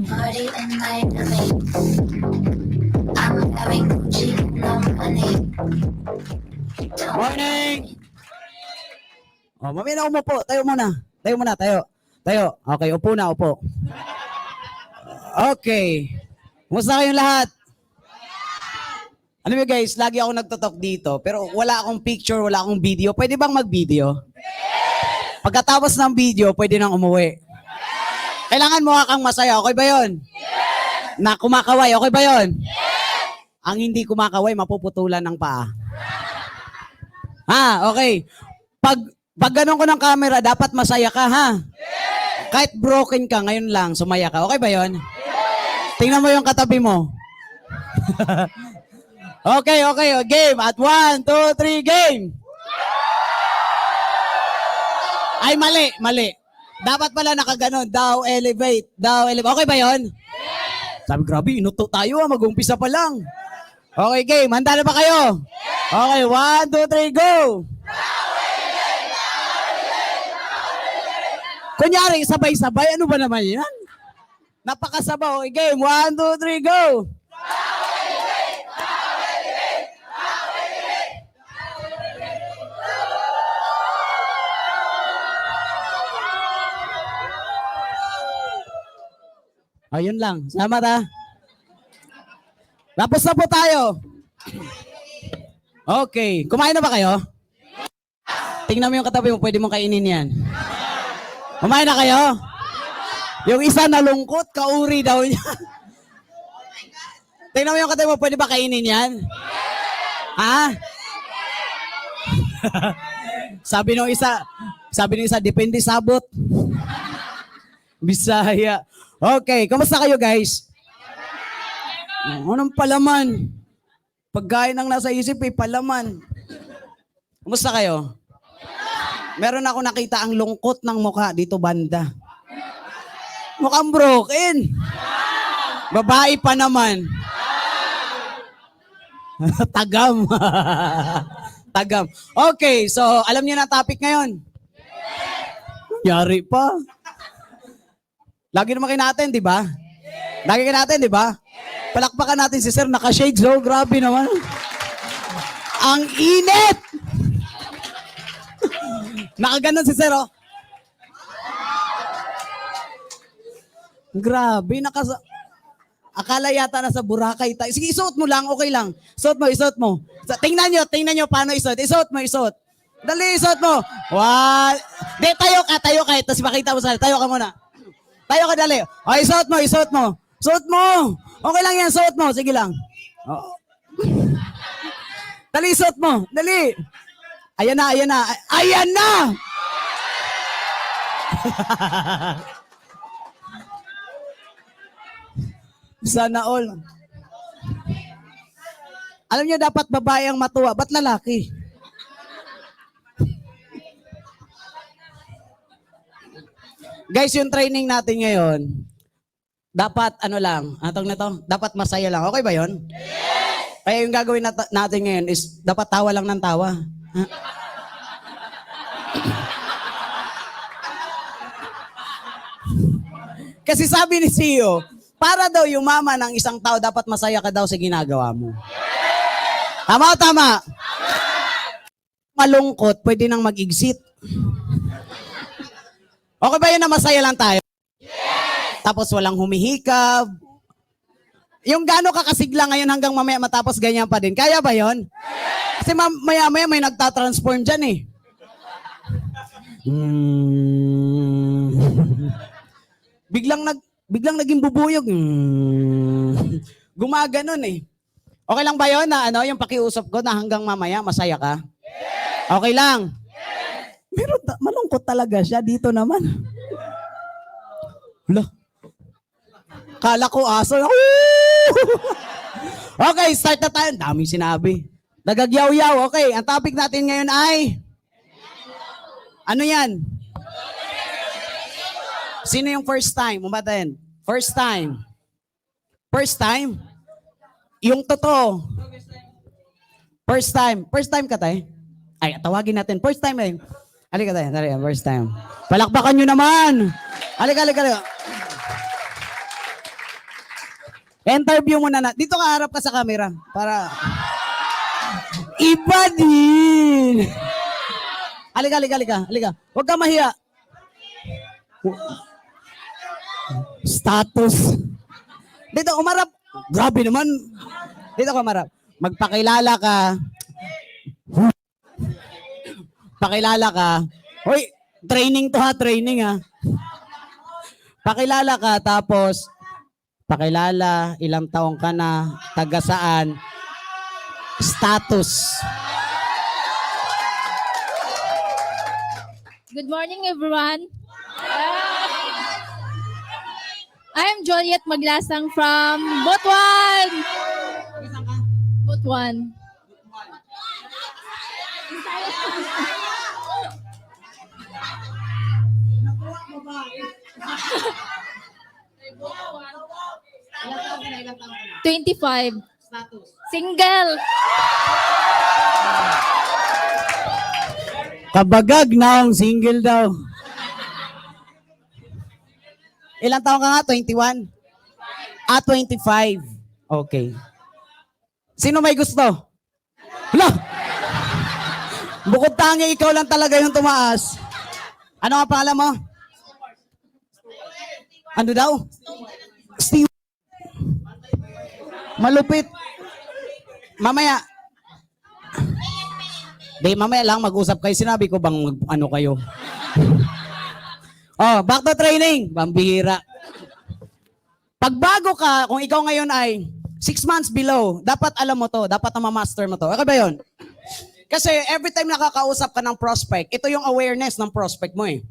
party in Miami. I'm having Gucci, no money. Morning! Oh, mamaya na umupo. Tayo muna. Tayo muna, tayo. Tayo. Okay, upo na, upo. Okay. Kumusta kayong lahat? Alam mo guys, lagi ako nagtotalk dito, pero wala akong picture, wala akong video. Pwede bang mag-video? Pagkatapos ng video, pwede nang umuwi. Kailangan mukha kang masaya. Okay ba yun? Na kumakaway. Okay ba yun? Ang hindi kumakaway, mapuputulan ng paa. Okay. Pag ganun ko ng camera, dapat masaya ka, ha? Kahit broken ka, ngayon lang, sumaya ka. Okay ba yun? Tingnan mo yung katabi mo. Okay. Game. At 1, 2, 3, game! Ay, mali. Dapat pala nakaganon. Down, elevate. Okay ba yun? Sabi, grabe, inuto tayo, mag-umpisa pa lang. Okay, game. Handa na ba kayo? Okay, 1, 2, 3, go! Kunyari, sabay-sabay. Ano ba naman yan? Napakasabaw. Okay, game. 1, 2, 3, go! Ayun lang. Salamat, ha? Tapos na po tayo. Okay. Kumain na ba kayo? Tingnan mo yung katabi mo. Pwede mong kainin yan. Kumain na kayo? Yung isa nalungkot, kauri daw niya. Tingnan mo yung katabi mo. Pwede ba kainin yan? Ha? Sabi ng isa, depende sabot. Bisaya. Okay, kamusta kayo guys? Anong palaman? Pagkain ang nasa isip palaman. Kamusta kayo? Meron ako nakita ang lungkot ng mukha dito banda. Mukhang broken. Babae pa naman. Tagam. Tagam. Okay, so alam niyo na topic ngayon? Yari pa. Lagi naman kayo natin, di ba? Lagi kayo natin, di ba? Palakpakan natin si Sir, naka-shades, oh, grabe naman. Ang init! Nakaganon si Sir, oh. Grabe, akala yata nasa Boracay tayo. Sige, isuot mo lang, okay lang. Isuot mo. Tingnan nyo paano isuot. Isuot mo. Dali, isuot mo. Di, tayo ka. Tapos makita mo sa tayo ka muna. Tayo ka dali. Isuot mo. Suot mo. Okay lang yan, suot mo. Sige lang. Dali, suot mo. Dali. Ayan na. Ayan na! Sana all. Alam niyo, dapat babae ang matuwa. Ba't lalaki? Guys, yung training natin ngayon, dapat dapat masaya lang. Okay ba yon? Yes! Kaya yung gagawin natin ngayon is dapat tawa lang ng tawa. Kasi sabi ni CEO, para daw yung mama ng isang tao, dapat masaya ka daw sa ginagawa mo. Tama. Malungkot, pwede nang mag-exit. Okay ba yun na masaya lang tayo? Yes! Tapos walang humihikab. Yung gano'n kakasigla ngayon hanggang mamaya matapos ganyan pa din. Kaya ba yun? Yes! Kasi maya-maya may nagtatransform dyan eh. Biglang naging bubuyog. Gumaganon eh. Okay lang ba yun na yung pakiusap ko na hanggang mamaya masaya ka? Yes! Okay lang? Pero malungkot talaga siya dito naman. Hala. Kala ko aso. Okay, start na tayo. Daming sinabi. Nagagyaw-yaw. Okay, ang topic natin ngayon ay... Ano yan? Sino yung first time? Umaten. First time. First time? Yung totoo. First time. First time ka tayo? Ay, tawagin natin. First time eh. Halika tayo. First time. Palakpakan nyo naman. Halika. Interview mo na. Dito ka, harap ka sa camera. Para... Iba din! Halika. Huwag ka mahiya. Status. Dito, umarap. Grabe naman. Dito ka umarap. Magpakilala ka. Pakilala ka. Hoy, training to ha, training ha. Pakilala ka, tapos pakilala, ilang taong ka na, taga saan, status. Good morning, everyone. I am Juliet Maglasang from Butuan. Butuan. Ilang taong ka na? 25. Status. Single. Kabagag na ang single daw. Ilang taong ka nga? 21? 25. Okay. Sino may gusto? Hala! Bukod tangi, ikaw lang talaga yung tumaas. Ano nga pangalan mo? Ano daw? Steve. Malupit. Mamaya. Mamaya lang mag-usap kayo. Sinabi ko bang ano kayo? Oh, back to training. Pambihira. Pagbago ka, kung ikaw ngayon ay 6 months below, dapat alam mo to, dapat ma-master mo to. Okay ba yun? Kasi every time nakakausap ka ng prospect, ito yung awareness ng prospect mo eh.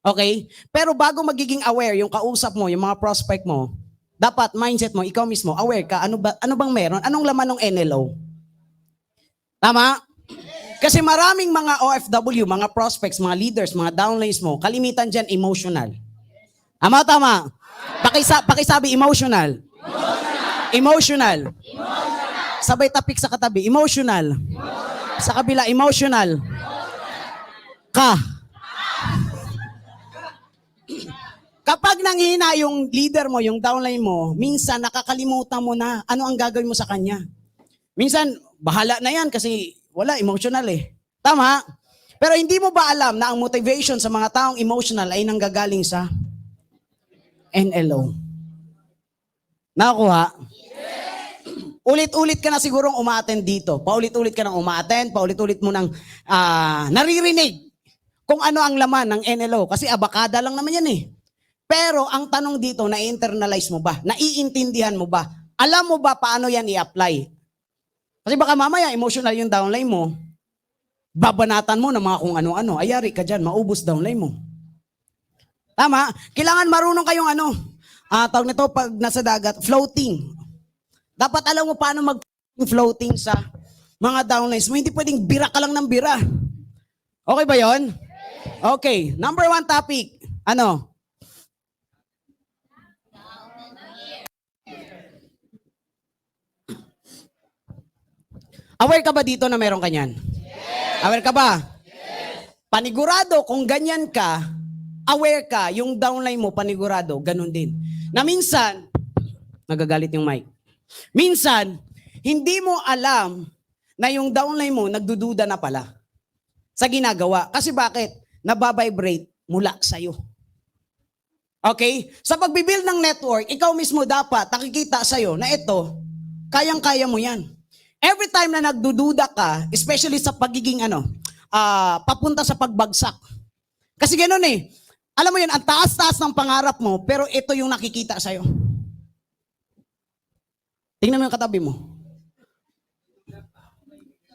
Okay? Pero bago magiging aware yung kausap mo, yung mga prospect mo, dapat mindset mo, ikaw mismo, aware ka, ano bang meron? Anong laman ng NLO? Tama? Kasi maraming mga OFW, mga prospects, mga leaders, mga downlines mo, kalimitan dyan emotional. Tama? Pakisabi emotional. Emotional. Sabay tapik sa katabi, emotional. Sa kabila, emotional. Ka. Kapag nanghina yung leader mo, yung downline mo, minsan nakakalimutan mo na ano ang gagawin mo sa kanya. Minsan, bahala na yan kasi wala, emotional eh. Tama? Pero hindi mo ba alam na ang motivation sa mga taong emotional ay nanggagaling sa NLO? Nakakuha? Ulit-ulit ka na sigurong uma-attend dito. Paulit-ulit ka nang uma-attend, paulit-ulit mo nang naririnig kung ano ang laman ng NLO. Kasi abakada lang naman yan eh. Pero ang tanong dito, na-internalize mo ba? Naiintindihan mo ba? Alam mo ba paano yan i-apply? Kasi baka mamaya emotional yung downline mo, babanatan mo ng mga kung ano-ano. Ayari ka dyan, maubos downline mo. Tama? Kailangan marunong kayong tawag nito pag nasa dagat, floating. Dapat alam mo paano mag-floating sa mga downlines mo. Hindi pwedeng bira ka lang ng bira. Okay ba yon? Okay. Number 1 topic. Ano? Aware ka ba dito na meron kanyan? Aware ka ba? Panigurado, kung ganyan ka, aware ka, yung downline mo, panigurado, ganun din. Na minsan, nagagalit yung mic. Minsan, hindi mo alam na yung downline mo nagdududa na pala sa ginagawa. Kasi bakit? Nababibrate mula sa'yo. Okay? Sa pagbibuild ng network, ikaw mismo dapat nakikita sa'yo na ito, kayang-kaya mo yan. Every time na nagdududa ka, especially sa pagiging papunta sa pagbagsak. Kasi ganoon eh. Alam mo yun, ang taas-taas ng pangarap mo, pero ito yung nakikita sa'yo. Tingnan mo yung katabi mo.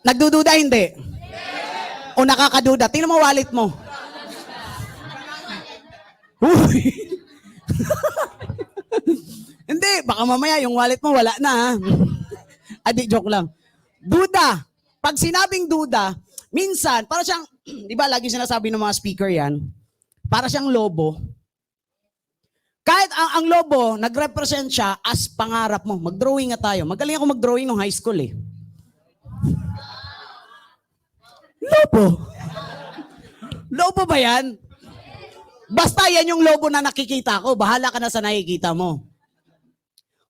Nagdududa, hindi? O nakakaduda? Tingnan mo wallet mo. Uy! Hindi, baka mamaya yung wallet mo wala na ha. Adi, joke lang. Duda. Pag sinabing duda, minsan, para siyang, di ba lagi sinasabi ng mga speaker yan, para siyang lobo. Kahit ang lobo, nag-represent siya as pangarap mo. Mag-drawing nga tayo. Magaling ako mag-drawing nung high school eh. Lobo. Lobo ba yan? Basta yan yung lobo na nakikita ko. Bahala ka na sa nakikita mo.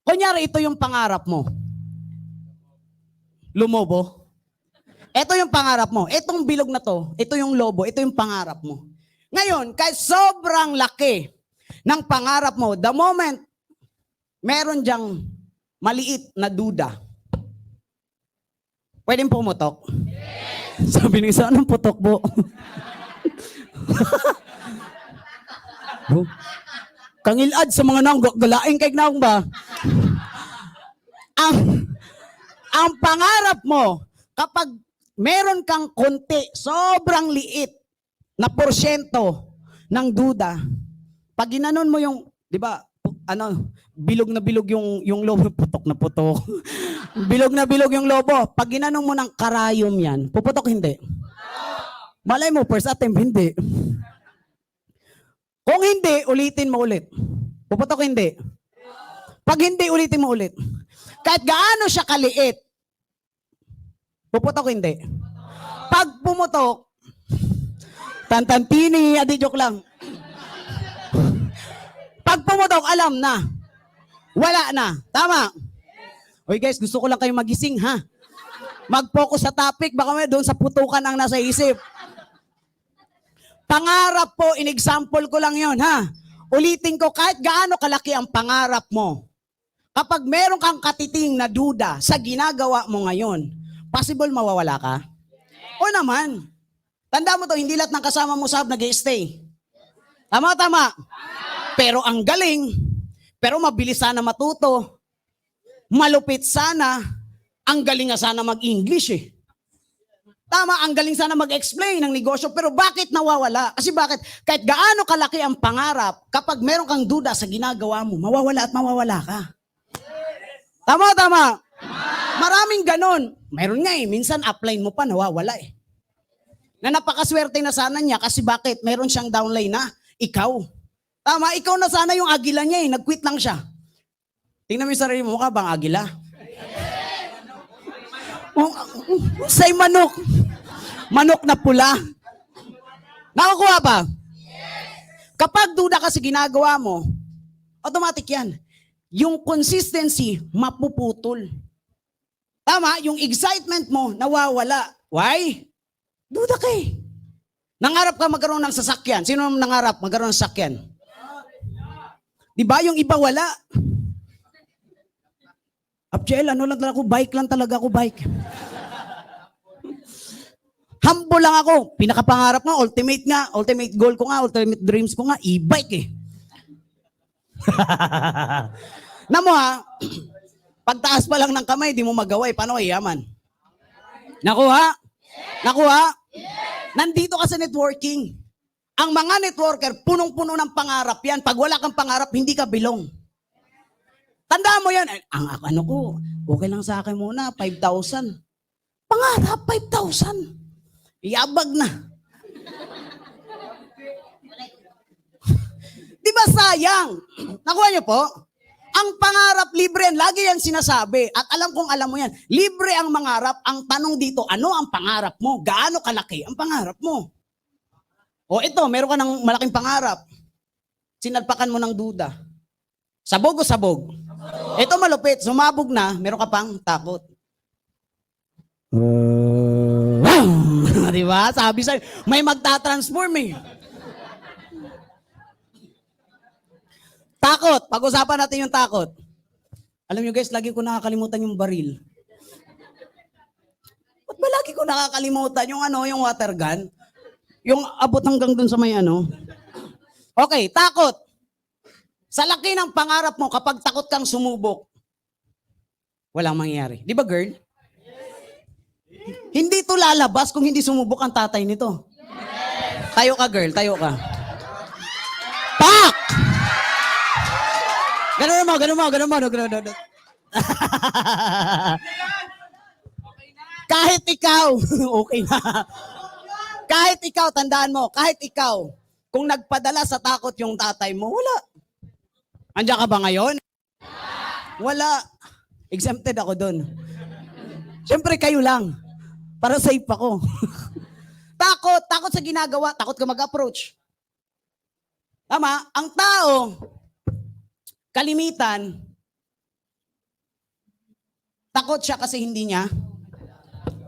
Kunyari, ito yung pangarap mo. Lumobo. Ito yung pangarap mo. Itong bilog na to, ito yung lobo, ito yung pangarap mo. Ngayon, kahit sobrang laki ng pangarap mo, the moment meron diyang maliit na duda, pwedeng pumutok? Yes. Sabi ng isa, anong putok po? Kangilad sa mga nang galaing kay naong ba? Ang pangarap mo, kapag meron kang konti, sobrang liit na porsyento ng duda, pag ginanon mo yung, di ba, bilog na bilog yung lobo, putok na putok. Bilog na bilog yung lobo. Pag ginanon mo ng karayom yan, puputok hindi. Malay mo, first attempt, hindi. Kung hindi, ulitin mo ulit. Puputok hindi. Pag hindi, ulitin mo ulit. Kahit gaano siya kaliit, puputok hindi. Pag pumutok, tantantini, adi joke lang. Pag pumutok, alam na. Wala na. Tama? Oy guys, gusto ko lang kayong magising ha. Mag-focus sa topic, baka may doon sa putukan ang nasa isip. Pangarap po, in-example ko lang yon ha. Ulitin ko, kahit gaano kalaki ang pangarap mo, kapag meron kang katiting na duda sa ginagawa mo ngayon, possible mawawala ka? O naman. Tanda mo to, hindi lahat ng kasama mo sa hub nag-i-stay. Tama. Pero ang galing, pero mabilis sana matuto. Malupit sana, ang galing nga sana mag-English eh. Tama, ang galing sana mag-explain ng negosyo, pero bakit nawawala? Kasi bakit? Kahit gaano kalaki ang pangarap, kapag meron kang duda sa ginagawa mo, mawawala at mawawala ka. Tama. Maraming ganon. Meron nga eh, minsan upline mo pa, nawawala eh. Na napakaswerte na sana niya kasi bakit? Meron siyang downline na, ikaw. Tama, ikaw na sana yung agila niya eh, nag-quit lang siya. Tingnan mo yung sarili mo, mukha bang agila? Say manok. Manok na pula. Nakukuha ba? Kapag duda ka sa ginagawa mo, automatic yan. Yung consistency, mapuputol. Tama, yung excitement mo, nawawala. Why? Duda ka eh. Nangarap ka magkaroon ng sasakyan. Sino nangarap magkaroon ng sasakyan? Diba? Yung iba wala. Abjel, ano lang talaga ako? Bike lang talaga ako, bike. Humble lang ako. Pinakapangarap nga, ultimate goal ko nga, ultimate dreams ko nga, e-bike eh. Namo ha, pagtaas pa lang ng kamay, di mo magawa eh. Paano yaman? Nakuha? Nandito ka sa networking. Ang mga networker, punong-puno ng pangarap yan. Pag wala kang pangarap, hindi ka bilong. Tandaan mo yan. Ano ko, okay lang sa akin muna, 5,000. Pangarap, 5,000. Iyabag na. Di ba sayang? Nakuha niyo po? Ang pangarap, libre yan. Lagi yan sinasabi. At alam kong alam mo yan. Libre ang mangarap. Ang tanong dito, ano ang pangarap mo? Gaano kalaki ang pangarap mo? O ito, meron ka ng malaking pangarap. Sinalpakan mo ng duda. Sabog o sabog? Ito malupit. Sumabog na, meron ka pang takot. Di ba? Sabi sa'yo, may magta-transform eh. Takot. Pag-usapan natin yung takot. Alam nyo guys, lagi ko nakakalimutan yung baril. Ba't ba lagi ko nakakalimutan yung water gun? Yung abot hanggang dun sa may Okay, takot. Sa laki ng pangarap mo, kapag takot kang sumubok, walang mangyayari. Di ba girl? Hindi to lalabas kung hindi sumubok ang tatay nito. Tayo ka girl, tayo ka. Pak! Ganun mo. Kahit ikaw, okay na. Kahit ikaw, tandaan mo, kahit ikaw, kung nagpadala sa takot yung tatay mo, wala. Andiyan ka ba ngayon? Wala. Exempted ako dun. Siyempre kayo lang. Para safe ako. Takot sa ginagawa, takot ka mag-approach. Tama? Ang tao, kalimitan, Takot siya kasi hindi niya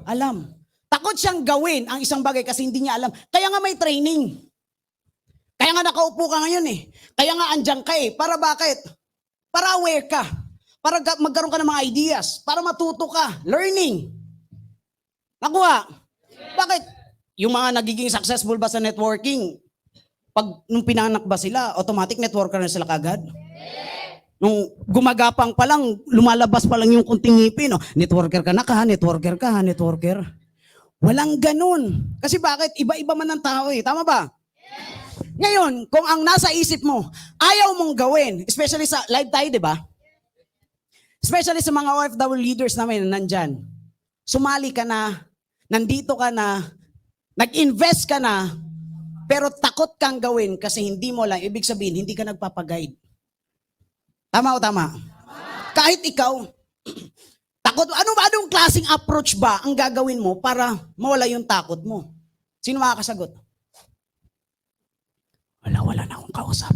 alam. Takot siyang gawin ang isang bagay kasi hindi niya alam. Kaya nga may training. Kaya nga nakaupo ka ngayon eh. Kaya nga andyan ka eh. Para bakit? Para aware ka. Para magkaroon ka ng mga ideas. Para matuto ka. Learning. Nakuha? Bakit? Yung mga nagiging successful ba sa networking, nung pinanak ba sila, automatic networker na sila kagad? Nung gumagapang pa lang, lumalabas pa lang yung kunting ngipin. No? Networker ka na ka, networker ka, networker. Walang ganun. Kasi bakit? Iba-iba man ang tao eh. Tama ba? Ngayon, kung ang nasa isip mo, ayaw mong gawin, especially sa live tayo, di ba? Especially sa mga OFW leaders namin na nandyan. Sumali ka na, nandito ka na, nag-invest ka na, pero takot kang gawin kasi hindi mo lang, ibig sabihin, hindi ka nagpapaguide. Tama o tama? Kahit ikaw, takot, anong klaseng approach ba ang gagawin mo para mawala yung takot mo? Sino makakasagot? Wala na akong kausap.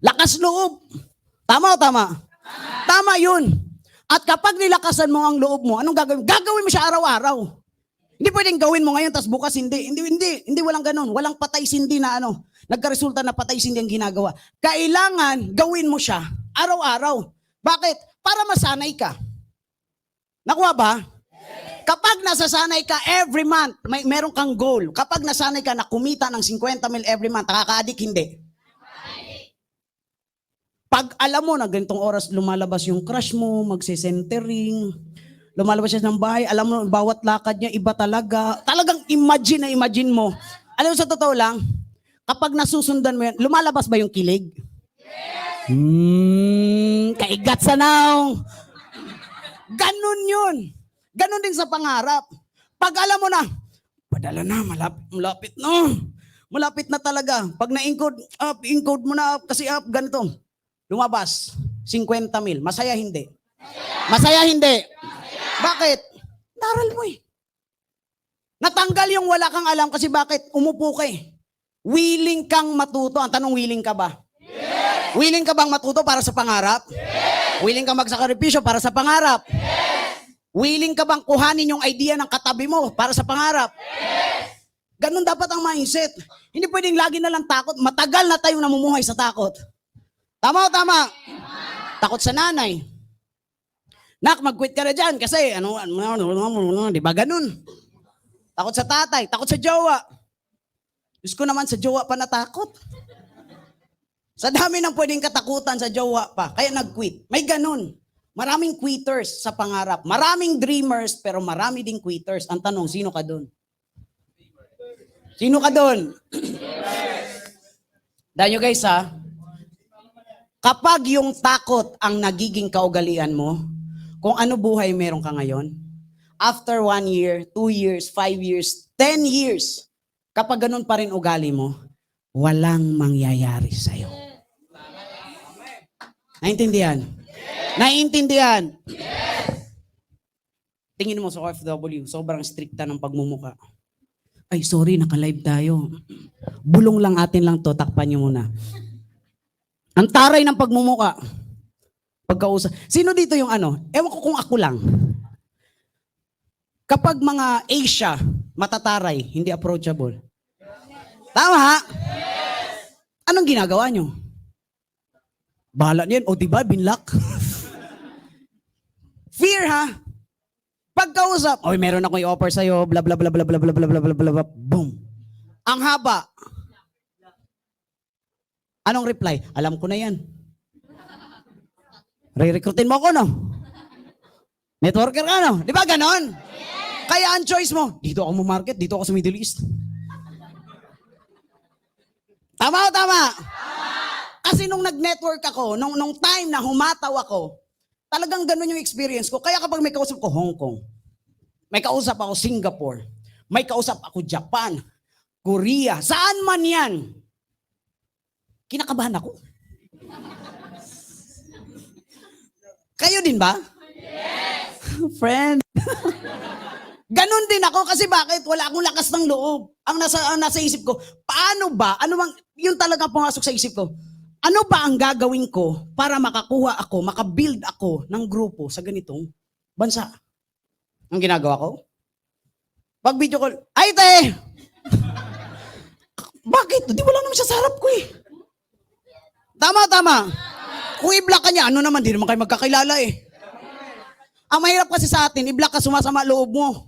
Lakas loob. Tama o tama? Tama yun. At kapag nilakasan mo ang loob mo, anong gagawin? Gagawin mo siya araw-araw. Hindi pwedeng gawin mo ngayon, tas bukas hindi. Hindi, walang ganun. Walang patay-sindi na nagkaresulta na patay-sindi ang ginagawa. Kailangan gawin mo siya araw-araw. Bakit? Para masanay ka. Nakuha ba? Kapag nasasanay ka every month, meron kang goal. Kapag nasanay ka na kumita ng 50 mil every month, nakaka-addict, hindi. Pag alam mo na ganitong oras lumalabas yung crush mo, magsisentering, lumalabas siya ng bahay, alam mo bawat lakad niya iba talaga. Talagang imagine mo. Alam mo sa totoo lang, kapag nasusundan mo yan, lumalabas ba yung kilig? Kaigat sa now. Ganun yun. Ganun din sa pangarap. Pag alam mo na, padala na, malapit na. Malapit na talaga. Pag na-encode mo na kasi ganito. Lumabas, 50 mil. Masaya hindi? Masaya hindi? Bakit? Daral mo eh. Natanggal yung wala kang alam kasi bakit? Umupo ka eh. Willing kang matuto. Ang tanong, willing ka ba? Yes. Willing ka bang matuto para sa pangarap? Yes. Willing ka magsakripisyo para sa pangarap? Yes. Willing ka bang kuhanin yung idea ng katabi mo para sa pangarap? Yes. Ganun dapat ang mindset. Hindi pwedeng lagi na lang takot. Matagal na tayong namumuhay sa takot. Tama o tama? Takot sa nanay. Nak, mag-quit ka na dyan kasi di ba ganun? Takot sa tatay, takot sa jowa. Diyos ko naman sa jowa pa natakot. Sa dami ng pwedeng katakutan sa jowa pa, kaya nag-quit. May ganun. Maraming quitters sa pangarap. Maraming dreamers, pero marami ding quitters. Ang tanong, sino ka dun? Sino ka dun? Dahil nyo guys ha, kapag yung takot ang nagiging kaugalian mo, kung ano buhay meron ka ngayon, after 1 year, 2 years, 5 years, 10 years, kapag ganun pa rin ugali mo, walang mangyayari sa'yo. Naintindihan? Naiintindihan? Tingin mo sa OFW, sobrang strikta ng pagmumuka. Ay, sorry, naka-live tayo. Bulong lang atin lang to, takpan nyo muna. Ang taray ng pagmumuka. Pagkausap. Sino dito yung ewan ko kung ako lang. Kapag mga Asia, matataray, hindi approachable. Tama ha? Anong ginagawa nyo? Bahala niyan. O diba, binlock? Fear ha? Pagkausap, oy, meron ako i-offer sa'yo, bla bla bla bla bla bla bla bla bla bla, boom. Ang haba. Anong reply? Alam ko na yan. Re-recruitin mo ako, no? Networker ka, no? Di ba ganon? Kaya ang choice mo, dito ako market, dito ako sa Middle East. Tama o tama? Kasi nung nag-network ako, nung time na humataw ako, talagang ganun yung experience ko. Kaya kapag may kausap ko Hong Kong, may kausap ako Singapore, may kausap ako Japan, Korea, saan man yan, kinakabahan ako. Kayo din ba? Yes! Friend. Ganon din ako kasi bakit? Wala akong lakas ng loob. Ang nasa isip ko, paano ba? Ano bang, yung talagang pumasok sa isip ko, Ano ba ang gagawin ko para makakuha ako, makabuild ako ng grupo sa ganitong bansa? Ang ginagawa ko? Pag video call, ay te! Bakit? Di wala naman siya sa harap ko eh. Tama. Kung i-block ka niya, ano naman, di naman kayo magkakilala eh. Ang mahirap kasi sa atin, i-block ka, sumasama loob mo.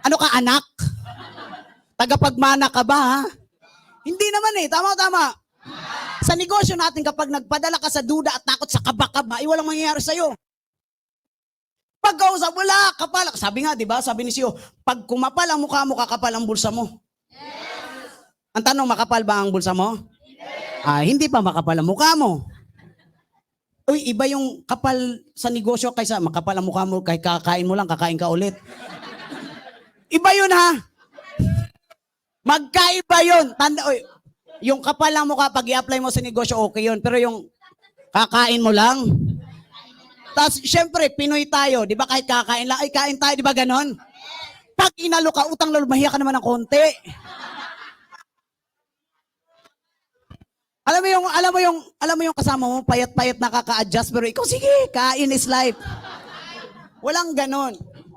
Ano ka, anak? Tagapagmana ka ba, ha? Hindi naman eh, tama. Sa negosyo natin, kapag nagpadala ka sa duda at takot sa kaba-kaba, walang mangyayari sa'yo. Pagkausap, wala, kapal. Sabi nga, di ba? Sabi ni Sio, pag kumapal ang mukha mo, kakapal ang bulsa mo. Ang tanong, makapal ba ang bulsa mo? Hindi pa makapal ang mukha mo. Uy, iba yung kapal sa negosyo kaysa makapal ang mukha mo, kahit kakain mo lang, kakain ka ulit. Iba yun, ha? Magkaiba yun. Tanda, uy, yung kapal ang mukha, pag i-apply mo sa negosyo, okay yun. Pero yung kakain mo lang. Tapos, syempre, Pinoy tayo. Di ba kahit kakain lang, ay kain tayo, di ba ganon? Pag inalo ka, utang lalo, mahiya ka naman ng konti. Alam mo yung kasama mo, payat-payat nakaka-adjust, pero ikaw, sige, kain is life. Walang ganon.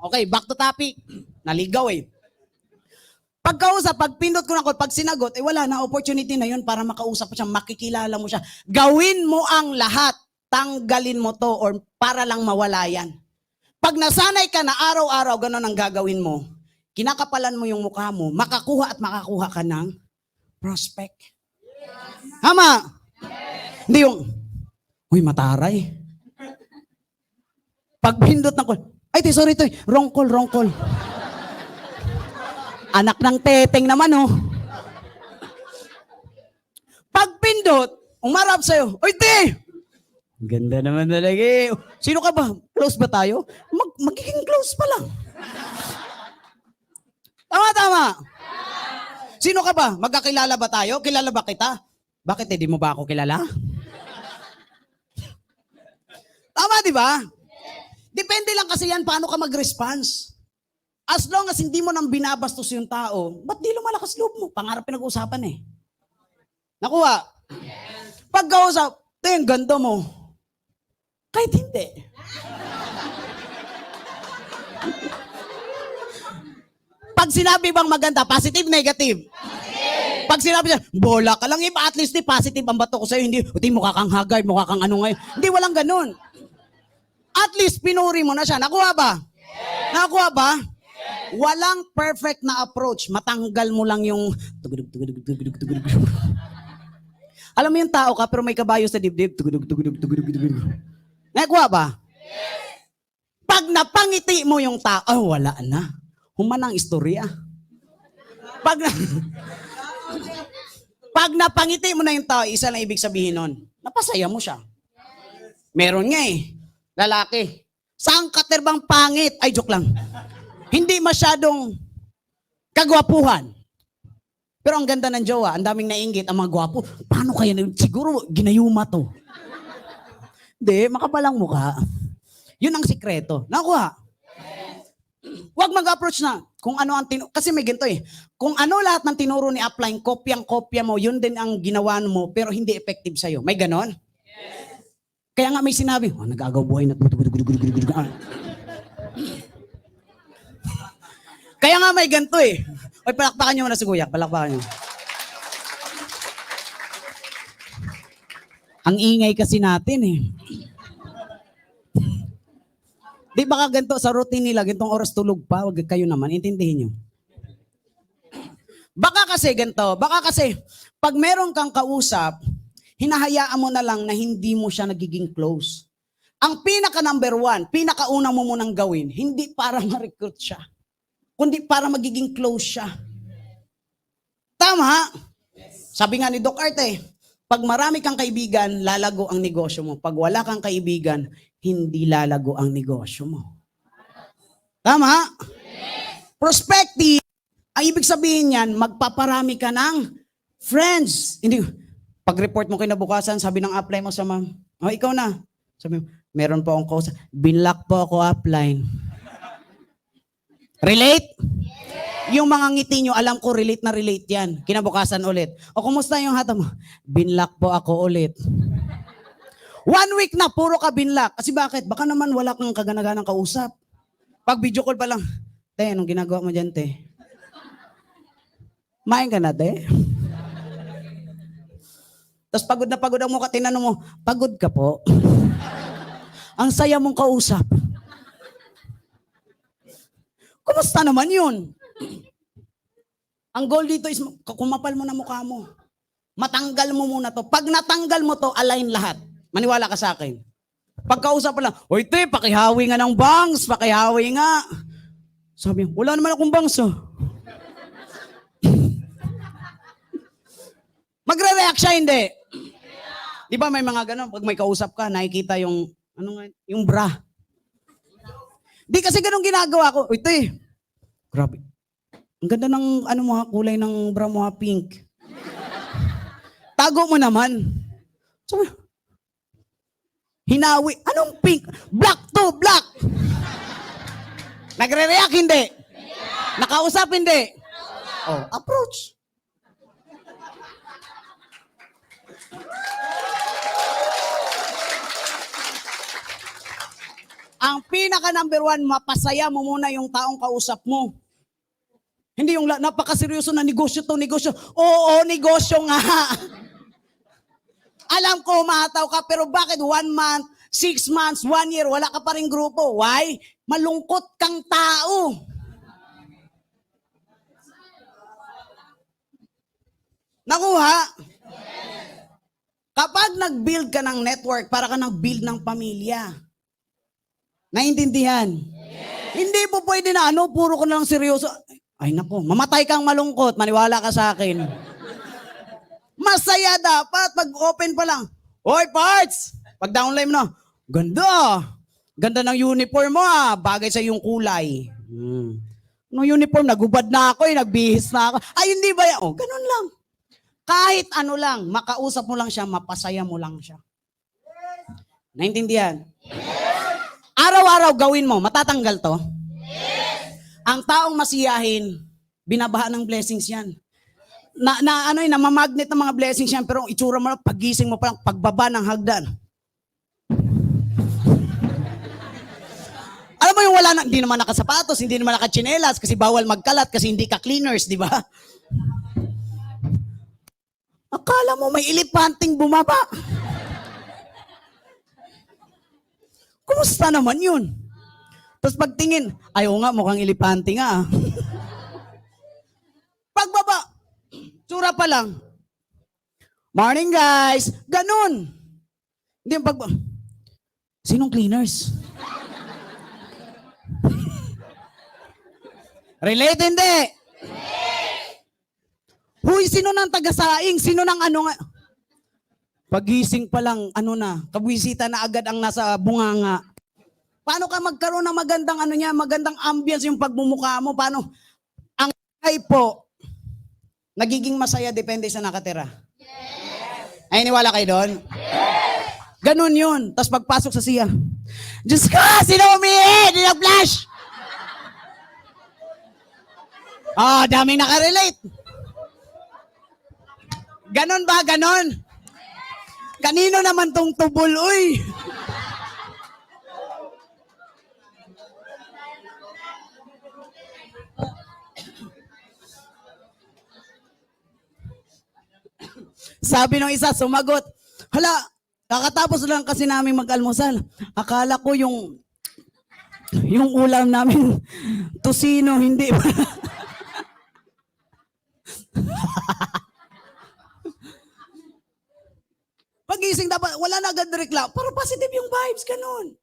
Okay, back to topic. Naligaw eh. Pagkausap, pag pindot ko na call, pag sinagot, wala na, opportunity na yun para makausap mo siya, makikilala mo siya. Gawin mo ang lahat, tanggalin mo to, or para lang mawala yan. Pag nasanay ka na araw-araw, ganon ang gagawin mo, kinakapalan mo yung mukha mo, makakuha ka ng prospect. Tama? Hindi yung, uy, mataray. Pag pindot na call, ay, sorry, wrong call. Anak ng teteng naman, oh. Pag pindot, umarap sa'yo, uy, te! Ganda naman talaga eh. Sino ka ba? Close ba tayo? Magiging close pa lang. Tama. Sino ka ba? Magkakilala ba tayo? Kilala ba kita? Bakit hindi mo ba ako kilala? Tama, di ba? Depende lang kasi yan paano ka mag-response. As long as hindi mo nang binabastos yung tao, ba't di lumalakas loob mo? Pangarap pinag-uusapan eh. Nakuha? Pagkausap, yung ganda mo. Kahit hindi. Pag sinabi bang maganda, positive, negative? Pag sinabi niya, bola ka lang, at least positive ang bato ko sa'yo, hindi mukha kang haggard, mukha kang ano ngayon. Hindi, walang ganun. At least pinuri mo na siya. Nakuha ba? Nakuha ba? Walang perfect na approach. Matanggal mo lang yung alam mo yung tao ka pero may kabayo sa dibdib. Nakuha ba? Pag napangiti mo yung tao, wala na. Humanang istorya. Pag napangiti mo na yung tao, isa lang ibig sabihin nun, napasaya mo siya. Meron nga eh. Lalaki. Saan katerbang pangit? Ay, joke lang. Hindi masyadong kagwapuhan. Pero ang ganda ng jowa, ang daming nainggit, ang mga gwapo. Paano kaya? Siguro ginayuma to. Hindi, makapalang mukha. Yun ang sikreto. Nakuha. Huwag mag-approach na. Kung ano ang kasi may ganito eh. Kung ano lahat ng tinuro ni upline, kopyang-kopya mo, yun din ang ginawa mo, pero hindi effective sa'yo. May ganon? Yes. Kaya nga may sinabi, nag-agaw buhay na. Kaya nga may ganito eh. Oy, palakpakan nyo muna si Kuya. Palakpakan nyo. Ang ingay kasi natin eh. Di baka ganito sa routine nila, gantong oras tulog pa, wag kayo naman, intindihin nyo. Baka kasi ganito, pag meron kang kausap, hinahayaan mo na lang na hindi mo siya nagiging close. Ang pinaka number one, pinakauna mo munang gawin, hindi para ma-recruit siya, kundi para magiging close siya. Tama? Sabi nga ni Doc Arte, pag marami kang kaibigan, lalago ang negosyo mo. Pag wala kang kaibigan, hindi lalago ang negosyo mo. Tama? Prospective, ang ibig sabihin niyan, magpaparami ka ng friends. Hindi, pag-report mo kinabukasan, sabi ng upline mo sa ma'am, ikaw na. Sabi mo, meron po akong cause. Binlock po ako upline. Relate? Yung mga ngiti nyo, alam ko relate na relate yan. Kinabukasan ulit. O kumusta yung hata mo? Binlock po ako ulit. 1 week na, puro ka binlock. Kasi bakit? Baka naman wala kang kaganaganang kausap. Pag video call pa lang, te, anong ginagawa mo dyan, te? Main ka na, te? Tapos pagod na pagod ang mukha, tinanong mo, pagod ka po? Ang saya mong kausap. Kumusta naman yun? Ang goal dito is kumapal mo na mukha mo. Matanggal mo muna to. Pag natanggal mo to, align lahat. Maniwala ka sa akin. Pagkausap pa lang, oy te, pakihawi nga ng bangs, pakihawi nga. Sabi niya, wala naman akong bangs oh. Magre-react siya, hindi. Di ba may mga ganun, pag may kausap ka, nakikita yung, yung bra. Di kasi ganun ginagawa ko. Uy, te, grabe. Ang ganda ng, kulay ng bra mo ha, pink. Tago mo naman. Sabi, hinawi. Anong pink? Black to, black. Nagre-react, hindi. Nakausap, hindi. Oh, approach. Ang pinaka number 1, mapasaya mo muna yung taong kausap mo. Hindi yung napakaseryoso na negosyo to, negosyo. Oo, negosyo nga. Alam ko, mahataw ka, pero bakit 1 month, 6 months, 1 year, wala ka pa rin grupo? Why? Malungkot kang tao. Nakuha? Kapag nag-build ka ng network, para ka nag-build ng pamilya. Naintindihan? Hindi po pwede na puro ka na lang seryoso. Ay nako, mamatay kang malungkot, maniwala ka sa akin. Masaya dapat, pag open pa lang. Hoy, parts! Pag downline mo na, ganda! Ganda ng uniform mo bagay sa iyong kulay. Nung uniform, nagubad na ako nagbihis na ako. Ay, hindi ba yan? Oh, ganun lang. Kahit ano lang, makausap mo lang siya, mapasaya mo lang siya. Naintindihan? Araw-araw gawin mo, matatanggal to? Ang taong masiyahin, binabaha ng blessings yan. Namamagnet ng mga blessings yan, pero itsura mo lang, pagising mo pa lang, pagbaba ng hagdan. Alam mo yung hindi naman nakasapatos, hindi naman nakachinelas, kasi bawal magkalat, kasi hindi ka cleaners, di ba? Akala mo may ilipanting bumaba. Kumusta naman yun? Tapos pagtingin, ayaw nga, mukhang ilipante nga. Pagbaba, tsura pa lang. Morning guys! Ganun. Hindi yung sinong cleaners? Relate hindi? Huy, sino nang taga-saing? Sino nang nga? Pagising pa lang, kabwisita na agad ang nasa bunganga. Paano ka magkaroon ng magandang magandang ambience yung pagmumukha mo? Paano? Ang po, nagiging masaya depende sa nakatira. Yes. Ay, niwala kayo doon? Yes. Ganun yun. Tapos pagpasok sa siya, Diyos ko, sino umihi? Di na-flash! Daming nakarelate. Ganon ba? Ganon? Kanino naman tong tubol, uy? Sabi ng isa, sumagot, hala, kakatapos lang kasi namin mag-almusal. Akala ko yung ulam namin, tosino, hindi. Pagising dapat, wala na agad reklamo. Para positive yung vibes, ganun.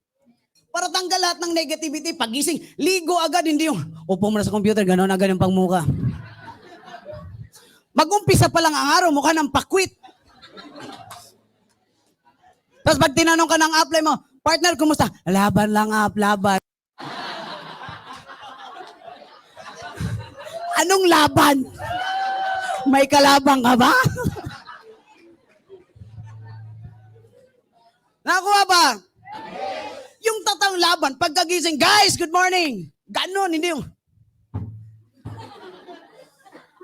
Para tanggal lahat ng negativity. Pagising, ligo agad, hindi yung, upo mo na sa computer, ganun agad yung pangmuka. Mag-umpisa pa lang ang araw, mukha ng pakwit. Tapos pag tinanong ka ng apply mo, partner, kumusta? Laban lang, laban. Anong laban? May kalabang ka ba? Nakuha ba? Yung tatang laban, pagkagising, guys, good morning. Ganon, hindi yung...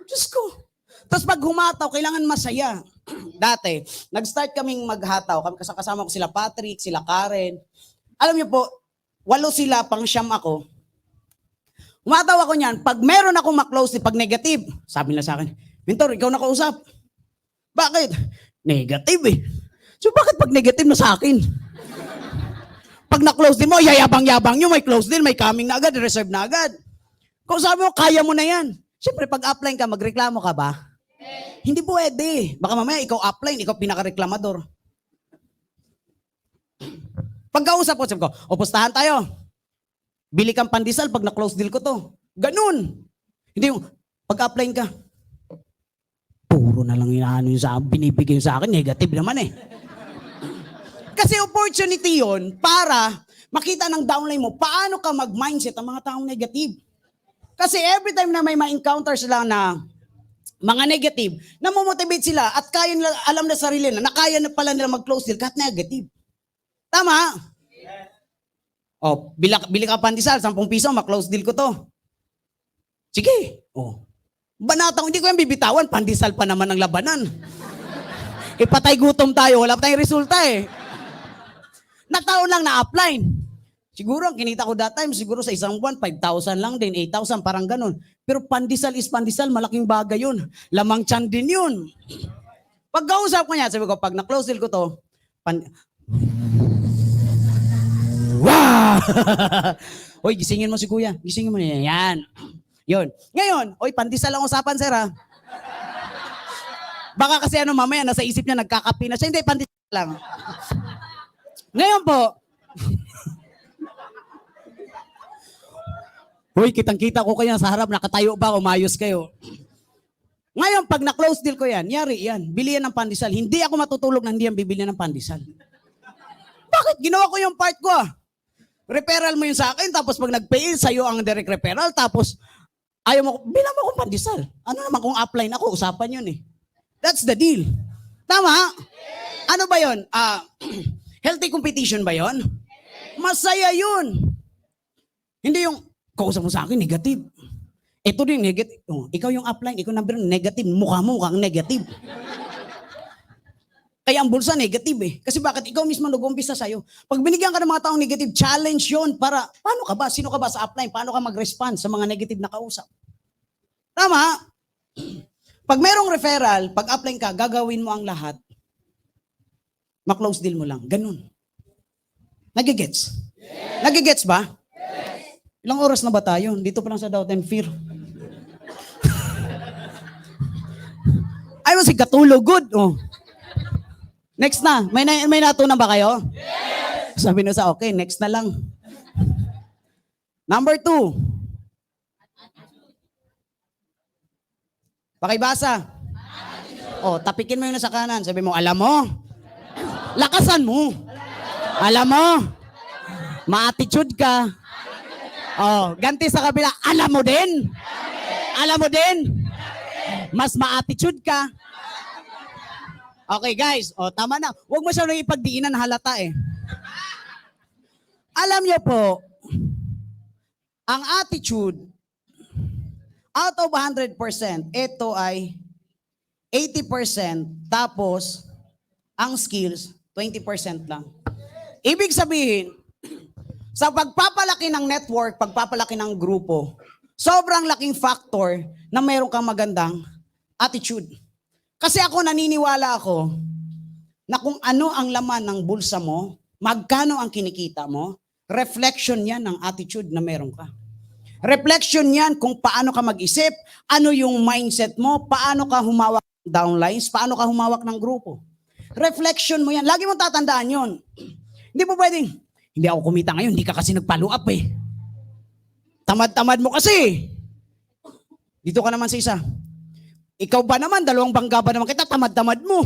Diyos ko. Tapos pag humataw, kailangan masaya. Dati, nag-start kaming maghataw. Kasama ko sila Patrick, sila Karen. Alam niyo po, 8 sila, pang 9 ako. Humataw ako niyan. Pag meron akong maklose, pag negative, sabi nila sa akin, Mentor, ikaw nakausap. Bakit? Negative eh. So bakit pag negative na sa akin? Pag na-close din mo, yayabang-yabang nyo, may close din, may coming na agad, reserve na agad. Kung sabi mo, kaya mo na yan. Siyempre, pag upline ka, magreklamo ka ba? Hindi pwede. Baka mamaya, ikaw upline, ikaw pinaka-reklamador. Pagkausap ko, sabi ko, o pustahan tayo. Bili kang pandesal pag na-close deal ko to. Ganun. Hindi yung, pag-upline ka, puro na lang inaano yung sa binibigay sa akin, negative naman eh. Kasi opportunity yon para makita ng downline mo, paano ka mag-mindset ang mga taong negative. Kasi every time na may ma-encounter sila na mga negative, namomotivate sila at kaya nila, alam na sarili na kaya na pala nila mag-close deal kahit negative. Tama? O, bili ka pandesal, 10 piso, ma-close deal ko to. Sige. O. Banatang, hindi ko yung bibitawan, pandesal pa naman ang labanan. Ipatay gutom tayo, wala pa tayong resulta eh. Nagtaon lang na upline. Siguro ang kinita ko that time, siguro sa isang buwan, 5,000 lang din, 8,000, parang ganun. Pero pandesal is pandesal, malaking bagay yun. Lamang tiyan din yun. Pagkausap ko niya, sabi ko, pag na-close deal ko to, wow! Oy, gisingin mo si kuya. Gisingin mo niya. Yan. Yun. Ngayon, oy, pandesal ang usapan, sir, ha? Baka kasi mamaya, nasa isip niya, nagkakapi na siya. Hindi, pandesal lang. Ngayon po, hoy, kitang-kita ko kayo sa harap, nakatayo pa, umayos kayo. Ngayon, pag na-close deal ko yan, yari yan, bili yan ng pandesal. Hindi ako matutulog na hindi yan bibili ng pandesal. Bakit? Ginawa ko yung part ko ah. Referral mo yun sa akin, tapos pag nag-pay, sa'yo ang direct referral, tapos ayaw mo, bilang mo akong pandesal. Ano naman kung upline ako, usapan yun eh. That's the deal. Tama? Ano ba yun? Healthy competition ba yon? Masaya yun. Hindi yung, kausap mo sa akin, negative. Ito din, negative. Oh, ikaw yung upline, ikaw number negative. Mukha mo, mukhang negative. Kaya ang bulsa, negative eh. Kasi bakit? Ikaw mismo nag-umpisa sa'yo. Pag binigyan ka ng mga taong negative, challenge yun para, paano ka ba? Sino ka ba sa upline? Paano ka mag-respond sa mga negative na kausap? Tama? Pag merong referral, pag upline ka, gagawin mo ang lahat. Ma-close deal mo lang. Ganun. Nagigets? Yes. Nagigets ba? Yes. Ilang oras na ba tayo? Dito pa lang sa Doubt and Fear. Ay, si Katulog. Good. Oh. Next na. May natunan ba kayo? Yes. Sabi na sa okay, next na lang. Number 2. Pakibasa. Oh, tapikin mo yun sa kanan. Sabi mo, alam mo, lakasan mo. Alam mo, ma-attitude ka. Oh, ganti sa kabila, alam mo din. Alam mo din. Mas ma-attitude ka. Okay guys, oh, tama na. Huwag mo siya nang ipagdiinan, halata eh. Alam niyo po, ang attitude, out of 100%, ito ay 80%, tapos ang skills, 20% lang. Ibig sabihin, sa pagpapalaki ng network, pagpapalaki ng grupo, sobrang laking factor na mayroon kang magandang attitude. Kasi ako naniniwala ako na kung ano ang laman ng bulsa mo, magkano ang kinikita mo, reflection yan ng attitude na meron ka. Reflection yan kung paano ka mag-isip, ano yung mindset mo, paano ka humawak ng downlines, paano ka humawak ng grupo. Reflection mo yan. Lagi mo tatandaan yon. Hindi mo pwedeng, hindi ako kumita ngayon, hindi ka kasi nag-follow up eh. Tamad-tamad mo kasi. Dito ka naman sa isa. Ikaw ba naman, 2 bangga ba naman kita, tamad-tamad mo.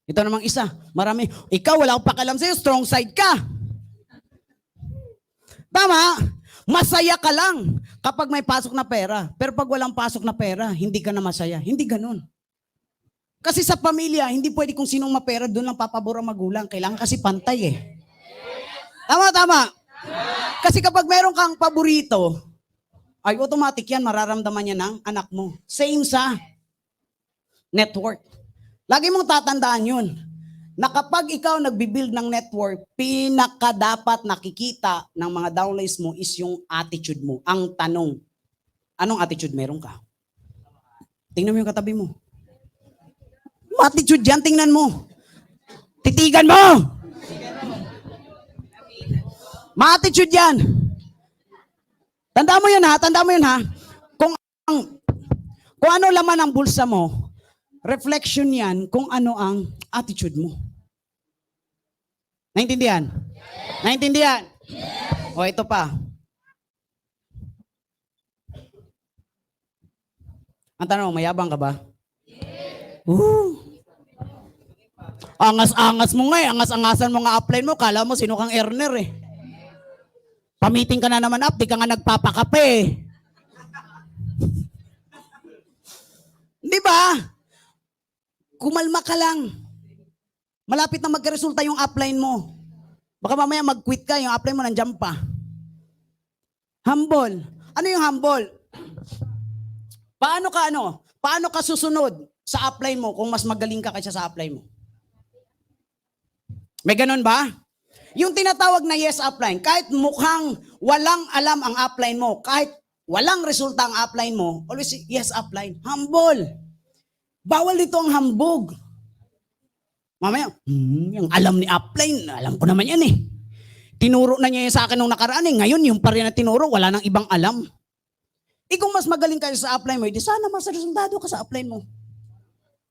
Ito namang isa, marami. Ikaw, wala akong pakialam sa'yo, strong side ka. Tama? Masaya ka lang kapag may pasok na pera. Pero pag walang pasok na pera, hindi ka na masaya. Hindi ganun. Kasi sa pamilya, hindi pwede kung sinong mapera, doon lang papabor ang magulang. Kailangan kasi pantay eh. Tama. Kasi kapag meron kang paborito, ay automatic yan, mararamdaman niya ng anak mo. Same sa network. Lagi mong tatandaan yun, na kapag ikaw nagbibuild ng network, pinaka dapat nakikita ng mga downlines mo is yung attitude mo. Ang tanong, anong attitude meron ka? Tingnan mo yung katabi mo. Attitude yan, tingnan mo. Titigan mo! Ma-attitude yan. Tandaan mo yun ha, tandaan mo yun ha. Kung ano laman ang bulsa mo, reflection yan kung ano ang attitude mo. Naintindihan? Naintindihan? O ito pa. Ang tanong, mayabang ka ba? Angas-angas mo nga eh. Angas-angasan mo nga upline mo. Kala mo sino kang earner eh. Pamiting ka na naman up. Di ka nga nagpapakape eh. Di ba? Kumalma ka lang. Malapit na magkaresulta yung upline mo. Baka mamaya mag-quit ka, yung upline mo nandiyan pa. Humble. Ano yung humble? Paano ka susunod sa upline mo kung mas magaling ka kaysa sa upline mo? May ganun ba? Yung tinatawag na yes upline, kahit mukhang walang alam ang upline mo, kahit walang resulta ang upline mo, always yes upline. Humble. Bawal dito ang hambog. Mamaya, yung alam ni upline, alam ko naman yan eh. Tinuro na niya yun sa akin nung nakaraan eh. Ngayon, yung pa rin na tinuro, wala nang ibang alam. Kung mas magaling kayo sa upline mo, di sana mas resultado ka sa upline mo.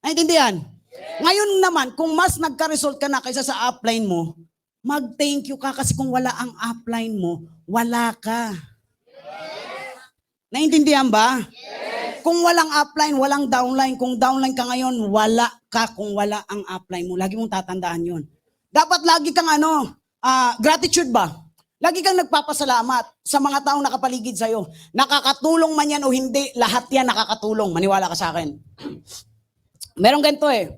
Naintindihan? Yes. Ngayon naman, kung mas nagka-result ka na kaysa sa upline mo, mag-thank you ka kasi kung wala ang upline mo, wala ka. Yes. Naintindihan ba? Yes. Kung walang upline, walang downline. Kung downline ka ngayon, wala ka kung wala ang upline mo. Lagi mong tatandaan yun. Dapat lagi kang gratitude ba? Lagi kang nagpapasalamat sa mga taong nakapaligid sa'yo. Nakakatulong man yan o hindi, lahat yan nakakatulong. Maniwala ka sa akin. Meron ganito eh.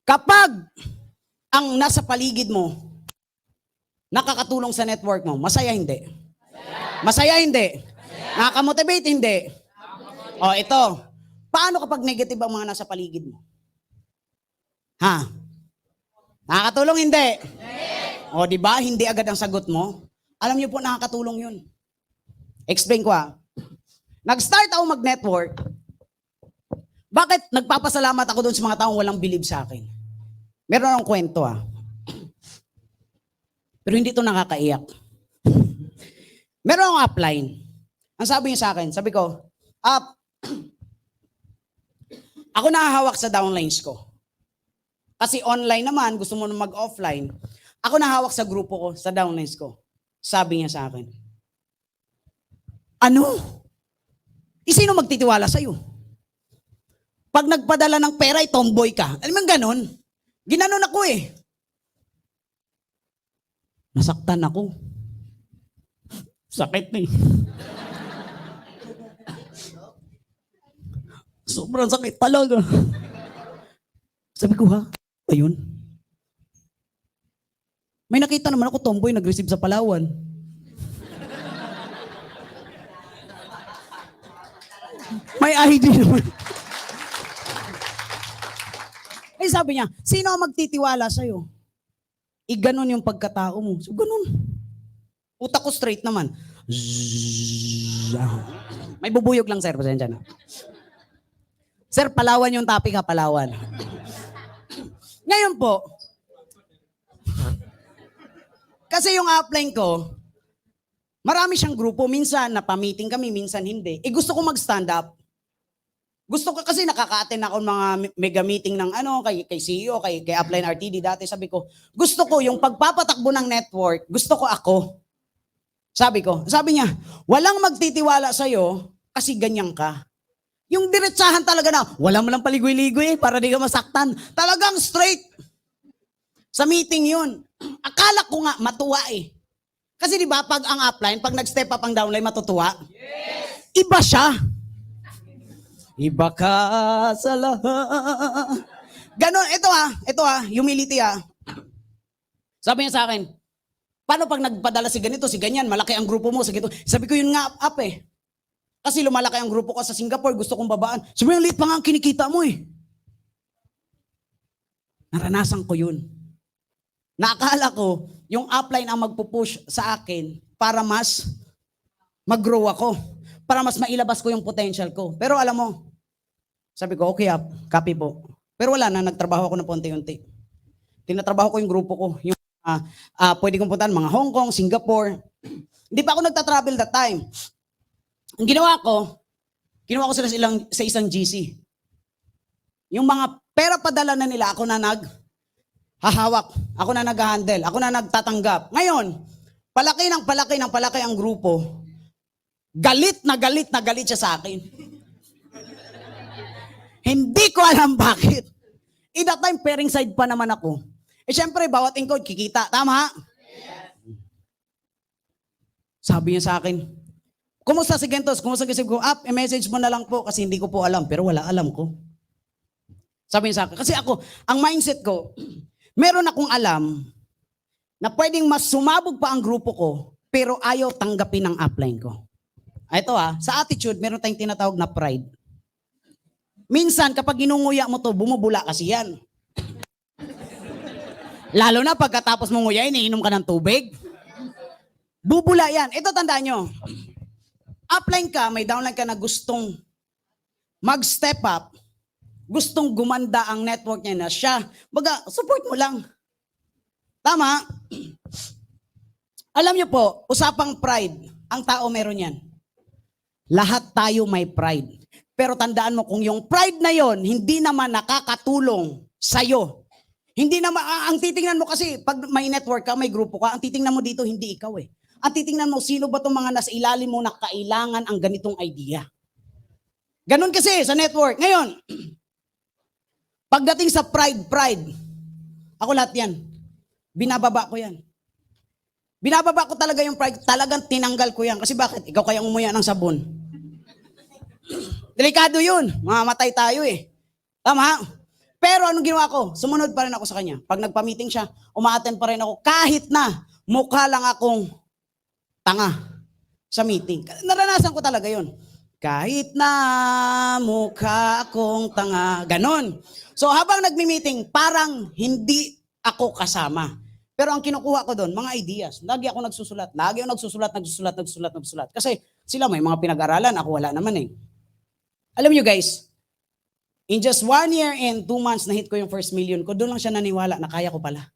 Kapag ang nasa paligid mo, nakakatulong sa network mo, masaya hindi? Masaya hindi? Nakaka-motivate hindi? O ito, paano kapag negative ang mga nasa paligid mo? Ha? Nakakatulong hindi? O di ba hindi agad ang sagot mo? Alam niyo po nakakatulong yun. Explain ko ha. Nag-start ako mag-network. Bakit nagpapasalamat ako doon sa mga taong walang believe sa akin? Meron akong kwento ha. Pero hindi ito nakakaiyak. Meron akong upline. Ang sabi niya sa akin, sabi ko, ako nakahawak sa downlines ko. Kasi online naman, gusto mo na mag-offline. Ako nahawak sa grupo ko, sa downlines ko. Sabi niya sa akin, ano? Sino magtitiwala sa'yo? Pag nagpadala ng pera, tomboy ka. Alam mo ganon? Ginanon ako eh. Nasaktan ako. Sakit na eh. Sobrang sakit talaga. Sabi ko ha, ayun. May nakita naman ako tomboy nag-receive sa Palawan. May ID naman. Eh sabi niya, sino ang magtitiwala sa'yo? Ganon yung pagkatao mo. So ganon. Utak ko straight naman. May bubuyog lang sir, pasensya na. Sir, Palawan yung topic ha, Palawan. Ngayon po, kasi yung upline ko, marami siyang grupo. Minsan, napamiting kami, minsan hindi. Gusto ko mag-stand up. Gusto ko kasi nakaka-attend ako ng mga mega meeting ng kay CEO, kay Upline RTD dati. Sabi ko, gusto ko yung pagpapatakbo ng network, gusto ko ako. Sabi niya, walang magtitiwala sa'yo kasi ganyan ka. Yung diretsahan talaga na, wala mo lang paligoy-ligoy para di ka masaktan. Talagang straight. Sa meeting yun. Akala ko nga matuwa eh. Kasi di ba pag ang upline, pag nag-step up ang downline, matutuwa? Yes. Iba siya. Iba ka sa lahat. Ganon, ito ha, humility ha. Sabi niya sa akin, Paano pag nagpadala si ganito, si ganyan, malaki ang grupo mo, si ganito. Sabi ko yun nga, up eh. Kasi lumalaki ang grupo ko sa Singapore, gusto kong babaan. Sabi yung liit pa nga ang kinikita mo eh. Naranasan ko yun. Naakala ko, yung upline ang magpupush sa akin para mas mag-grow ako. Para mas mailabas ko yung potential ko. Pero alam mo, sabi ko, okay up, copy po. Pero wala na, nagtrabaho ako na unti-unti. Tinatrabaho ko yung grupo ko. Yung pwede kong puntahan, mga Hong Kong, Singapore. Hindi pa ako nagta-travel that time. Ang ginawa ko sila sa isang GC. Yung mga pera padala na nila, ako na hahawak, ako na nag-handle, ako na nagtatanggap. Ngayon, palaki ang grupo. Galit na galit siya sa akin. Hindi ko alam bakit. In that time, pairing side pa naman ako. Eh syempre, bawat encode, kikita. Tama? Sabi niya sa akin, kumusta si Gentos? Kumusta si ko? I-message mo na lang po kasi hindi ko po alam. Pero wala, alam ko. Sabi niya sa akin. Kasi ako, ang mindset ko, meron akong alam na pwedeng mas sumabog pa ang grupo ko pero ayaw tanggapin ang upline ko. Ito sa attitude, meron tayong tinatawag na pride. Minsan, kapag inunguya mo to, bumubula kasi yan. Lalo na pagkatapos mong nguyain, iniinom ka ng tubig. Bubula yan. Ito tandaan nyo. Upline ka, may downline ka na gustong mag-step up, gustong gumanda ang network niya na siya. Baga, support mo lang. Tama? Alam niyo po, usapang pride, ang tao meron yan. Lahat tayo may pride. Pero tandaan mo, kung yung pride na yon hindi naman nakakatulong sa'yo, hindi naman, ang titingnan mo kasi, pag may network ka, may grupo ka, ang titingnan mo dito, hindi ikaw eh. Ang titingnan mo, sino ba itong mga nasa ilalim mo na kailangan ang ganitong idea? Ganon kasi sa network. Ngayon, pagdating sa pride, ako lahat yan. Binababa ko yan. Binababa ko talaga yung pride. Talagang tinanggal ko yan. Kasi bakit? Ikaw kaya umuya ng sabon. Delikado yun. Mamamatay tayo eh. Tama? Pero anong ginawa ko? Sumunod pa rin ako sa kanya. Pag nagpa-meeting siya, umaattend pa rin ako. Kahit na mukha lang akong tanga sa meeting. Naranasan ko talaga yun. Kahit na mukha akong tanga. Ganon. So habang nagmi-meeting, parang hindi ako kasama. Pero ang kinukuha ko doon, mga ideas. Lagi ako nagsusulat. Nagsusulat. Kasi sila may mga pinag-aralan. Ako wala naman eh. Alam nyo guys, in just 1 year and 2 months na hit ko yung first million ko, doon lang siya naniwala na kaya ko pala.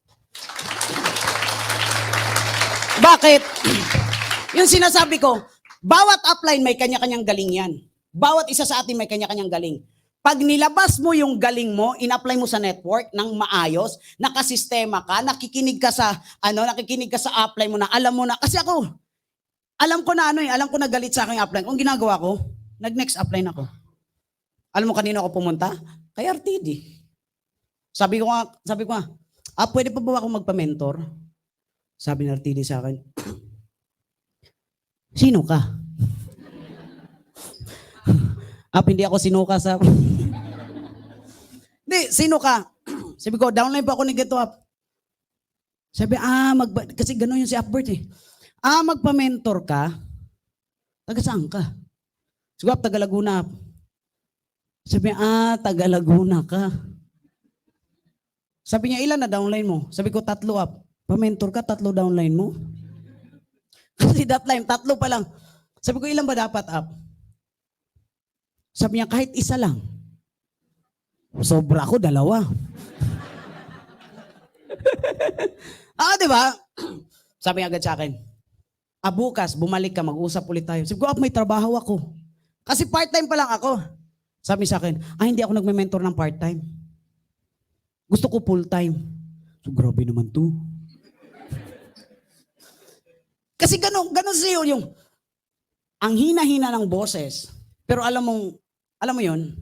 Bakit? Yung sinasabi ko, bawat upline may kanya-kanyang galing yan. Bawat isa sa atin may kanya-kanyang galing. Pag nilabas mo yung galing mo, in-apply mo sa network ng maayos, nakasistema ka, nakikinig ka sa upline mo na, alam mo na, kasi ako, alam ko na galit sa aking upline. Kung ginagawa ko, nag-next upline ako. Alam mo kanino ako pumunta? Kay RTD. Sabi ko nga, pwede pa ba akong magpa-mentor? Sabi ni RTD sa akin, sino ka? Hindi ako sinuka sa... Hindi, sino ka? Sabi ko, downline pa ako ni Get Up. Sabi, kasi gano'n yung si Upbert eh. Magpa-mentor ka? Taga saan ka? Siguro, taga Laguna. Sabi, taga Laguna ka. Sabi niya, ilan na downline mo? Sabi ko, 3 up. Pa-mentor ka, 3 downline mo? Kasi that time, 3 pa lang. Sabi ko, ilan ba dapat up? Sabi niya, kahit isa lang. Sobra ako, 2. Di ba? Sabi niya agad sa akin, bukas, bumalik ka, mag-usap ulit tayo. Sabi ko, may trabaho ako. Kasi part-time pa lang ako. Sabi sa akin, hindi ako nagme-mentor ng part-time. Gusto ko full-time. So, grabe naman to. Kasi ganun siya yung ang hina-hina ng boses. Pero alam mo yun,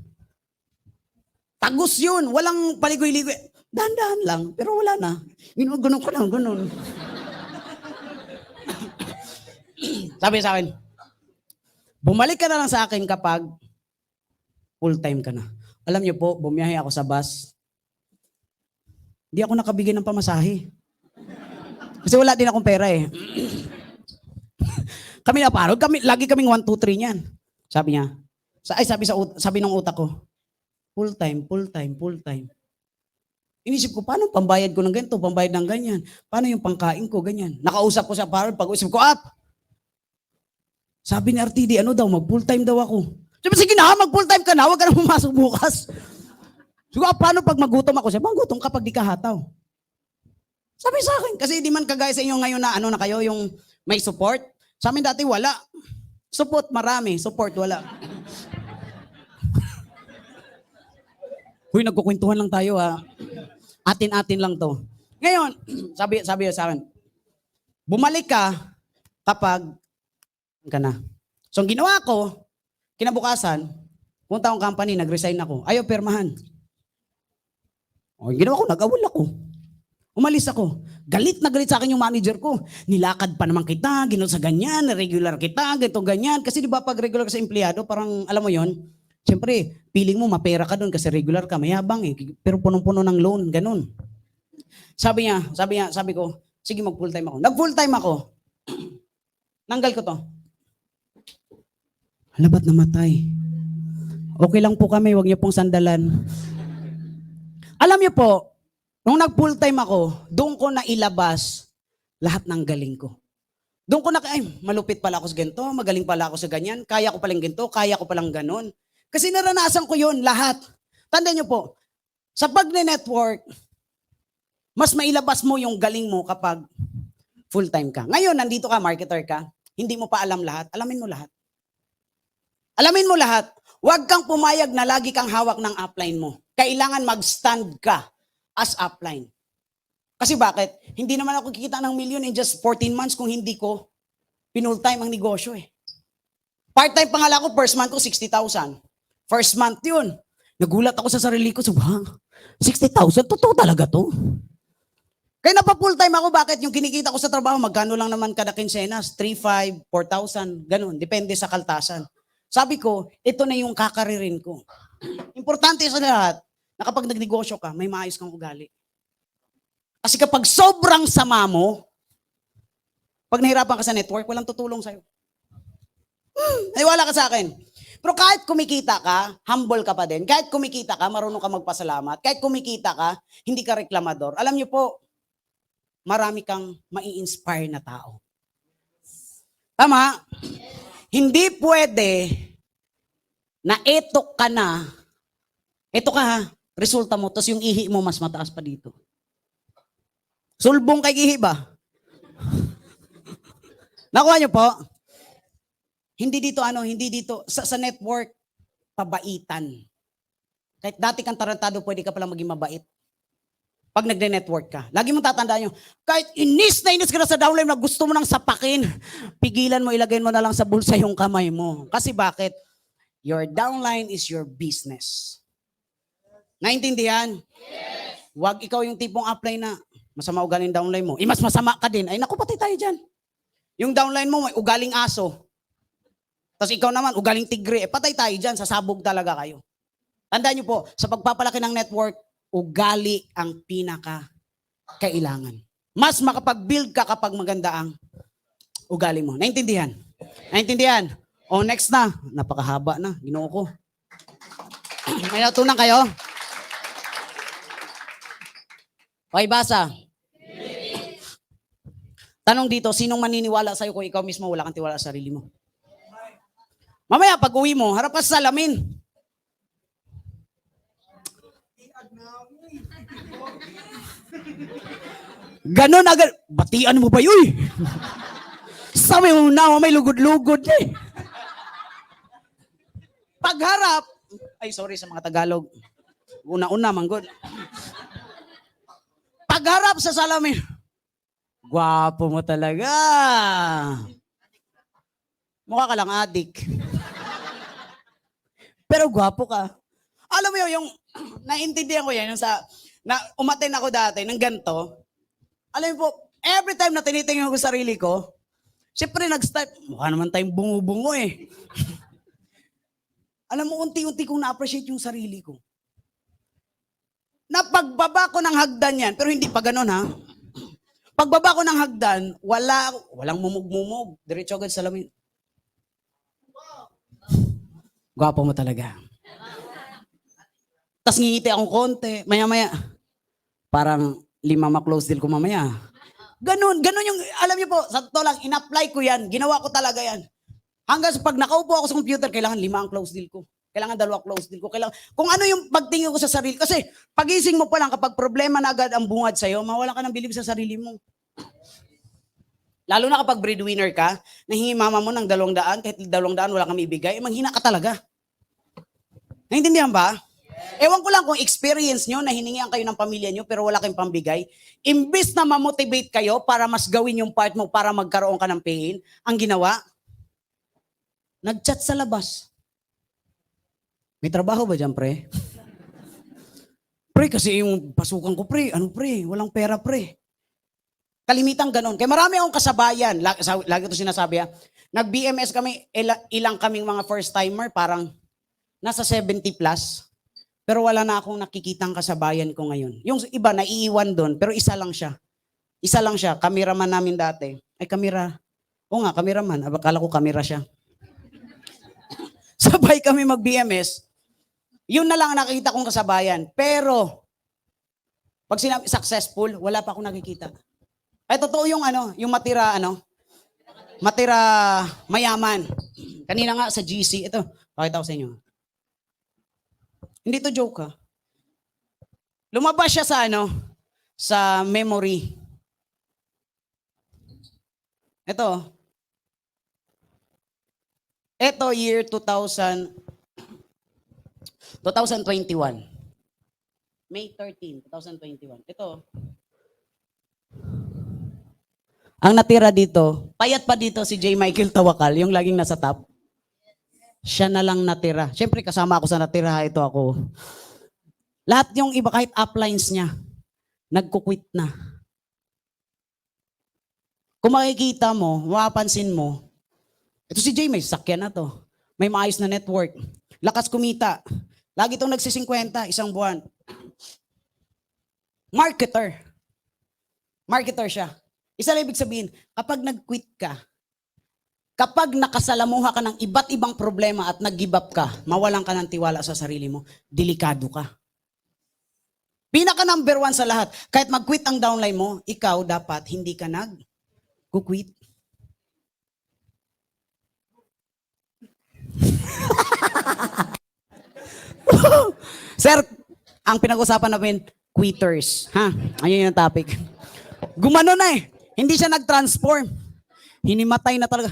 tagos yun. Walang paligoy-ligoy. Dahan-dahan lang, pero wala na. Ganun ko lang, ganun. Sabi sa akin, bumalik ka na lang sa akin kapag full-time ka na. Alam niyo po, bumiyahe ako sa bus. Hindi ako nakabigay ng pamasahe. Kasi wala din akong pera eh. Kami na parod, lagi kaming 1, 2, 3 niyan. Sabi niya. Sabi ng utak ko, full time, full time, full time. Inisip ko, paano pambayad ko ng ganito, pambayad ng ganyan? Paano yung pangkain ko, ganyan? Nakausap ko siya parod, pag-usap ko, sabi ni RTD, ano daw, mag-full time daw ako. Sabi, sige na, mag-full time ka na, huwag ka na pumasok bukas. Sabi, paano pag magutom ako? Sabi, magutom ka pag di ka hataw. Sabi sa akin, kasi di man kagaya sa inyo ngayon na ano na kayo, yung may support. Sa amin dati wala. Support marami, support wala. Huy, nagkukwentuhan lang tayo ha. Atin-atin lang to. Ngayon, sabi sa akin, bumalik ka kapag ka na. So, ang ginawa ko, kinabukasan, punta akong company, nag-resign ako. Ayaw permahan. O, ginawa ko, nag-awol ako. Umalis ako. Galit na galit sa akin yung manager ko. Nilakad pa naman kita, gano'n sa ganyan, regular kita, ganito ganyan. Kasi di ba pag regular ka sa empleyado, parang alam mo yon, siyempre, feeling mo mapera ka doon kasi regular ka, mayabang eh. Pero punong-puno ng loan, ganun. Sabi ko, sige mag-full time ako. Nag-full time ako. Nanggal ko to. Labat namatay. Okay lang po kami, wag niyo pong sandalan. Alam niyo po, nung nag-full time ako, doon ko na ilabas lahat ng galing ko. Doon ko na, ay, malupit pala ako sa ganito, magaling pala ako sa ganyan, kaya ko palang ganito, kaya ko palang ganon. Kasi naranasan ko yun, lahat. Tandaan niyo po, sa pag-network, mas mailabas mo yung galing mo kapag full-time ka. Ngayon, nandito ka, marketer ka, hindi mo pa alam lahat, alamin mo lahat. Alamin mo lahat. Huwag kang pumayag na lagi kang hawak ng upline mo. Kailangan mag-stand ka as upline. Kasi bakit? Hindi naman ako kikita ng million in just 14 months kung hindi ko pinul-time ang negosyo eh. Part-time pangala ko, first month ko 60,000. First month yun. Nagulat ako sa sarili ko. So, wow, 60,000? Totoo talaga to? Kaya napa-full-time ako, bakit? Yung kinikita ko sa trabaho, magkano lang naman kada kinsenas? 3,500, 4,000, ganun. Depende sa kaltasan. Sabi ko, ito na yung kakaririn ko. Importante sa lahat, na kapag nagnegosyo ka, may maayos kang ugali. Kasi kapag sobrang sama mo, pag nahirapan ka sa network, walang tutulong sa'yo. Naniwala ka sa akin. Pero kahit kumikita ka, humble ka pa din. Kahit kumikita ka, marunong ka magpasalamat. Kahit kumikita ka, hindi ka reklamador. Alam niyo po, marami kang mai-inspire na tao. Tama? Hindi pwede na eto ka ha, resulta mo, tapos yung ihi mo mas mataas pa dito. Sulbong kay ihi ba? Nakuha niyo po? Hindi dito, sa network, pabaitan. Kahit dati kang tarantado, pwede ka palang maging mabait. Pag nagde-network ka. Lagi mong tatandaan nyo, kahit inis ka na sa downline na gusto mo nang sapakin, pigilan mo, ilagay mo na lang sa bulsa yung kamay mo. Kasi bakit? Your downline is your business. Naintindihan? Yes. Huwag ikaw yung tipong upline na masama ugaling downline mo. Mas masama ka din. Ay naku, patay tayo dyan. Yung downline mo may ugaling aso. Tapos ikaw naman, ugaling tigre. Patay tayo dyan, sasabog talaga kayo. Tandaan nyo po, sa pagpapalaki ng network, ugali ang pinaka-kailangan. Mas makapag-build ka kapag maganda ang ugali mo. Naintindihan? Naintindihan? O next na. Napakahaba na. Ginoo ko. May natutunan kayo? Okay, basa. Tanong dito, sinong maniniwala sa'yo kung ikaw mismo wala kang tiwala sa sarili mo? Mamaya, pag uwi mo, harap ka sa salamin. Ganon agad. Batian mo ba yun? Sabi mo na, may lugod-lugod eh. Pagharap, ay sorry sa mga Tagalog. Una-una, manggod. Pagharap sa salamin, gwapo mo talaga. Mukha ka lang adik. Pero gwapo ka. Alam mo yung naintindihan ko yan, yung umaten ako dati ng ganito. Alam mo po, every time na tinitingnan ko sarili ko, siyempre nag-start, mukha naman tayong bungo-bungo eh. Alam mo, unti-unti kong na-appreciate yung sarili ko. Napagbaba ko ng hagdan yan, pero hindi pa ganun ha. Pagbaba ko ng hagdan, walang mumug-mumug. Diretso agad sa lamin. Gwapo mo talaga. Tapos ngingiti akong konti. Maya-maya, parang 5 ma-close deal ko mamaya. Ganun yung, alam niyo po, sa totoo lang, in-apply ko yan. Ginawa ko talaga yan. Hanggang sa pag nakaupo ako sa computer, kailangan 5 ang close deal ko. Kailangan 2 close deal ko. Kung ano yung pagtingin ko sa sarili. Kasi pagising mo pa lang, kapag problema na agad ang bungad sa'yo, mawalan ka ng bilib sa sarili mo. Lalo na kapag breadwinner ka, nahingi mama mo ng 200, kahit 200 wala kang ibigay, manghina ka talaga. Naintindihan ba? Ewan ko lang kung experience nyo na hiningihan kayo ng pamilya nyo pero wala kayong pambigay. Imbis na ma-motivate kayo para mas gawin yung part mo para magkaroon ka ng pain, ang ginawa, nag-chat sa labas. May trabaho ba dyan, pre? Pre, kasi yung pasukan ko, pre. Ano, pre? Walang pera, pre. Kalimitang ganon. Kaya marami akong kasabayan. Lagi ito sinasabi, ha? Nag-BMS kami, ilang kaming mga first-timer, parang nasa 70 plus. Pero wala na akong nakikitang kasabayan ko ngayon. Yung iba, naiiwan doon, pero isa lang siya. Isa lang siya. Kameraman namin dati. Ay, kamera. Oo nga, kameraman. Akala ko kamera siya. Sabay kami mag-BMS. Yun na lang ang nakikita kong kasabayan. Pero, pag sinabi successful, wala pa akong nakikita. Ay, totoo yung yung matira mayaman. Kanina nga sa GC, ito, pakita ko sa inyo. Hindi to joke, ha. Lumabas siya sa sa memory. Ito. Ito, year 2021. May 13, 2021. Ito. Ang natira dito, payat pa dito si J. Michael Tawakal, yung laging nasa top. Siya na lang natira. Siyempre, kasama ako sa natira, ito ako. Lahat yung iba, kahit uplines niya, nagkukwit na. Kung makikita mo, mapapansin mo, ito si J, may sakyan na to. May maayos na network. Lakas kumita. Lagi itong nagsi-50, isang buwan. Marketer. Marketer siya. Isa lang ibig sabihin, kapag nag-quit ka, kapag nakasalamuha ka ng iba't ibang problema at nag-give up ka, mawalan ka ng tiwala sa sarili mo, delikado ka. Pinaka number 1 sa lahat, kahit mag-quit ang downline mo, ikaw dapat hindi ka nag-quit. Sir, ang pinag-usapan namin, quitters. Ha? Ayun yung topic. Gumano na eh. Hindi siya nag-transform. Hinimatay na talaga.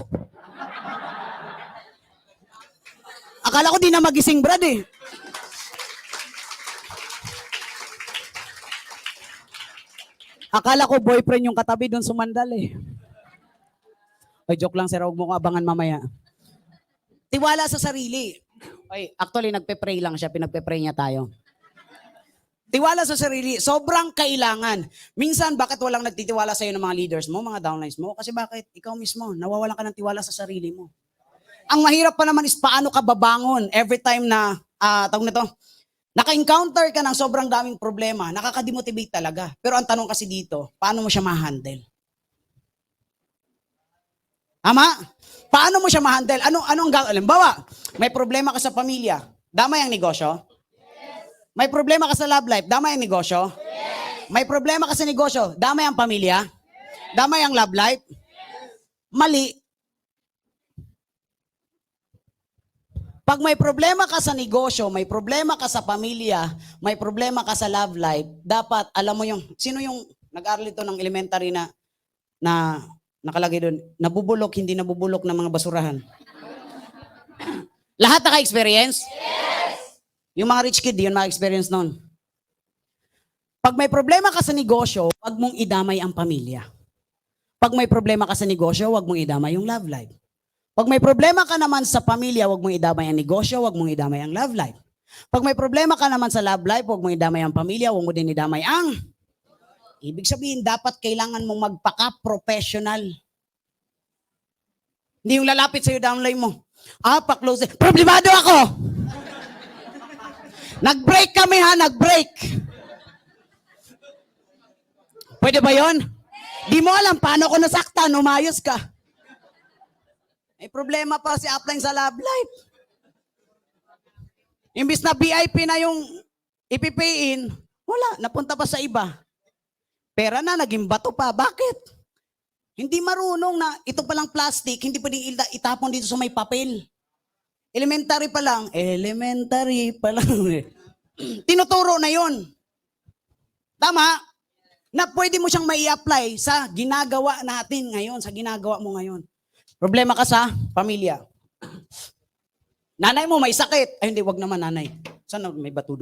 Akala ko di na magising, Brad eh. Akala ko boyfriend yung katabi doon sumandal eh. Ay, joke lang sir, huwag mo ko abangan mamaya. Tiwala sa sarili. Ay, actually, nagpe-pray lang siya, pinagpe-pray niya tayo. Tiwala sa sarili, sobrang kailangan. Minsan, bakit walang nagtitiwala sa'yo ng mga leaders mo, mga downlines mo? Kasi bakit? Ikaw mismo, nawawalan ka ng tiwala sa sarili mo. Ang mahirap pa naman is paano ka babangon every time na, tawag nito, naka-encounter ka ng sobrang daming problema, nakaka-demotivate talaga. Pero ang tanong kasi dito, paano mo siya ma-handle? Tama? Paano mo siya ma-handle? Anong gagawin? Halimbawa, may problema ka sa pamilya, damay ang negosyo? May problema ka sa love life, damay ang negosyo? Yes. May problema ka sa negosyo, damay ang pamilya? Yes. Damay ang love life? Yes. Mali. Pag may problema ka sa negosyo, may problema ka sa pamilya, may problema ka sa love life, dapat alam mo sino yung nag-aral ito ng elementary na nakalagay doon, nabubulok, hindi nabubulok ng mga basurahan. Lahat naka-experience? Yes. Yung mga rich kid, yun mga-experience nun. Pag may problema ka sa negosyo, wag mong idamay ang pamilya. Pag may problema ka sa negosyo, wag mong idamay yung love life. Pag may problema ka naman sa pamilya, wag mong idamay ang negosyo, wag mong idamay ang love life. Pag may problema ka naman sa love life, wag mong idamay ang pamilya, wag mo din idamay ang... Ibig sabihin, dapat kailangan mong magpaka-professional. Hindi yung lalapit sa'yo downline mo. Pa-close. Problemado ako! Nag-break kami ha, nag-break. Pwede ba yon? Di mo alam paano ko nasaktan, umayos ka. May problema pa si upline sa love life. Imbis na VIP na yung ipipayin, wala, napunta pa sa iba. Pera na, naging bato pa. Bakit? Hindi marunong na ito palang plastic, hindi pwedeng itapon dito sa may papel. Elementary pa lang. Tinuturo na yon. Tama? Na pwede mo siyang mai-apply sa ginagawa natin ngayon, sa ginagawa mo ngayon. Problema ka sa pamilya. Nanay mo may sakit. Ay hindi, wag naman nanay. Sana may bato,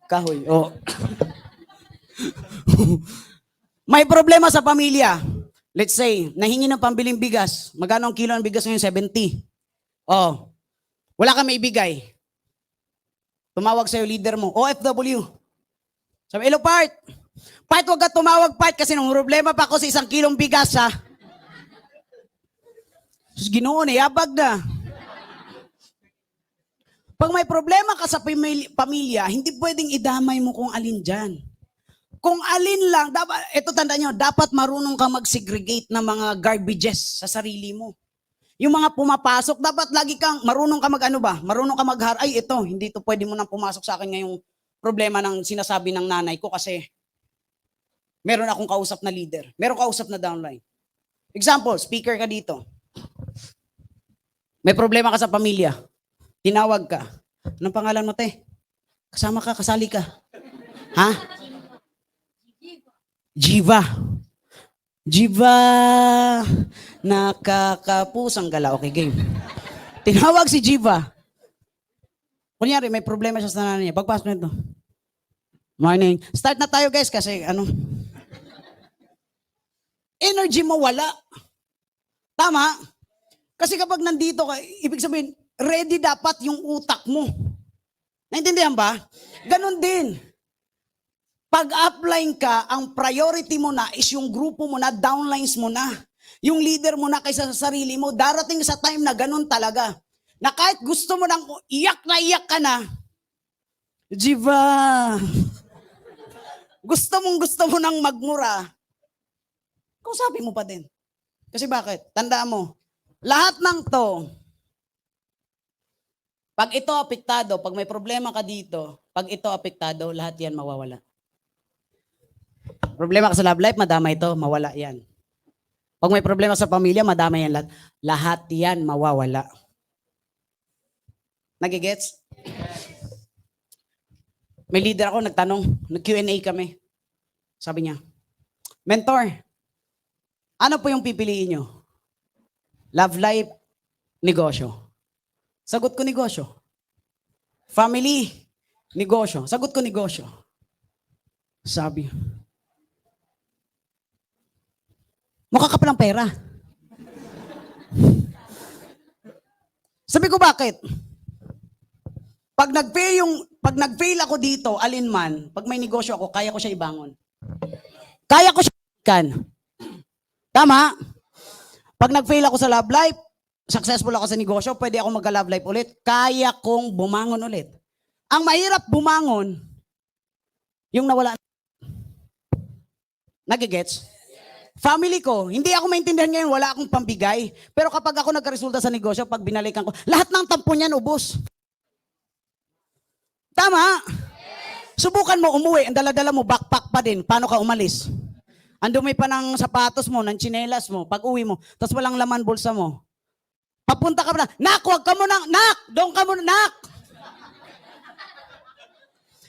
kahoy. Oh. May problema sa pamilya. Let's say, nahingi ng pambiling bigas. Magkano ang kilo ng bigas ngayon? 70. Oh. Wala ka may ibigay. Tumawag sa'yo leader mo. OFW. Sabi, hello Part. Part, wag ka tumawag Part kasi nung problema pa ako sa 1 kilong bigas ha. Ginoo na, yabag na. Pag may problema ka sa pamilya, hindi pwedeng idamay mo kung alin dyan. Kung alin lang, dapat, ito tandaan nyo, dapat marunong ka mag-segregate ng mga garbages sa sarili mo. Yung mga pumapasok, dapat lagi kang, marunong ka marunong ka ay ito, hindi to pwede mo nang pumasok sa akin ngayong problema ng sinasabi ng nanay ko kasi meron akong kausap na leader, meron kausap na downline. Example, speaker ka dito. May problema ka sa pamilya. Tinawag ka. Anong pangalan mo, te? Kasama ka, kasali ka. Ha? Jiva. Jiva. Nakakapusang gala. Okay, game. Tinawag si Jiva. Kunyari, may problema siya sa nanay niya. Pagpasok nito. Morning. Start na tayo, guys, kasi energy mo wala. Tama? Kasi kapag nandito ka, ibig sabihin, ready dapat yung utak mo. Naintindihan ba? Ganon din. Pag upline ka, ang priority mo na is yung grupo mo na, downlines mo na. Yung leader mo na kaysa sa sarili mo, darating sa time na ganon talaga. Na kahit gusto mo nang iyak ka na, Jiva, gusto mo nang magmura, kausapin mo pa din. Kasi bakit? Tandaan mo, lahat ng to, pag ito apektado, pag may problema ka dito, pag ito apektado, lahat yan mawawala. Problema ka sa love life, madama ito, mawala yan. Pag may problema sa pamilya, madama yan lahat. Lahat yan mawawala. Nagigets? May leader ako nagtanong, nag-Q&A kami. Sabi niya, mentor, ano po yung pipiliin nyo? Love life, negosyo. Sagot ko negosyo. Family, negosyo. Sagot ko negosyo. Sabi, mukha ka palang pera. Sabi ko bakit? Pag nag-fail ako dito, alinman, pag may negosyo ako, kaya ko siya ibangon. Kaya ko siya ikan. Tama? Pag nag-fail ako sa love life, successful ako sa negosyo, pwede ako mag-love life ulit. Kaya kong bumangon ulit. Ang mahirap bumangon, yung nawala. Nagigets? Family ko, hindi ako maintindihan ngayon, wala akong pambigay. Pero kapag ako nagkaresulta sa negosyo, pag binalikan ko, lahat ng tampo niyan ubos. Tama? Subukan mo umuwi, ang dala-dala mo, backpack pa din. Paano ka umalis? Ang dumi pa ng sapatos mo, ng tsinelas mo, pag uwi mo, tapos walang laman bulsa mo. Papunta ka pa na, nak, wag ka muna, nak, doon ka muna, nak.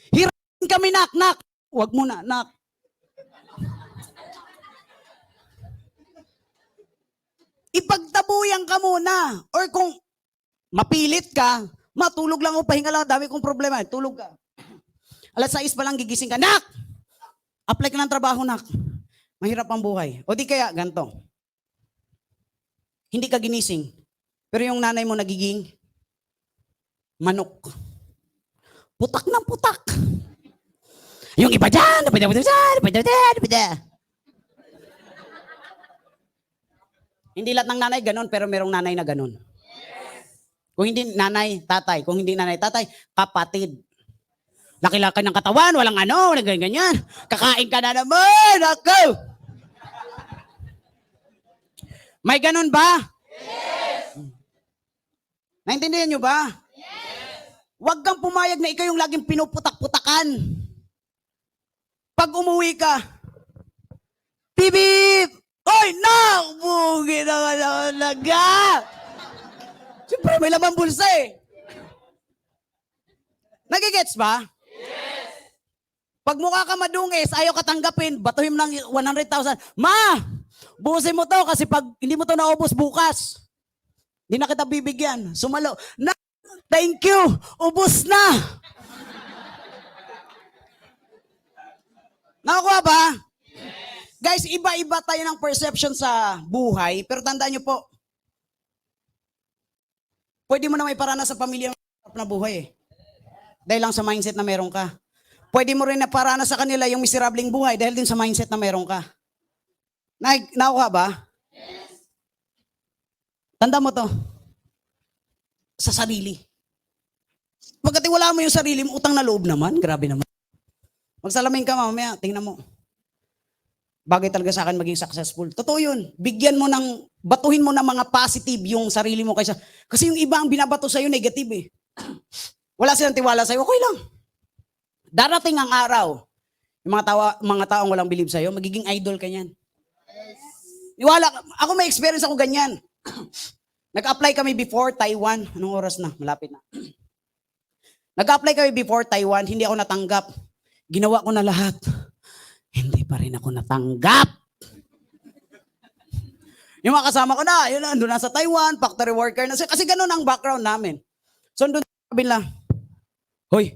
Hiramin kami, nak, wag muna, nak. Ipagtabuyan ka muna. Or kung mapilit ka, matulog lang o pahinga lang, dami kong problema, tulog ka. Alas 6 pa lang gigising ka, nak! Apply ka ng trabaho, nak. Mahirap ang buhay. O di kaya, ganito. Hindi ka ginising. Pero yung nanay mo nagiging manok. Putak ng putak. Yung iba dyan, hindi lahat ng nanay ganun, pero merong nanay na ganun. Kung hindi nanay, tatay. Kung hindi nanay, tatay, kapatid. Laki-laki ng katawan, walang ganyan. Kakain ka na naman, ako! May ganun ba? Yes! Naintindihan nyo ba? Yes! Huwag kang pumayag na ikaw yung laging pinuputak-putakan. Pag umuwi ka, bibip! Oy, bugi na talaga! Siyempre, may laman bulsa eh. Nagigets ba? Yes! Pag mukha ka madungis, ayaw ka tanggapin, batuhin mo ng 100,000. Ma! Busin mo to kasi pag hindi mo to naubos bukas, hindi na kita bibigyan. Sumalo. Na, thank you! Ubus na! Nakakuha ba? Guys, iba-iba tayo ng perception sa buhay, pero tandaan nyo po, pwede mo na may parana sa pamilya na buhay eh. Dahil lang sa mindset na meron ka. Pwede mo rin na parana sa kanila yung miserableng buhay dahil din sa mindset na meron ka. Nakuha ba? Tanda mo to. Sa sarili. Pagkatiwala mo yung sarili mo, utang na loob naman. Grabe naman. Magsalamin ka mamaya, tingnan mo. Bagay talaga sa akin maging successful. Totoo yun. Batuhin mo ng mga positive yung sarili mo kaysa. Kasi yung iba ang binabato sa'yo, negative eh. Wala silang tiwala sa'yo, okay lang. Darating ang araw, yung mga taong walang believe sa'yo, magiging idol ka niyan. Ako may experience ako ganyan. Nag-apply kami before Taiwan. Anong oras na? Malapit na. Nag-apply kami before Taiwan, hindi ako natanggap. Ginawa ko na lahat. Hindi pa rin ako natanggap. Yung mga kasama ko na, yun, doon na sa Taiwan, factory worker na. Kasi ganun ang background namin. So doon sabi nila, hoy,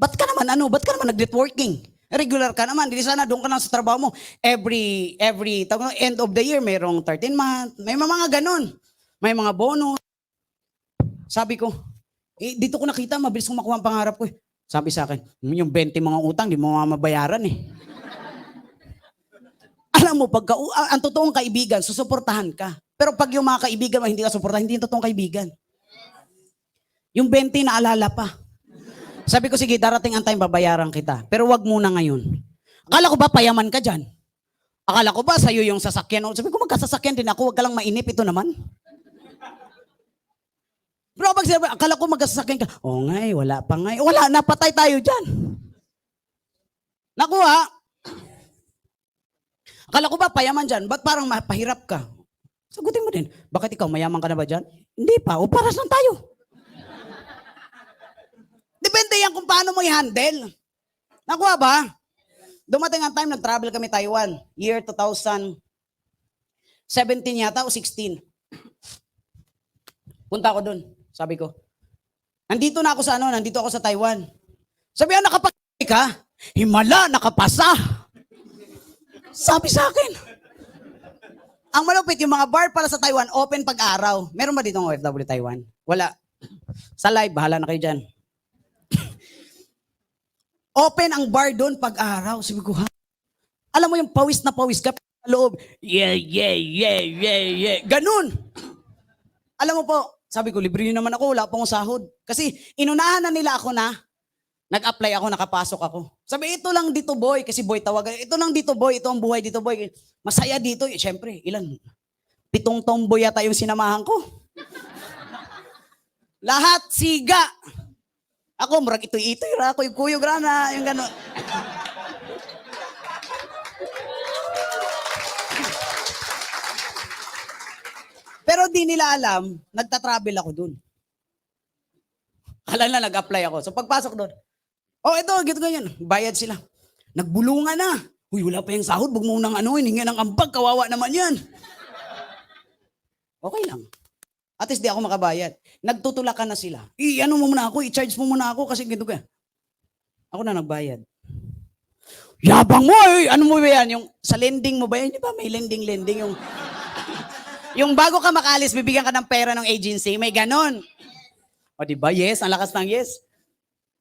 ba't ka naman nag-networking? Regular ka naman, hindi sana doon ka lang sa trabaho mo. Every end of the year, mayroong 13 month, may mga ganun. May mga bonus. Sabi ko, dito ko nakita, mabilis kong makuha ang pangarap ko. Sabi sa akin, yung 20 mga utang, di mo mabayaran eh. Alam mo, ang totoong kaibigan, susuportahan ka. Pero pag yung mga kaibigan mo hindi ka suportahan, hindi yung totoong kaibigan. Yung 20 naalala pa. Sabi ko, sige, darating ang time, babayaran kita. Pero wag muna ngayon. Akala ko ba payaman ka dyan? Akala ko ba sa'yo yung sasakyan? Sabi ko, magkasasakyan din ako, wag ka lang mainip, ito naman. Pero pag sinabi, akala ko magkasasakyan ka. Oo nga eh, wala pa nga eh. Wala, napatay tayo dyan. Nakuha. Akala ko ba payaman dyan? Ba't parang mapahirap ka? Sagutin mo din, bakit ikaw, mayaman ka na ba dyan? Hindi pa, o paras lang tayo. Depende yan kung paano mo i-handle. Nakuha ba? Dumating ang time, nag-travel kami Taiwan. Year 2017 yata o 16. Punta ako dun. Sabi ko, nandito ako sa Taiwan. Sabi, nakapag ka? Himala, nakapasa. Sabi sa akin. Ang malupit, yung mga bar pala sa Taiwan, open pag-araw. Meron ba dito ng OFW Taiwan? Wala. Sa live, bahala na kayo dyan. Open ang bar doon pag-araw. Sabi ko, ha? Alam mo yung pawis na pawis ka sa loob. Yeah. Ganun. Alam mo po, sabi ko, libre nyo naman ako, wala pa akong sahod. Kasi inunahan na nila ako na nag-apply ako, nakapasok ako. Sabi, ito lang dito boy, kasi boy tawagan. Ito lang dito boy, ito ang buhay dito boy. Masaya dito. Siyempre, ilan? 7 tomboy yata yung sinamahan ko. Lahat siga. Ako, murag itoy-itoy ra, kuyog-kuyog ra na, yung gano'n. Pero di nila alam, nagta-travel ako dun. Akala na nag-apply ako. So pagpasok doon, ito, gito ganyan. Bayad sila. Nagbulungan na. Uy, wala pa yung sahod, wag mo nang hininga ng ambag, kawawa naman yan. Okay lang. At least di ako makabayad. Nagtutulakan na sila. Ano mo muna ako, i-charge mo muna ako kasi gito ka. Ako na nagbayad. Yabang mo eh! Ano mo ba yan? Yung sa lending mo ba yan? Di ba may lending yung... yung bago ka makalis, bibigyan ka ng pera ng agency, may ganon. O di ba? Yes, ang lakas ng yes.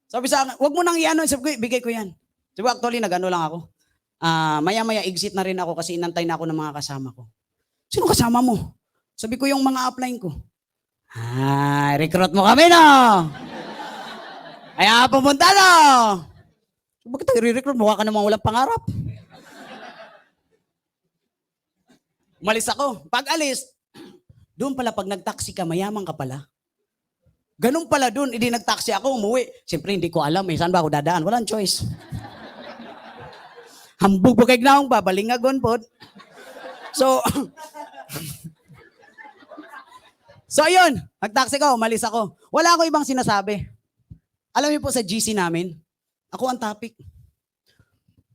Sabi sa akin, wag mo nang iano, sabi ko, bigay ko yan. Sabi ko, actually, nagano lang ako. Maya-maya, exit na rin ako kasi inantay na ako ng mga kasama ko. Sino kasama mo? Sabi ko yung mga upline ko. Recruit mo kami, no? Kaya pumunta, no? Bakit tayo re-recruit? Mukha ka namang walang pangarap. Umalis ako. Pag alis, doon pala pag nag-taxi ka, mayaman ka pala. Ganun pala doon, hindi nag-taxi ako, umuwi. Siyempre hindi ko alam saan ba ako dadaan. Walang choice. Hambog po kay gnaong pa, balingagon po. So, ayun, nag-taxi ko, umalis ako. Wala ako ibang sinasabi. Alam niyo po sa GC namin, ako ang topic.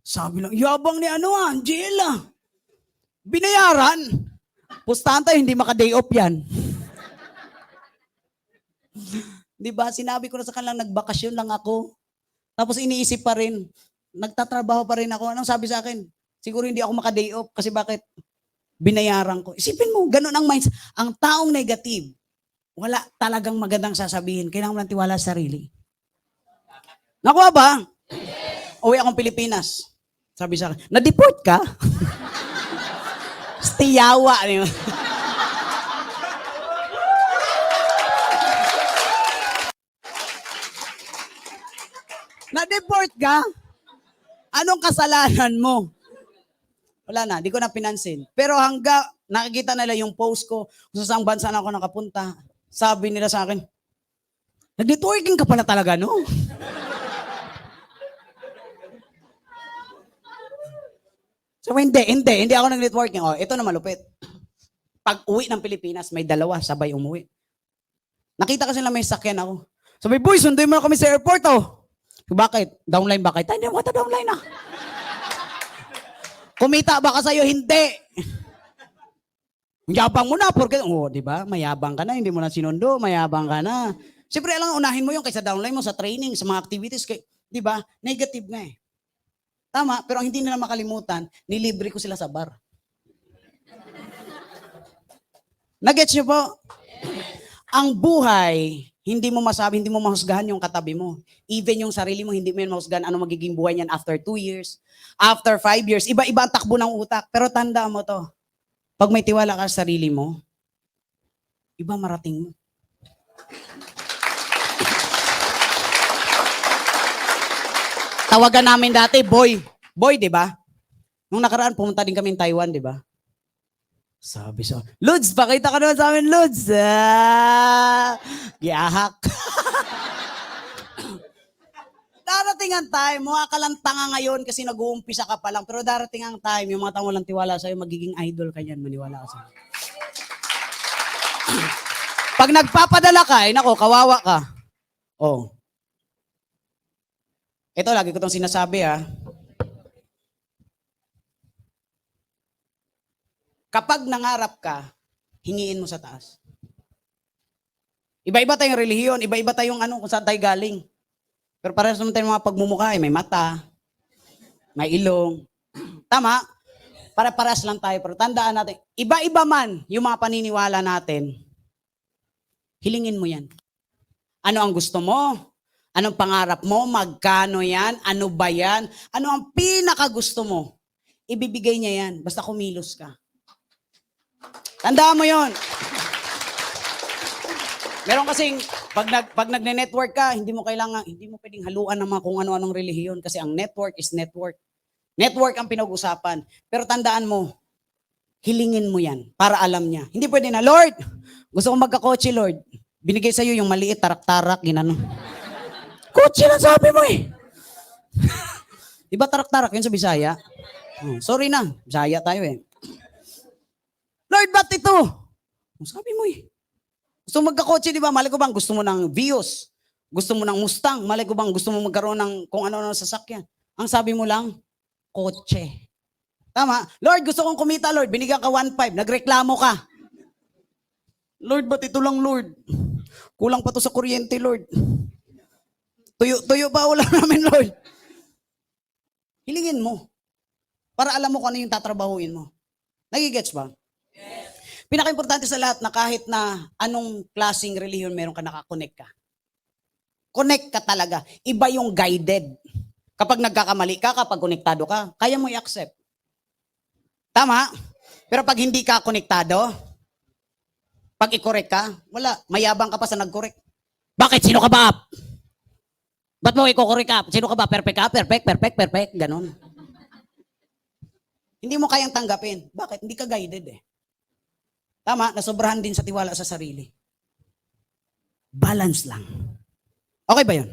Sabi lang, yabang ni Angela. Binayaran. Pustahan tayo, hindi maka-day off yan. Di ba? Sinabi ko na sa kanilang, nagbakasyon lang ako. Tapos iniisip pa rin, nagtatrabaho pa rin ako. Anong sabi sa akin? Siguro hindi ako maka-day off kasi bakit? Binayaran ko. Isipin mo, ganun ang mindset. Ang taong negative, wala talagang magandang sasabihin. Kailangan mo lang tiwala sa sarili. Nakuha ba? Uwi akong Pilipinas. Sabi sa akin, na-deport ka? Stiyawa. Na-deport ka? Anong kasalanan mo? Wala na, di ko na pinansin. Pero hangga nakikita nila yung post ko, kung sa saang bansa na ako nakapunta, sabi nila sa akin, nag-networking ka pala talaga, no? So hindi ako nag-networking. Oh, ito na malupit. Pag uwi ng Pilipinas, may dalawa, sabay umuwi. Nakita kasi na may sakyan ako. Sabi, boy, sunduin mo na kami sa airport, oh. Bakit? Downline ba kayo? Hindi mo ka downline, ah. Kumita ba ka sa'yo? Hindi. Yabang mo na, porque, di ba? Mayabang ka na, hindi mo na sinundo, mayabang ka na. Siyempre, alam, unahin mo yung kaysa downline mo sa training, sa mga activities, di ba? Negative nga eh. Tama, pero ang hindi nila makalimutan, nilibre ko sila sa bar. Nagets niyo po? Ang buhay, hindi mo masabi, hindi mo mahusgahan yung katabi mo. Even yung sarili mo, hindi mo yun mahusgahan ano magiging buhay niyan after 2 years, after 5 years. Iba-iba ang takbo ng utak. Pero tandaan mo to, pag may tiwala ka sa sarili mo, iba marating mo. Tawagan namin dati, Boy. Boy, di ba? Nung nakaraan, pumunta din kami in Taiwan, di ba? Sabi sa, Lods, pakita ka naman sa amin, Lods. Giyahak. Darating ang time, mukha ka lang tanga ngayon kasi nag-uumpisa ka pa lang, pero darating ang time, yung mga tao walang tiwala sa'yo, magiging idol ka yan, maniwala ka sa'yo. Pag nagpapadala ka, nako, kawawa ka. Oh. Ito, lagi ko itong sinasabi, ha. Kapag nangarap ka, hingiin mo sa taas. Iba-iba tayong relihiyon, iba-iba tayong kung saan tayo galing. Pero parehas naman tayong mga pagmumukha, may mata, may ilong. Tama? Parehas lang tayo, pero tandaan natin, iba-iba man yung mga paniniwala natin, hilingin mo yan. Ano ang gusto mo? Anong pangarap mo? Magkano yan? Ano ba yan? Ano ang pinakagusto mo? Ibibigay niya yan. Basta kumilos ka. Tandaan mo yon. Meron kasing, pag nagne-network ka, hindi mo pwedeng haluan ng mga kung ano-anong relihiyon kasi ang network is network. Network ang pinag-usapan. Pero tandaan mo, hilingin mo yan para alam niya. Hindi pwede na, Lord, gusto kong magkakotse, Lord. Binigay sa'yo yung maliit, tarak-tarak, ginano. Kotse lang sabi mo eh. Diba tarak-tarak yun sa Bisaya? Sorry na, Bisaya tayo eh. Lord, ba't ito? Sabi mo eh. Gusto mo magkakotse, di ba? Malay ko bang gusto mo ng Vios? Gusto mo ng Mustang? Malay ko bang gusto mo magkaroon ng kung ano-ano sasakyan? Ang sabi mo lang, kotse. Tama? Lord, gusto kong kumita, Lord. Binigyan ka 1.5. Nagreklamo ka. Lord, ba't ito lang, Lord? Kulang pa to sa kuryente, Lord. Tuyo pa ulam namin, Lord. Hilingin mo. Para alam mo kung ano yung tatrabahuin mo. Nagigets ba? Yes. Pinaka-importante sa lahat na kahit na anong klaseng relihiyon meron ka, nakakonect ka. Connect ka talaga. Iba yung guided. Kapag nagkakamali ka, kapag konektado ka, kaya mo i-accept. Tama? Pero pag hindi ka konektado, pag i-correct ka, wala. Mayabang ka pa sa nag-correct. Bakit? Sino ka ba? Ba't mo i-correct ka? Sino ka ba? Perfect ka? Perfect. Ganon. Hindi mo kayang tanggapin. Bakit? Hindi ka guided eh. Tama, nasobrahan din sa tiwala sa sarili. Balance lang. Okay ba yun?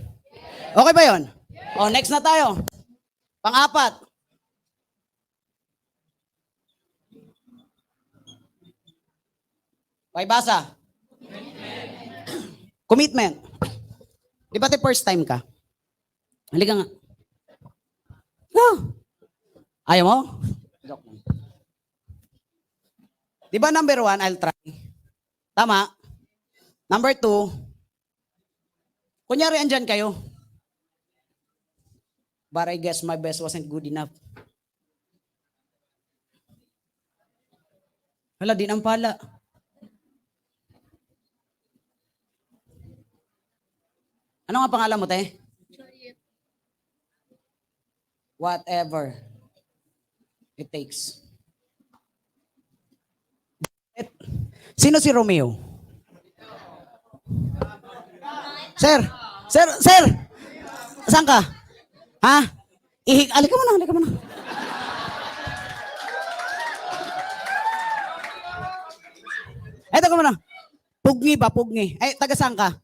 Okay ba yun? O, next na tayo. Pang-apat. Okay, basa. Commitment. Di ba first time ka? Halika nga. No. Ayaw mo? Joke lang. Di ba number 1, I'll try. Tama. Number 2, kunyari andyan kayo. But I guess my best wasn't good enough. Hala, di ang pala. Ano nga pangalan mo, te? Whatever it takes. Sino si Romeo? Sir! Saan ka? Ha? Alika mo na. Eto ka muna. Pugni. Ay, taga saan ka?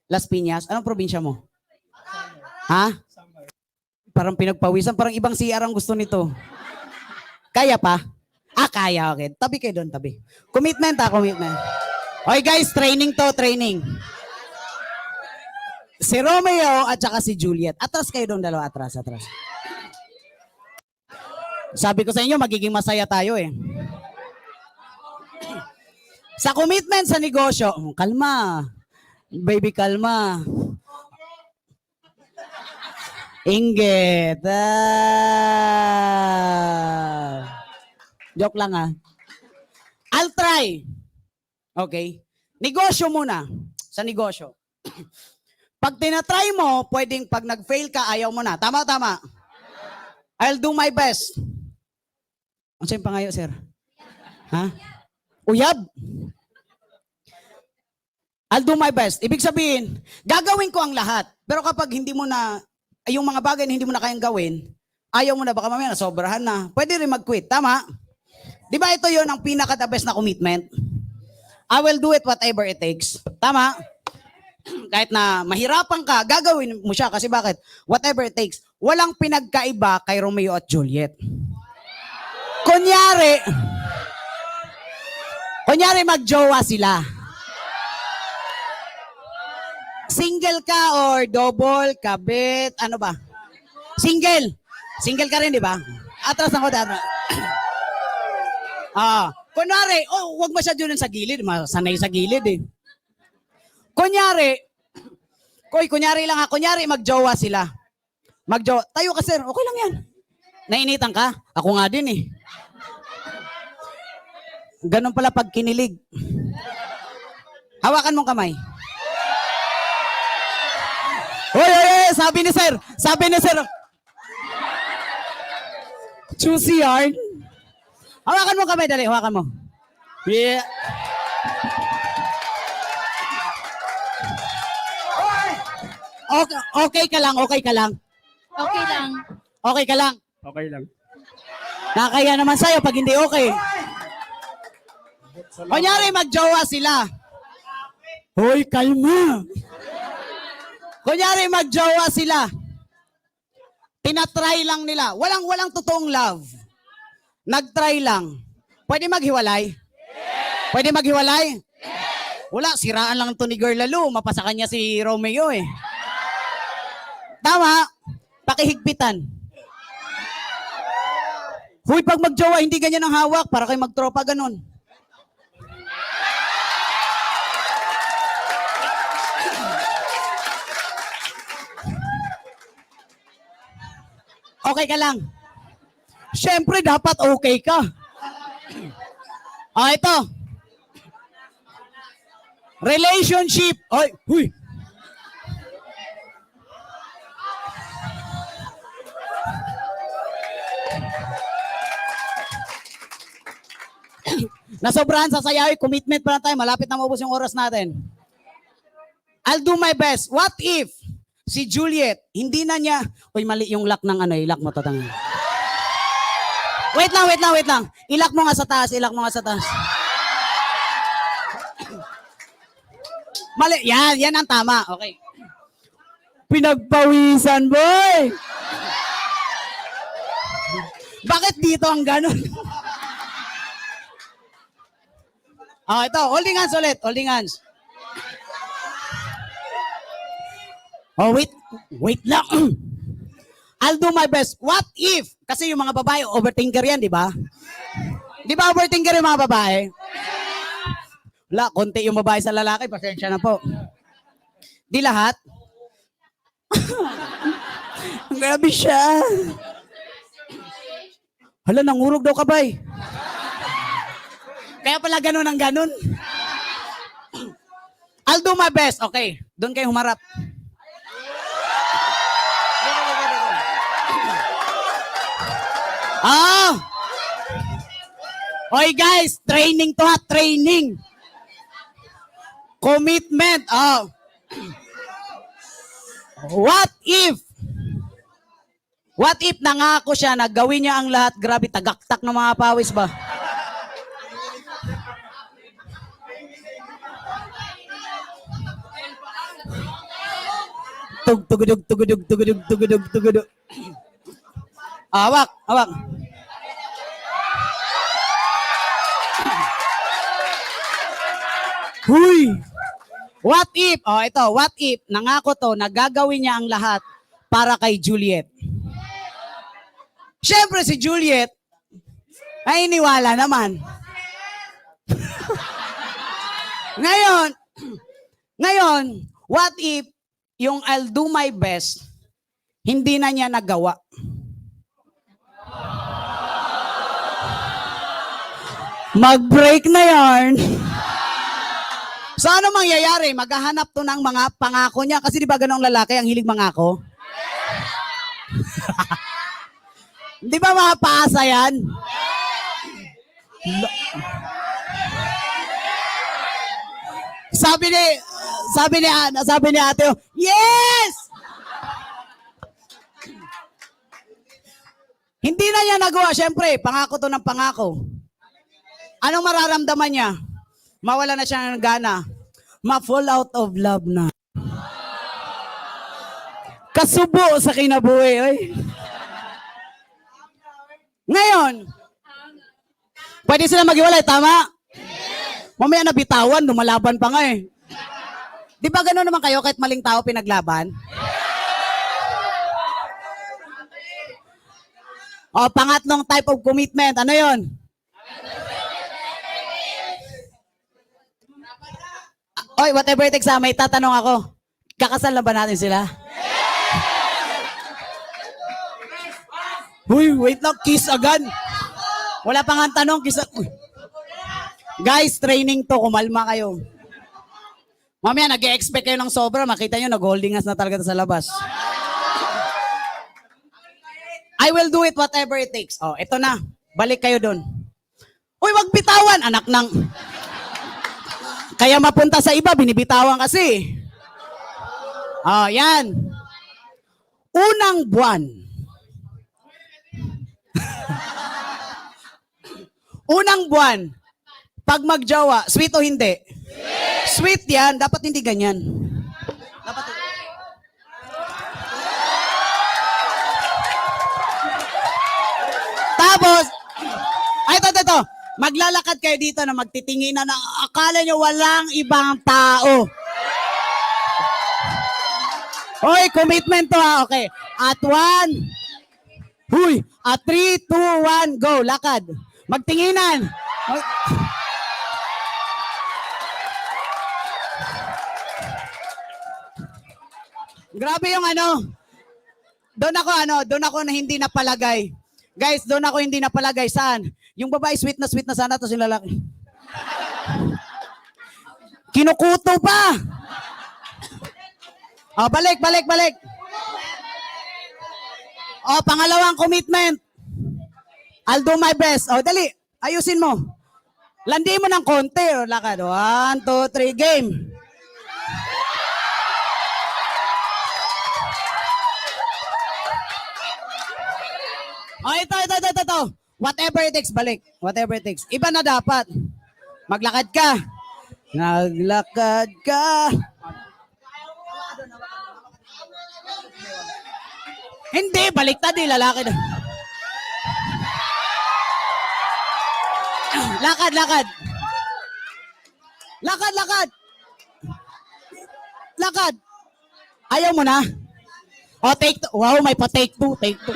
Las Piñas. Anong probinsya mo? Ha? Parang pinagpawisan. Parang ibang CR ang gusto nito. Kaya pa? Kaya. Okay. Tabi kayo doon, tabi. Commitment. Okay guys, training. Si Romeo at saka si Juliet. Atras kayo doon, dalawa. Atras. Sabi ko sa inyo, magiging masaya tayo eh. Sa commitment sa negosyo, kalma. Baby, kalma. Inggit. Joke lang I'll try. Okay. Negosyo muna. Sa negosyo. Pag tinatry mo, pwedeng pag nag-fail ka, ayaw mo na. Tama. I'll do my best. Ano sa'yo pangayo, sir? Ha? Uyab. I'll do my best. Ibig sabihin, gagawin ko ang lahat. Pero kapag hindi mo na, yung mga bagay na hindi mo na kayang gawin, ayaw mo na, baka mamaya nasobrahan na, pwede rin mag-quit. Tama? Di ba ito yon ang pinaka-the best na commitment? I will do it whatever it takes. Tama? Kahit na mahirapan ka, gagawin mo siya. Kasi bakit? Whatever it takes. Walang pinagkaiba kay Romeo at Juliet. Kunyari magjowa sila. Single ka or double, kabit, ano ba? Single. Single ka rin, di ba? Atras ako dito. Kunyari, wag masyado yun sa gilid. Sanay sa gilid eh. Kunyari magjowa sila. Tayo ka sir, okay lang yan. Nainitan ka? Ako nga din eh. Ganun pala pag kinilig. Hawakan mong kamay. Hoy, sabi ni sir. Choosy yarn. Hawakan mo kamay, dali, hawakan mo. Yeah. Okay ka lang. Okay lang. Nakakaya naman sa'yo pag hindi okay. Kunyari magjowa sila. Hoy, kalma. Kunyari magjowa sila. Tinatry lang nila. Walang totoong love. Nagtry lang. Pwede maghiwalay? Pwede maghiwalay? Wala, siraan lang to ni Girl Lalo. Mapasa kanya si Romeo eh. Tama? Pakihigpitan. Huy, pag magjowa, hindi ganyan ang hawak. Para kayo magtropa, ganun. Okay ka lang. Siyempre, dapat okay ka. Ito. Relationship. Ay, huy. Nasobrahan sa sayaw, commitment pa na tayo. Malapit na maubos yung oras natin. I'll do my best. What if si Juliet, hindi na niya, uy, mali yung lock ng ilock mo tatang. Wait lang. Ilock mo nga sa taas. Mali. Yan ang tama. Okay. Pinagpawisan, boy! Bakit dito ang ganun? Ito. Holding hands ulit. Holding hands. Oh, wait lang. I'll do my best. What if? Kasi yung mga babae, overthinker yan, di ba? Di ba overthinker yung mga babae? Wala, konti yung babae sa lalaki. Pasensya na po. Di lahat. Grabe siya. Hala, nangurog daw kabay. Kaya pala ganun ang ganun. I'll do my best. Okay, doon kayo humarap. Oy guys, training to ha, training. Commitment. What if nangako siya na gawin niya ang lahat, grabe, tagaktak ng mga pawis ba? Tugudug. Awak. Huy! What if, what if, nangako to, nagagawin niya ang lahat para kay Juliet. Siyempre si Juliet, ay iniwala naman. Ngayon, what if, yung I'll do my best, hindi na niya nagawa. Mag-break na yarn. So ano mangyayari? Maghahanap to ng mga pangako niya. Kasi di ba ganong lalaki ang hilig mangako? Di ba mga paasa yan? Sabi ni ate, yes! Hindi na niya nagawa. Siyempre, pangako to ng pangako. Anong mararamdaman niya? Mawala na siya ng gana. Ma-fall out of love na. Kasubo sa kinabuhi. Oy. Ngayon, pwede sila maghiwalay, tama? Mamaya nabitawan, lumalaban pa nga eh. Di ba gano'n naman kayo kahit maling tao pinaglaban? Pangatlong type of commitment. Ano yon? Oy, whatever it takes, may tatanong ako. Kakasal na ba natin sila? Uy, wait lang, kiss agad. Wala pang ang tanong, kiss agad. Guys, training to, kumalma kayo. Mamaya, nag-e-expect kayo ng sobra, makita nyo, nag-holding hands na talaga sa labas. I will do it whatever it takes. Ito na, balik kayo dun. Uy, wag bitawan, anak ng... Kaya mapunta sa iba, binibitawan kasi. Yan. Unang buwan. Unang buwan. Pag magjowa, sweet o hindi? Sweet yan, dapat hindi ganyan. Tapos, ito. Maglalakad kayo dito na magtitinginan na akala nyo walang ibang tao. Hoy, commitment to ha. Okay. At 3, 2, 1, go. Lakad. Magtinginan. Grabe yung ano. Doon ako na hindi napalagay. Guys, doon ako hindi napalagay. Saan? Yung babae, sweet na sana to si lalaki. Kinukuto pa. Balik. Pangalawang commitment. I'll do my best. Dali. Ayusin mo. Landi mo ng konti. Lakad. 1, 2, 3, game. Ito. Whatever it takes, balik. Whatever it takes. Iba na dapat. Maglakad ka. Naglakad ka. Hindi, baliktad eh, lalaki na. Lakad, lakad. Lakad, lakad. Lakad. Ayaw mo na? O, take two. Wow, may pa take two, take two.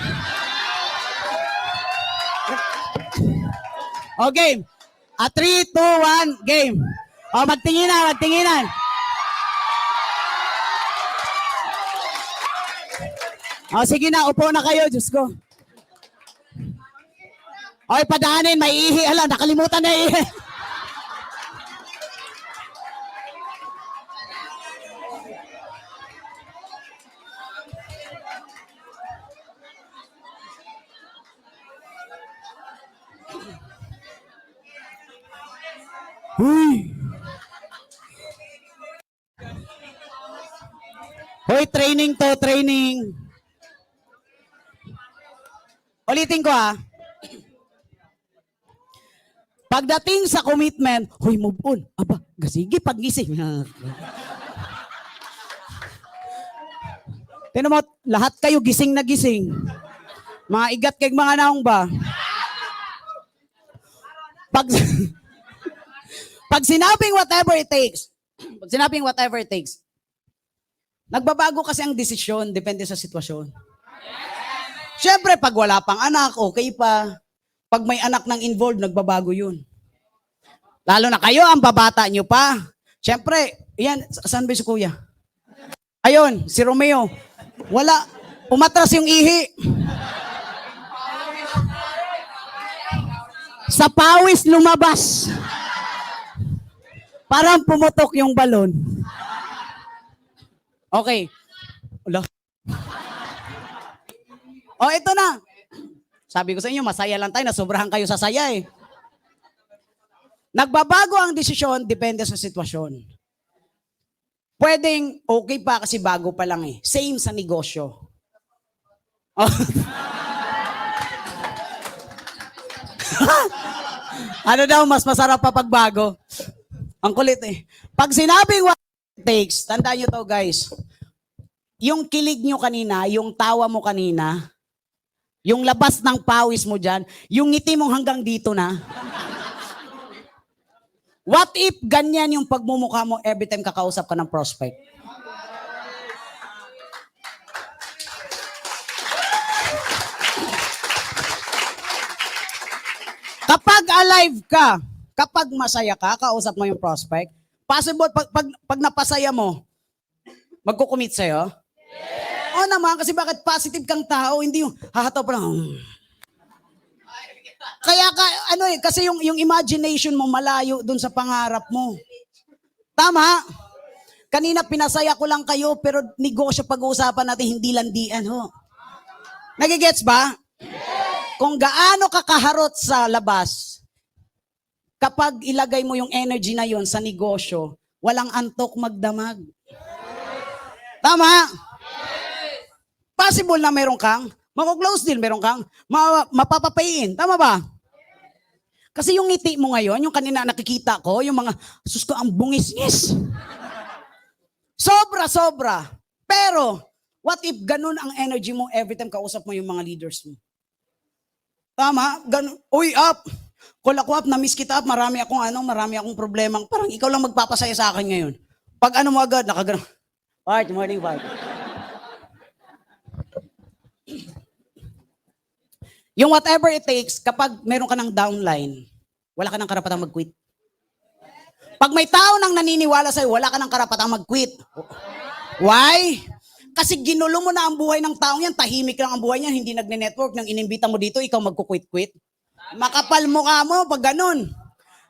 O, game. 3, 2, 1, game. O, magtinginan, magtinginan. O, sige na, upo na kayo, Diyos ko. Oy, padaanin, may ihi. Hala, nakalimutan na ihi. Huy. Hoy, training to, training. Ulitin ko Pagdating sa commitment, hoy, move on. Aba, sige, paggising. Tinan mo, lahat kayo gising na gising. Mga igat kay mga naong ba? Pag sinabing whatever it takes, nagbabago kasi ang desisyon, depende sa sitwasyon. Siyempre, pag wala pang anak, okay pa. Pag may anak nang involved, nagbabago yun. Lalo na kayo, ang babata nyo pa. Siyempre, yan, saan ba si kuya? Ayun, si Romeo. Wala, umatras yung ihi. Sa pawis lumabas. Parang pumutok yung balon. Okay. Wala. O, ito na. Sabi ko sa inyo, masaya lang tayo, nasobrahan kayo sa saya eh. Nagbabago ang desisyon, depende sa sitwasyon. Pwedeng okay pa kasi bago pa lang eh. Same sa negosyo. Oh. Ano daw, mas masarap pa pag bago? Ang kulit eh. Pag sinabing what it takes, tandaan nyo to guys, yung kilig nyo kanina, yung tawa mo kanina, yung labas ng pawis mo dyan, yung ngiti mong hanggang dito na. What if ganyan yung pagmumukha mo every time kakausap ka ng prospect? Kapag alive ka, kapag masaya ka, kausap mo yung prospect, possible, pag napasaya mo, magkukumit sa'yo? Oo naman, kasi bakit positive kang tao, hindi yung hahataw pa lang. Kaya kasi yung imagination mo malayo dun sa pangarap mo. Tama? Kanina pinasaya ko lang kayo, pero negosyo pag-uusapan natin, hindi landian ho. Nagigets ba? Kung gaano ka kaharot sa labas, kapag ilagay mo yung energy na yon sa negosyo, walang antok magdamag. Tama? Possible na meron kang, mako-close deal, meron kang mapapapayin. Tama ba? Kasi yung ngiti mo ngayon, yung kanina nakikita ko, yung mga, sus ko, ang bungis-ngis. Sobra. Pero, what if ganun ang energy mo every time kausap mo yung mga leaders mo? Tama? Ganun. Uy, up! Call ako up, na-miss kita up, marami akong problema. Parang ikaw lang magpapasaya sa akin ngayon. Pag mo agad, nakagano. Bart, morning, Bart. Yung whatever it takes, kapag meron ka ng downline, wala ka ng karapatang mag-quit. Pag may tao nang naniniwala sa'yo, wala ka ng karapatang mag-quit. Why? Kasi ginulo mo na ang buhay ng taong yan, tahimik lang ang buhay niyan, hindi nagne-network, nang inimbita mo dito, ikaw magkukwit-quit. Makapal mukha mo pag ganun.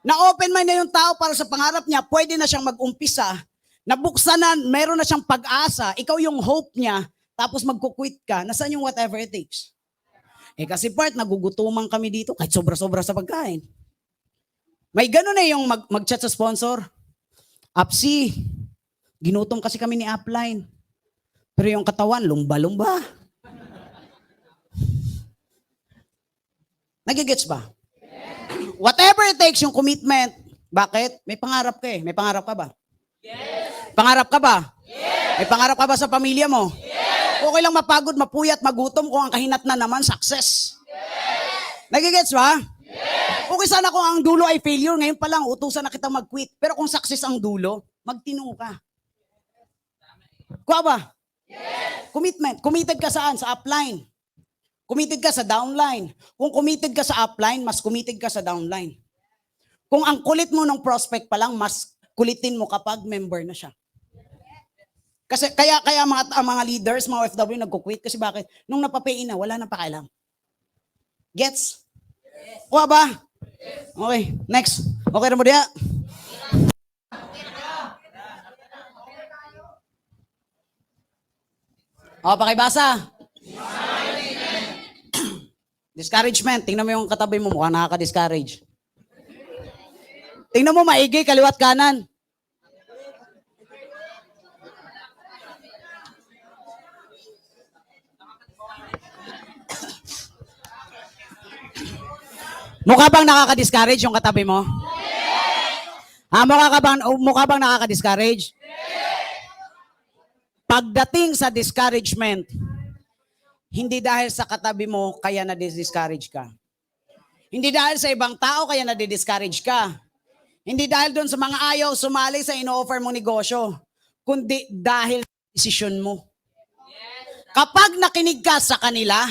Na-open mind na yung tao para sa pangarap niya, pwede na siyang mag-umpisa, nabuksan na, meron na siyang pag-asa, ikaw yung hope niya, tapos magkukwit ka, nasaan yung whatever it takes? Kasi part, nagugutuman kami dito, kahit sobra-sobra sa pagkain. May ganun yung mag-chat sa sponsor. Apsi, ginutom kasi kami ni Upline. Pero yung katawan, lumba-lumba. Nagigets ba? Whatever it takes, yung commitment, Bakit? May pangarap ka eh. May pangarap ka ba? Yes. Pangarap ka ba? Yes. May pangarap ka ba sa pamilya mo? Yes. Okay lang mapagod, mapuyat, magutom kung ang kahinatnan naman, success. Yes. Nagigets ba? Yes. Okay sana kung ang dulo ay failure, ngayon pa lang, utusan na kitang mag-quit. Pero kung success ang dulo, magtino ka. Kuha ba? Yes. Commitment. Committed ka saan? Sa upline. Committed ka sa downline. Kung committed ka sa upline, mas committed ka sa downline. Kung ang kulit mo ng prospect pa lang, mas kulitin mo kapag member na siya. Kasi kaya mga leaders, mga OFW nagko-quit kasi bakit? Nung napapay na, wala nang pakialam. Gets? Yes. Kuha ba? Yes. Okay, next. Okay na mo diya? O, pakibasa. Discouragement. Tingnan mo yung katabi mo, mukhang nakaka-discourage. Tingnan mo maigi, kaliwat kanan. Mukha bang nakaka-discourage yung katabi mo? Ha, mukha bang nakaka-discourage? Pagdating sa discouragement, hindi dahil sa katabi mo kaya na-discourage ka. Hindi dahil sa ibang tao kaya na-discourage ka. Hindi dahil doon sa mga ayaw sumali sa ino-offer mong negosyo, kundi dahil sa desisyon mo. Kapag nakinig ka sa kanila,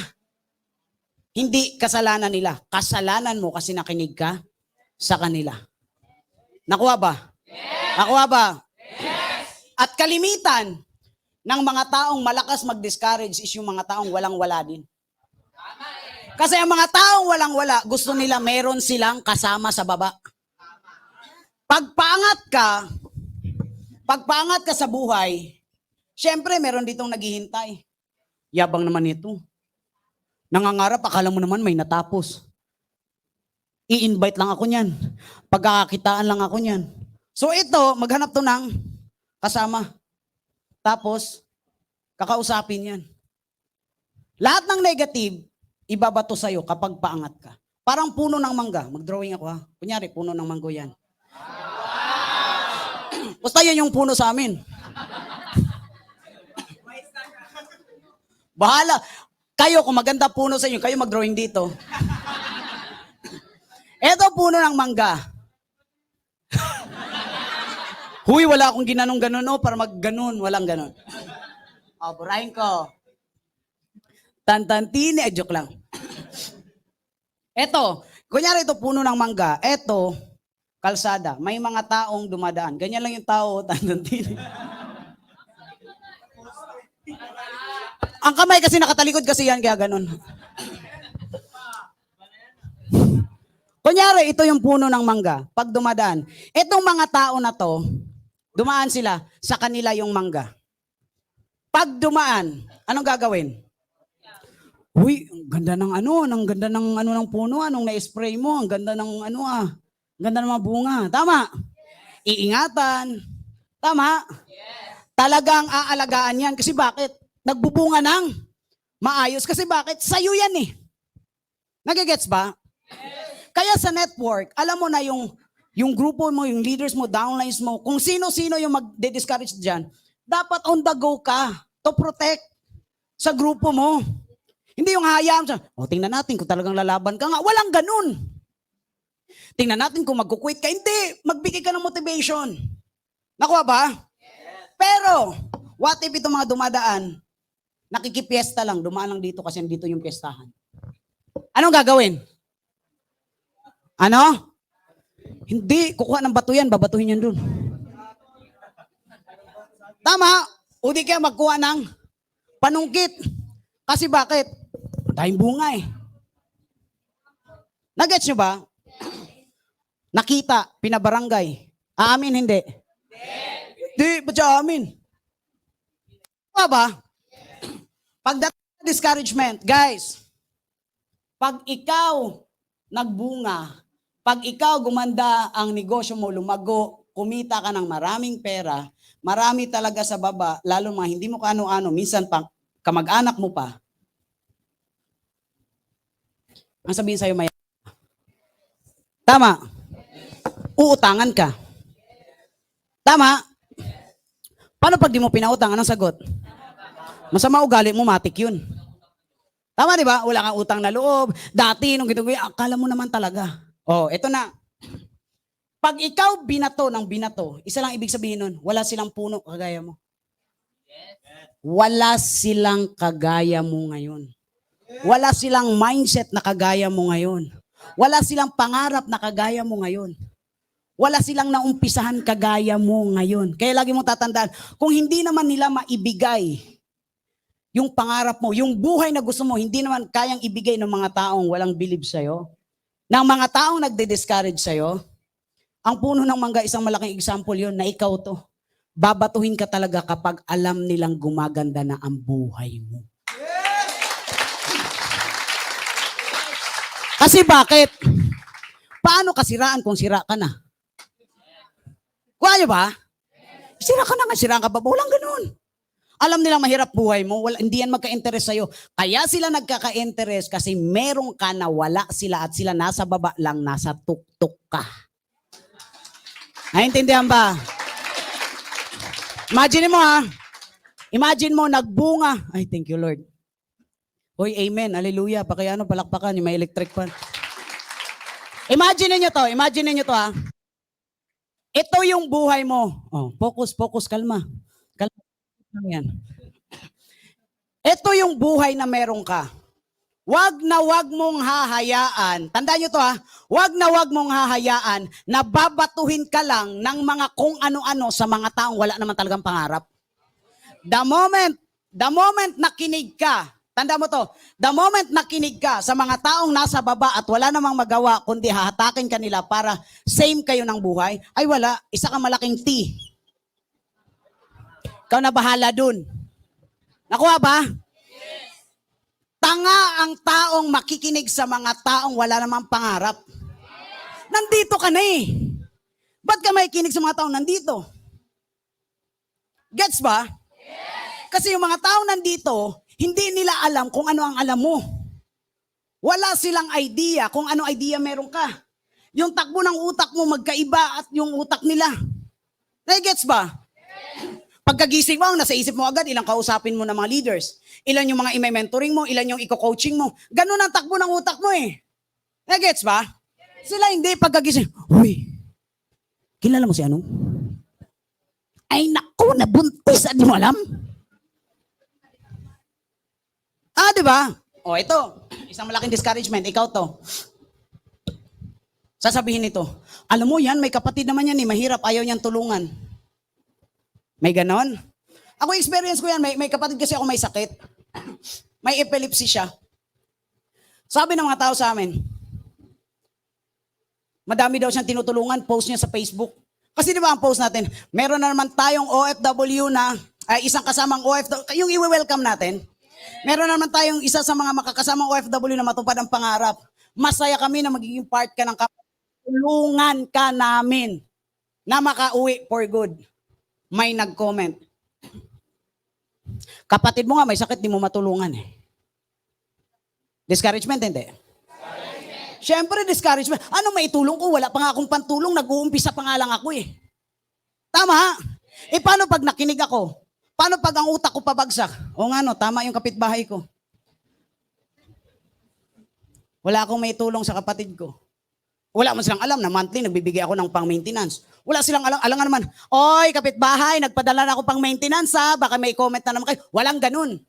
hindi kasalanan nila. Kasalanan mo kasi nakinig ka sa kanila. Nakuha ba? Yes. Nakuha ba? Yes. At kalimitan ng mga taong malakas mag-discourage is yung mga taong walang-wala din. Kasi ang mga taong walang-wala, gusto nila meron silang kasama sa baba. Pagpaangat ka sa buhay, syempre meron ditong naghihintay. Yabang naman ito. Nangangarap, akala mo naman may natapos. I-invite lang ako niyan. Pagkakakitaan lang ako niyan. So ito, maghanap to ng kasama. Tapos, kakausapin yan. Lahat ng negative, ibabato sa'yo kapag paangat ka. Parang puno ng mangga. Mag-drawing ako ha. Kunyari, puno ng manggo yan. Basta yan yung puno sa amin. Bahala. Kayo, kung maganda puno sa inyo, kayo mag-drawing dito. Eto puno ng mangga. Huy, wala akong ginanong-ganon, no, para mag-ganon. Walang ganon. O, burahin ko. Tantantini, joke lang. Eto, kunyari ito puno ng mangga. Eto, kalsada. May mga taong dumadaan. Ganyan lang yung tao, tantantini. Ang kamay kasi nakatalikod kasi yan, kaya ganon. Kunyari, ito yung puno ng mangga. Pag dumadaan, itong mga tao na to, dumaan sila, sa kanila yung mangga. Pag dumaan, anong gagawin? Uy, ang ganda ng ng puno, anong na-spray mo, ang ganda ng ang ganda ng mga bunga. Tama? Iingatan. Tama? Talagang aalagaan yan. Kasi bakit? Nagbubunga ng maayos. Kasi bakit? Sa'yo yan eh. Nagigets ba? Kaya sa network, alam mo na yung grupo mo, yung leaders mo, downlines mo, kung sino-sino yung mag-discourage dyan, dapat on the go ka to protect sa grupo mo. Hindi yung hayaan siya, tingnan natin kung talagang lalaban ka nga. Walang ganun. Tingnan natin kung magkukwit ka. Hindi, magbigay ka ng motivation. Nakuha ba? Pero, what if itong mga dumadaan, nakikipiesta lang, dumaan lang dito kasi dito yung piestahan. Anong gagawin? Ano? Hindi, kukuha ng bato yan, babatuhin yan dun. Tama, o di kaya magkuha ng panungkit. Kasi bakit? Tayong bunga eh. Nagets nyo ba? Nakita, pinabarangay. Aamin, hindi? Hindi, ba't siya aamin? Ba? Pagdating sa discouragement, guys, pag ikaw nagbunga, pag ikaw gumanda ang negosyo mo, lumago, kumita ka ng maraming pera, marami talaga sa baba, lalo mga hindi mo kaano-ano, minsan pang kamag-anak mo pa, ang sabihin sa'yo maya. Tama. uutangan ka. Tama? Paano pag di mo pinautang? Anong sagot? Masama ugali mo, matik yun. Tama, di ba? Wala kang utang na loob. Dati, nung gito, akala mo naman talaga. Oh, eto na. Pag ikaw binato ng binato, isa lang ibig sabihin nun, wala silang puno kagaya mo. Wala silang kagaya mo ngayon. Wala silang mindset na kagaya mo ngayon. Wala silang pangarap na kagaya mo ngayon. Wala silang naumpisahan kagaya mo ngayon. Kaya lagi mong tatandaan, kung hindi naman nila maibigay yung pangarap mo, yung buhay na gusto mo, hindi naman kayang ibigay ng mga taong walang believe sa'yo, ng mga taong nagde-discourage sa'yo, ang puno ng mangga, isang malaking example yon na ikaw to. Babatuhin ka talaga kapag alam nilang gumaganda na ang buhay mo. Kasi bakit? Paano ka siraan kung sira ka na? Kuha nyo ba? Sira ka na nga, sira ka ba? Walang ganun. Alam nilang mahirap buhay mo, hindi yan magka-interest sa'yo. Kaya sila nagkaka-interest kasi meron ka na wala sila at sila nasa baba lang, nasa tuktok ka. Naintindihan ba? Imagine mo ha. Imagine mo nagbunga. Ay, thank you Lord. Hoy, amen. Hallelujah. Pakiano, palakpakan. May electric fan. Imagine niyo to ha. Ito yung buhay mo. Oh, focus, kalma. Kalma lang yan. Ito yung buhay na meron ka. Wag na wag mong hahayaan. Tandaan nyo to ha. Wag na wag mong hahayaan na babatuhin ka lang ng mga kung ano-ano sa mga taong wala naman talagang pangarap. The moment nakinig ka, tanda mo to, the moment nakinig ka sa mga taong nasa baba at wala namang magawa kundi hahatakin ka nila para same kayo ng buhay, ay wala, isa kang malaking T. Ikaw na bahala dun. Nakuha ba? Tanga ang taong makikinig sa mga taong wala namang pangarap. Nandito ka na eh. Ba't ka makikinig sa mga taong nandito? Gets ba? Kasi yung mga taong nandito, hindi nila alam kung ano ang alam mo. Wala silang idea kung ano idea meron ka. Yung takbo ng utak mo magkaiba at yung utak nila. Gets ba? Pagkagising mo, nasa isip mo agad, ilang kausapin mo ng mga leaders. Ilan yung mga i-mentoring mo, ilan yung i-coaching mo. Ganun ang takbo ng utak mo eh. Gets ba? Sila hindi pagkagising. Uy, kilala mo si ano? Ay naku, nabuntis, di mo alam? Di ba? O ito, isang malaking discouragement, ikaw to. Sasabihin nito, alam mo yan, may kapatid naman yan eh, mahirap, ayaw niyang tulungan. May ganon? Ako experience ko yan, may kapatid kasi ako may sakit. May epilepsy siya. Sabi ng mga tao sa amin, madami daw siyang tinutulungan, post niya sa Facebook. Kasi di ba ang post natin, meron na naman tayong OFW na, isang kasamang OFW, yung i-welcome natin. Meron na naman tayong isa sa mga makakasamang OFW na matupad ang pangarap. Masaya kami na magiging part ka ng tulungan ka namin na makauwi for good. May nag-comment. Kapatid mo nga may sakit, di mo matulungan eh. Discouragement, hindi? Siyempre, discouragement. Ano maitulong ko? Wala pa nga akong pantulong, nag-uumpisa pa nga lang ako eh. Tama? Paano pag nakinig ako? Paano pag ang utak ko pabagsak? O nga no, tama yung kapitbahay ko. Wala akong maitulong sa kapatid ko. Wala man silang alam na monthly nagbibigay ako ng pang-maintenance. Wala silang alam nga naman, oy kapitbahay, nagpadala na ako pang-maintenance ha, baka may comment na naman kayo. Walang ganun.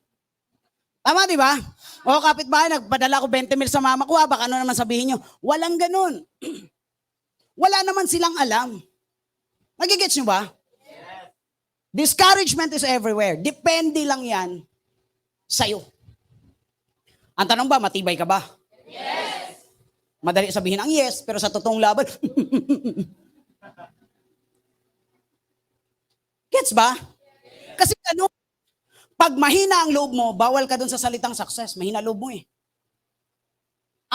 Tama di ba? O kapitbahay, nagpadala ako 20 mil sa mama ko ha, baka ano naman sabihin nyo. Walang ganun. Wala naman silang alam. Nagigets nyo ba? Discouragement is everywhere. Depende lang yan sa'yo. Ang tanong ba, matibay ka ba? Yes. Madali sabihin ang yes, pero sa totoong laban, gets ba? Kasi ano, pag mahina ang loob mo, bawal ka dun sa salitang success. Mahina loob mo eh.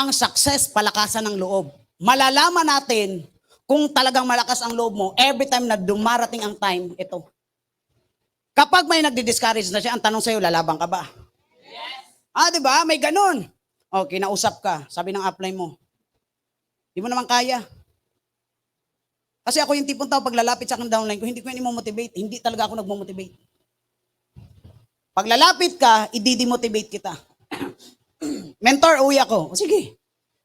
Ang success, palakasan ng loob. Malalaman natin kung talagang malakas ang loob mo every time na dumarating ang time, ito. Kapag may nagdi-discourage na siya, ang tanong sa'yo, lalabang ka ba? Yes. Di ba? May ganun. O, kinausap ka. Sabi ng upline mo, di mo naman kaya. Kasi ako yung tipong tao, pag lalapit sa akin downline ko, hindi ko yan i-motivate. Hindi talaga ako nagmo-motivate. Pag lalapit ka, i-demotivate kita. Mentor, uwi ako. O sige.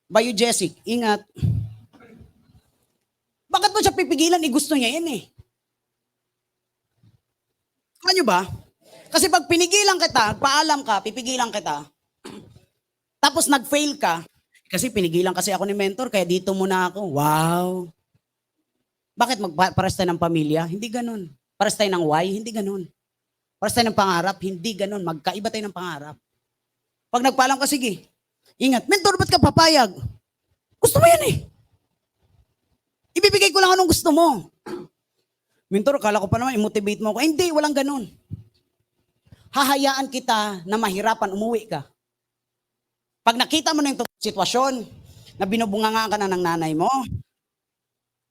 Bayo Jessic, ingat. Bakit mo siya pipigilan? Gusto niya yan eh. Ano ba? Kasi pag pinigilan kita, paalam ka, pipigilan kita, tapos nag-fail ka, kasi pinigilan kasi ako ni mentor, kaya dito muna ako. Wow. Bakit pares tayo ng pamilya? Hindi ganun. Pares tayo ng why? Hindi ganun. Pares tayo ng pangarap? Hindi ganun. Magkaiba tayo ng pangarap. Pag nagpaalam ka, sige. Ingat. Mentor, ba't ka papayag? Gusto mo yan eh. Ibibigay ko lang anong gusto mo. Mentor, kala ko pa naman, i-motivate mo ako. Hindi, walang ganun. Hahayaan kita na mahirapan, umuwi ka. Pag nakita mo na yung sitwasyon, na binubungangaan ka na ng nanay mo,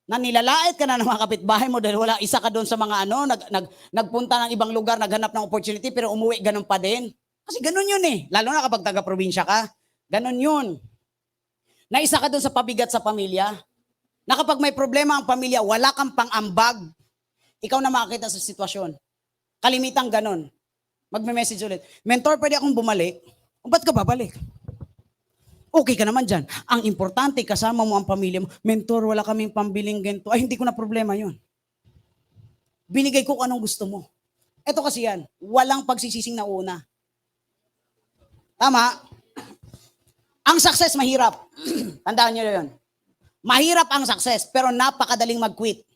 na nilalait ka na ng mga kapitbahay mo dahil wala isa ka doon sa mga nagpunta ng ibang lugar, naghanap ng opportunity, pero umuwi ganun pa din. Kasi ganun yun eh. Lalo na kapag taga-probinsya ka, ganun yun. Na isa ka doon sa pabigat sa pamilya, na kapag may problema ang pamilya, wala kang pang-ambag, ikaw na makakita sa sitwasyon. Kalimitang ganun. Magme-message ulit, mentor, pwede akong bumalik? O ba't ka babalik? Okay ka naman dyan. Ang importante, kasama mo ang pamilya mo. Mentor, wala kaming pambiling ganito. Ay, hindi ko na problema yun. Binigay ko kung anong gusto mo. Ito kasi yan, walang pagsisising na una. Tama? Ang success, mahirap. Tandaan nyo yun. Mahirap ang success, pero napakadaling mag-quit.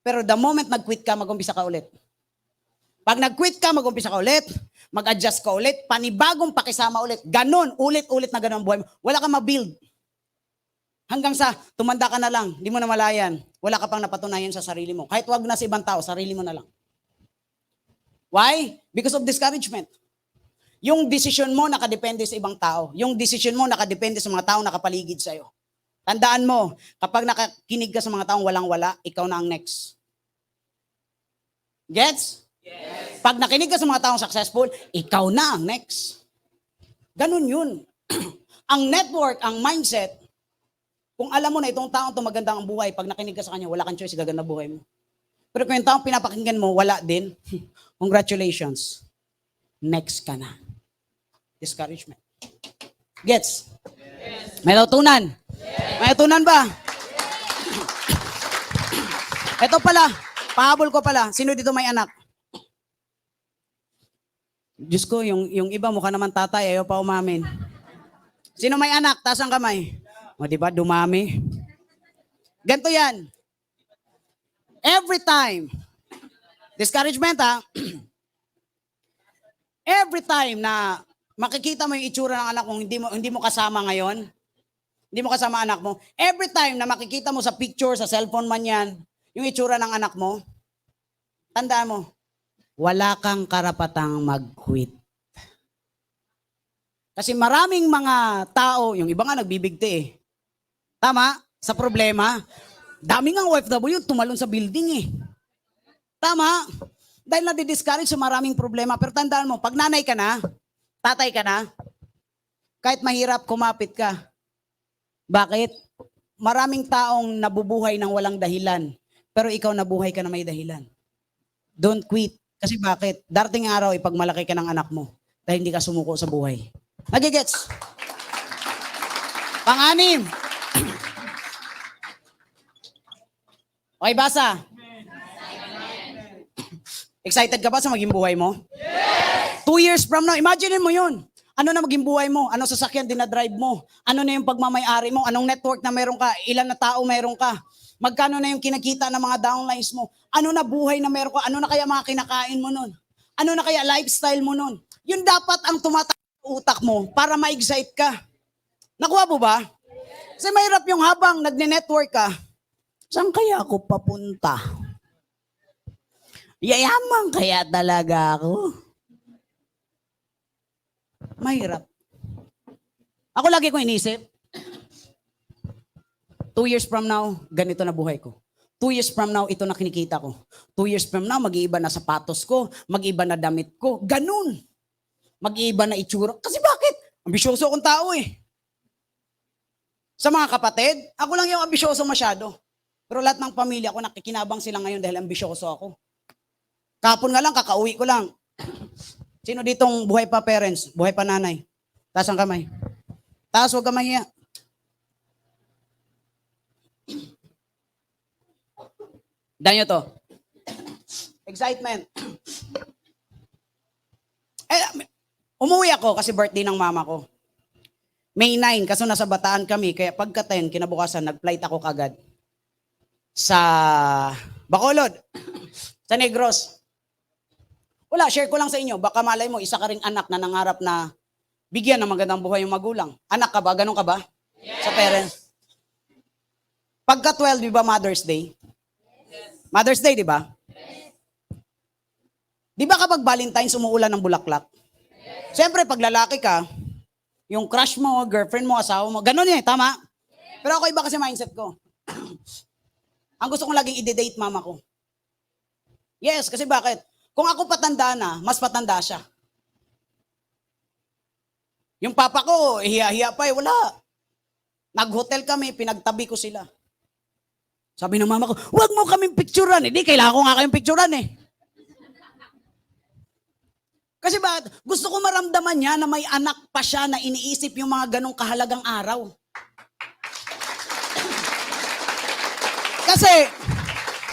Pero the moment nag-quit ka, mag-umpisa ka ulit. Pag nag-quit ka, mag-umpisa ka ulit, mag-adjust ka ulit, panibagong pakisama ulit. Ganon, ulit-ulit na ganon ang buhay mo. Wala kang ma-build. Hanggang sa, tumanda ka na lang, hindi mo na malayan. Wala ka pang napatunayan sa sarili mo. Kahit wag na sa ibang tao, sarili mo na lang. Why? Because of discouragement. Yung decision mo nakadepende sa ibang tao. Yung decision mo nakadepende sa mga taong nakapaligid sa'yo. Tandaan mo, kapag nakakinig ka sa mga taong walang-wala, ikaw na ang next. Gets? Yes. Pag nakinig ka sa mga taong successful, ikaw na ang next. Ganun yun. Ang network, ang mindset, kung alam mo na itong taong ito maganda ang buhay, pag nakinig ka sa kanya, wala kang choice, gaganda buhay mo. Pero kung yung taong pinapakinggan mo, wala din, congratulations. Next ka na. Discouragement. Gets? Yes. May natutunan? Yes. May natutunan ba? Yes. Ito pala, pahabol ko pala, sino dito may anak? Diyos ko, yung iba mukha naman tatay, ayaw pa umamin. Sino may anak? Taas ang kamay. O diba, dumami. Ganito yan. Every time, discouragement ha, every time na makikita mo yung itsura ng anak mo, hindi mo kasama ngayon, hindi mo kasama anak mo, every time na makikita mo sa picture, sa cellphone man yan, yung itsura ng anak mo, tandaan mo, wala kang karapatang mag-quit. Kasi maraming mga tao, yung iba nga nagbibigti eh. Tama? Sa problema. Daming ang OFW, tumalon sa building eh. Tama? Dahil nadi-discourage sa maraming problema. Pero tandaan mo, pag nanay ka na, tatay ka na, kahit mahirap, kumapit ka. Bakit? Maraming taong nabubuhay ng walang dahilan. Pero ikaw nabuhay ka na may dahilan. Don't quit. Kasi bakit? Darating araw, ipagmalaki ka ng anak mo dahil hindi ka sumuko sa buhay. Nagigets? Pang-anim. Okay, basa. Excited ka ba sa maging buhay mo? Yes! 2 years from now, imagine mo yun. Ano na maging buhay mo? Anong sasakyan dinadrive mo? Ano na yung pagmamayari mo? Anong network na meron ka? Ilan na tao meron ka? Magkano na yung kinikita ng mga downlines mo? Ano na buhay na meron ka? Ano na kaya mga kinakain mo nun? Ano na kaya lifestyle mo nun? Yun dapat ang tumatak utak mo para ma-excite ka. Nakuha mo ba? Kasi mahirap yung habang nagne-network ka, saan kaya ako papunta? Yayaman kaya talaga ako? Mahirap. Ako lagi ko inisip, 2 years from now, ganito na buhay ko. 2 years from now, ito na kinikita ko. 2 years from now, mag-iiba na sapatos ko, mag-iiba na damit ko. Ganun. Mag-iiba na itsura. Kasi bakit? Ambisyoso akong tao eh. Sa mga kapatid, ako lang yung ambisyoso masyado. Pero lahat ng pamilya ko, nakikinabang sila ngayon dahil ambisyoso ako. Kapon nga lang, kakauwi ko lang. Sino ditong buhay pa parents? Buhay pa nanay? Taas ang kamay. Taas, huwag ka mahiya. Dahil nyo to. Excitement. Umuwi ako kasi birthday ng mama ko. May 9, kaso nasa Bataan kami, kaya pagka 10, kinabukasan, nag-flight ako kagad sa Bacolod, sa Negros. Wala, share ko lang sa inyo. Baka malay mo, isa ka ring anak na nangarap na bigyan ng magandang buhay yung magulang. Anak ka ba? Ganun ka ba? Yes. Sa parents? Pagka 12, di ba Mother's Day? Yes. Mother's Day, di ba? Yes. Di ba kapag Valentine's umuulan ng bulaklak? Yes. Siyempre, pag lalaki ka, yung crush mo, girlfriend mo, asawa mo, ganun eh, tama? Pero ako iba kasi mindset ko. Ang gusto kong laging i-date mama ko. Yes, kasi bakit? Kung ako patanda na, mas patanda siya. Yung papa ko, hiya-hiya pa eh, wala. Nag-hotel kami, pinagtabi ko sila. Sabi ng mama ko, huwag mo kaming picturean. Hindi, kailangan ko nga kayong picturean eh. Kasi bakit? Gusto ko maramdaman niya na may anak pa siya na iniisip yung mga ganong kahalagang araw. Kasi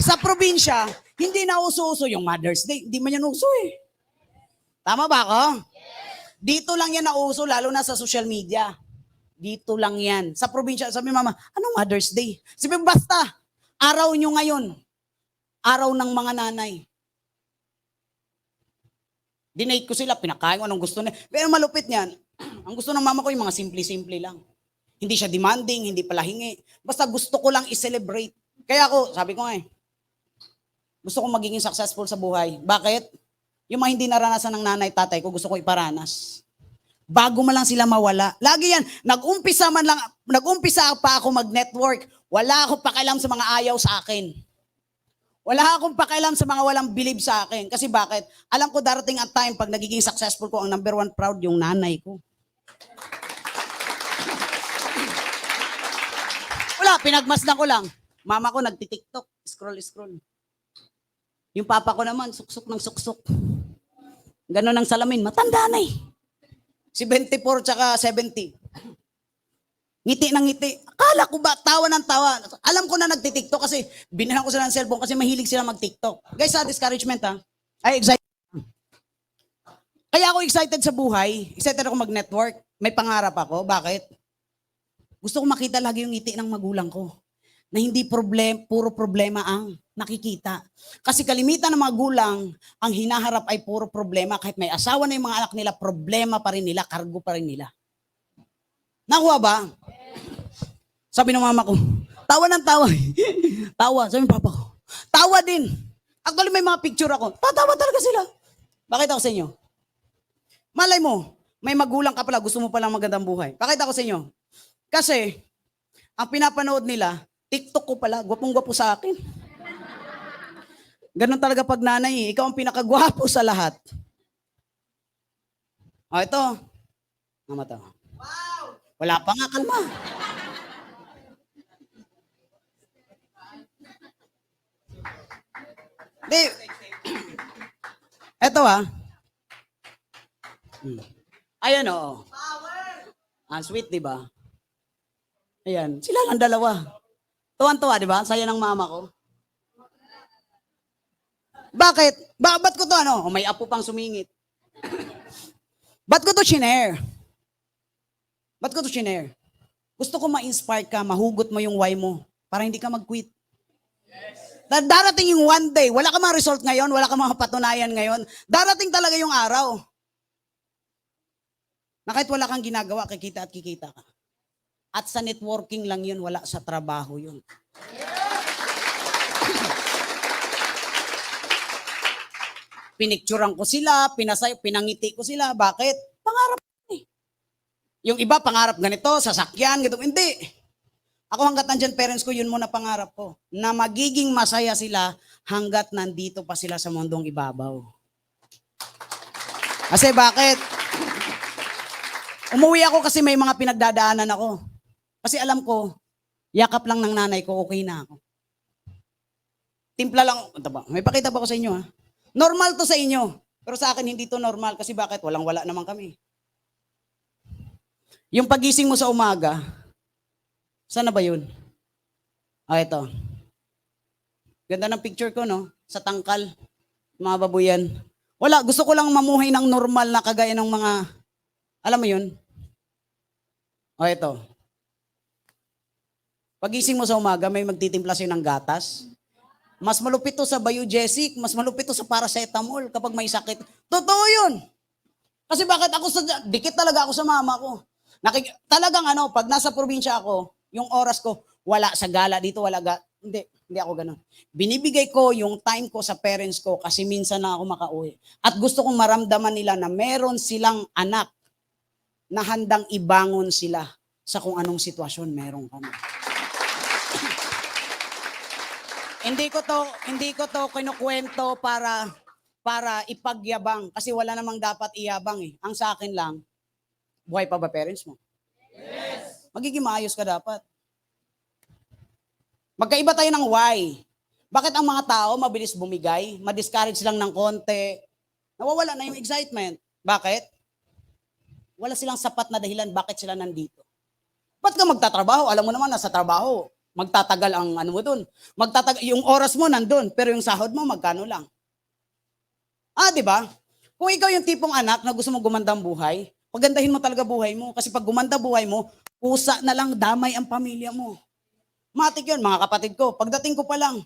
sa probinsya, hindi na uso-uso yung Mother's Day. Hindi man yan uso eh. Tama ba ako? Dito lang yan nauso, lalo na sa social media. Dito lang yan. Sa probinsya, sabi mama, anong Mother's Day? Sabi, basta, araw nyo ngayon. Araw ng mga nanay. Dinate ko sila, pinakain ko anong gusto nila. Pero malupit niyan, ang gusto ng mama ko yung mga simple-simple lang. Hindi siya demanding, hindi pala hingi. Basta gusto ko lang i-celebrate. Kaya ako, sabi ko nga eh, gusto ko magiging successful sa buhay. Bakit? Yung mga hindi naranasan ng nanay, tatay ko, gusto ko iparanas. Bago man lang sila mawala. Lagi yan, nag-umpisa pa ako mag-network. Wala akong pakialam sa mga ayaw sa akin. Wala akong pakialam sa mga walang believe sa akin. Kasi bakit? Alam ko darating ang time pag nagiging successful ko, ang number 1 proud yung nanay ko. Wala, pinagmasdan ko lang. Mama ko nagti-TikTok, scroll. Yung papa ko naman, suksok ng suksok. Ganon ang salamin, matanda na eh. Si 24 tsaka 70. Ngiti ng ngiti. Akala ko ba, tawa ng tawa. Alam ko na nagti-TikTok kasi binahan ko sila ng cellphone kasi mahilig sila mag-TikTok. Guys, sa discouragement ha. Ay, excited. Kaya ako excited sa buhay. Excited ako mag-network. May pangarap ako. Bakit? Gusto ko makita lagi yung ngiti ng magulang ko. Na hindi puro problema ang nakikita. Kasi kalimitan ng mga gulang, ang hinaharap ay puro problema. Kahit may asawa na yung mga anak nila, problema pa rin nila, kargo pa rin nila. Nakuha ba? Sabi ng mama ko, tawa ng tawa. Tawa, sabi ng papa ko. Tawa din. Actually, may mga picture ako. Tatawa talaga sila. Pakita ko sa inyo. Malay mo, may magulang ka pala, gusto mo palang magandang buhay. Pakita ko sa inyo. Kasi, ang pinapanood nila, TikTok ko pala, gwapong-gwapo sa akin. Ganon talaga pag nanay, ikaw ang pinakagwapo sa lahat. O, ito. Mama to. Wow! Wala pa nga, kalma. Di, eto Ayan o. Ang sweet, di ba? Ayan, sila lang dalawa. Tuwan-tuwa, di ba? Saya ng mama ko. Bakit? Ba't ko to may apo pang sumingit. Ba't ko to shinare? Gusto ko ma-inspire ka, mahugot mo yung why mo para hindi ka mag-quit. Darating yung one day, wala ka mga result ngayon, wala ka mga patunayan ngayon, darating talaga yung araw na kahit wala kang ginagawa, kikita at kikita ka. At sa networking lang yun, wala sa trabaho yun. Pinicturean ko sila, pinangiti ko sila. Bakit? Pangarap eh. Yung iba, pangarap ganito, sasakyan, ganito. Hindi. Ako hanggat nandyan parents ko, yun muna pangarap ko. Na magiging masaya sila hanggat nandito pa sila sa mundong ibabaw. Kasi bakit? Umuwi ako kasi may mga pinagdadaanan ako. Kasi alam ko, yakap lang ng nanay ko, okay na ako. timpla lang. Ito ba? May pakita pa ko sa inyo ha. Normal to sa inyo. Pero sa akin hindi to normal kasi bakit? Walang-wala naman kami. Yung pagising mo sa umaga, saan na ba yun? Ito. Ganda ng picture ko, no? Sa tangkal. Mga babuyan. Wala, gusto ko lang mamuhay ng normal na kagaya ng mga, alam mo yun? Ito. Pagising mo sa umaga, may magtitimpla sa'yo ng gatas. Mas malupit to sa Biogesic, mas malupit to sa paracetamol kapag may sakit. Totoo yun. Kasi bakit dikit talaga ako sa mama ko. Talagang pag nasa probinsya ako, yung oras ko, wala sa gala dito, hindi ako ganun. Binibigay ko yung time ko sa parents ko kasi minsan na ako makauwi. At gusto kong maramdaman nila na meron silang anak na handang ibangon sila sa kung anong sitwasyon meron kami. Hindi ko to kinukwento para ipagyabang kasi wala namang dapat iyabang eh. Ang sa akin lang, buhay pa ba parents mo? Yes. Magiging maayos ka dapat. Magkaiba tayo ng why. Bakit ang mga tao mabilis bumigay, ma-discourage lang ng konti, nawawala na yung excitement. Bakit? Wala silang sapat na dahilan bakit sila nandito. Ba't ka magtatrabaho? Alam mo naman, nasa trabaho, magtatagal ang mo dun. Yung oras mo nandun, pero yung sahod mo magkano lang. Di ba? Kung ikaw yung tipong anak na gusto mo gumanda ang buhay, pagandahin mo talaga buhay mo. Kasi pag gumanda buhay mo, pusa na lang damay ang pamilya mo. Matik yun, mga kapatid ko. Pagdating ko pa lang,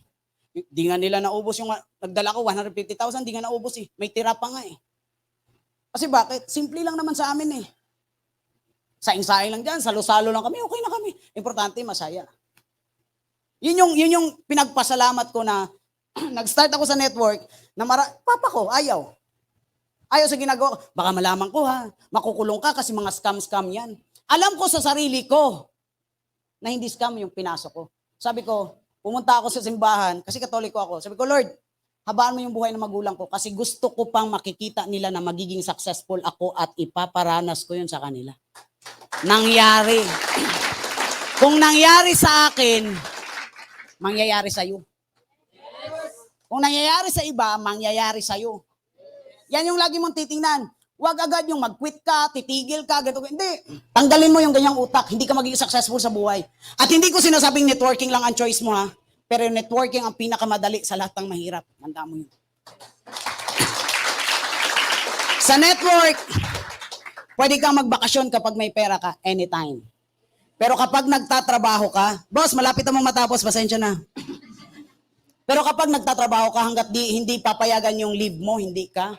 di nga nila naubos yung, nagdala ko 150,000, di nga naubos eh. May tira pa nga eh. Kasi bakit? Simple lang naman sa amin eh. Saing-saing lang dyan, salo-salo lang kami, okay na kami. Importante, masaya. Yun yung pinagpasalamat ko na nag-start ako sa network na papa ko, ayaw. Ayaw sa ginagawa ko. Baka malaman ko ha, makukulong ka kasi mga scam yan. Alam ko sa sarili ko na hindi scam yung pinasok ko. Sabi ko, pumunta ako sa simbahan kasi Katoliko ako. Sabi ko, Lord, habaan mo yung buhay ng magulang ko kasi gusto ko pang makikita nila na magiging successful ako at ipaparanas ko yun sa kanila. Nangyari. Kung nangyari sa akin, mangyayari sa iyo. Kung nangyayari sa iba, mangyayari sa iyo. Yan yung lagi mong titingnan. Huwag agad yung mag-quit ka, titigil ka, ganito. Hindi. Tanggalin mo yung ganyang utak. Hindi ka magiging successful sa buhay. At hindi ko sinasabing networking lang ang choice mo ha. Pero yung networking ang pinakamadali sa lahat ng mahirap. Handa mo yun. Sa network, pwede kang magbakasyon kapag may pera ka, anytime. Pero kapag nagtatrabaho ka, boss, malapit na mo matapos, pasensya na. Pero kapag nagtatrabaho ka hanggat hindi papayagan yung leave mo, hindi ka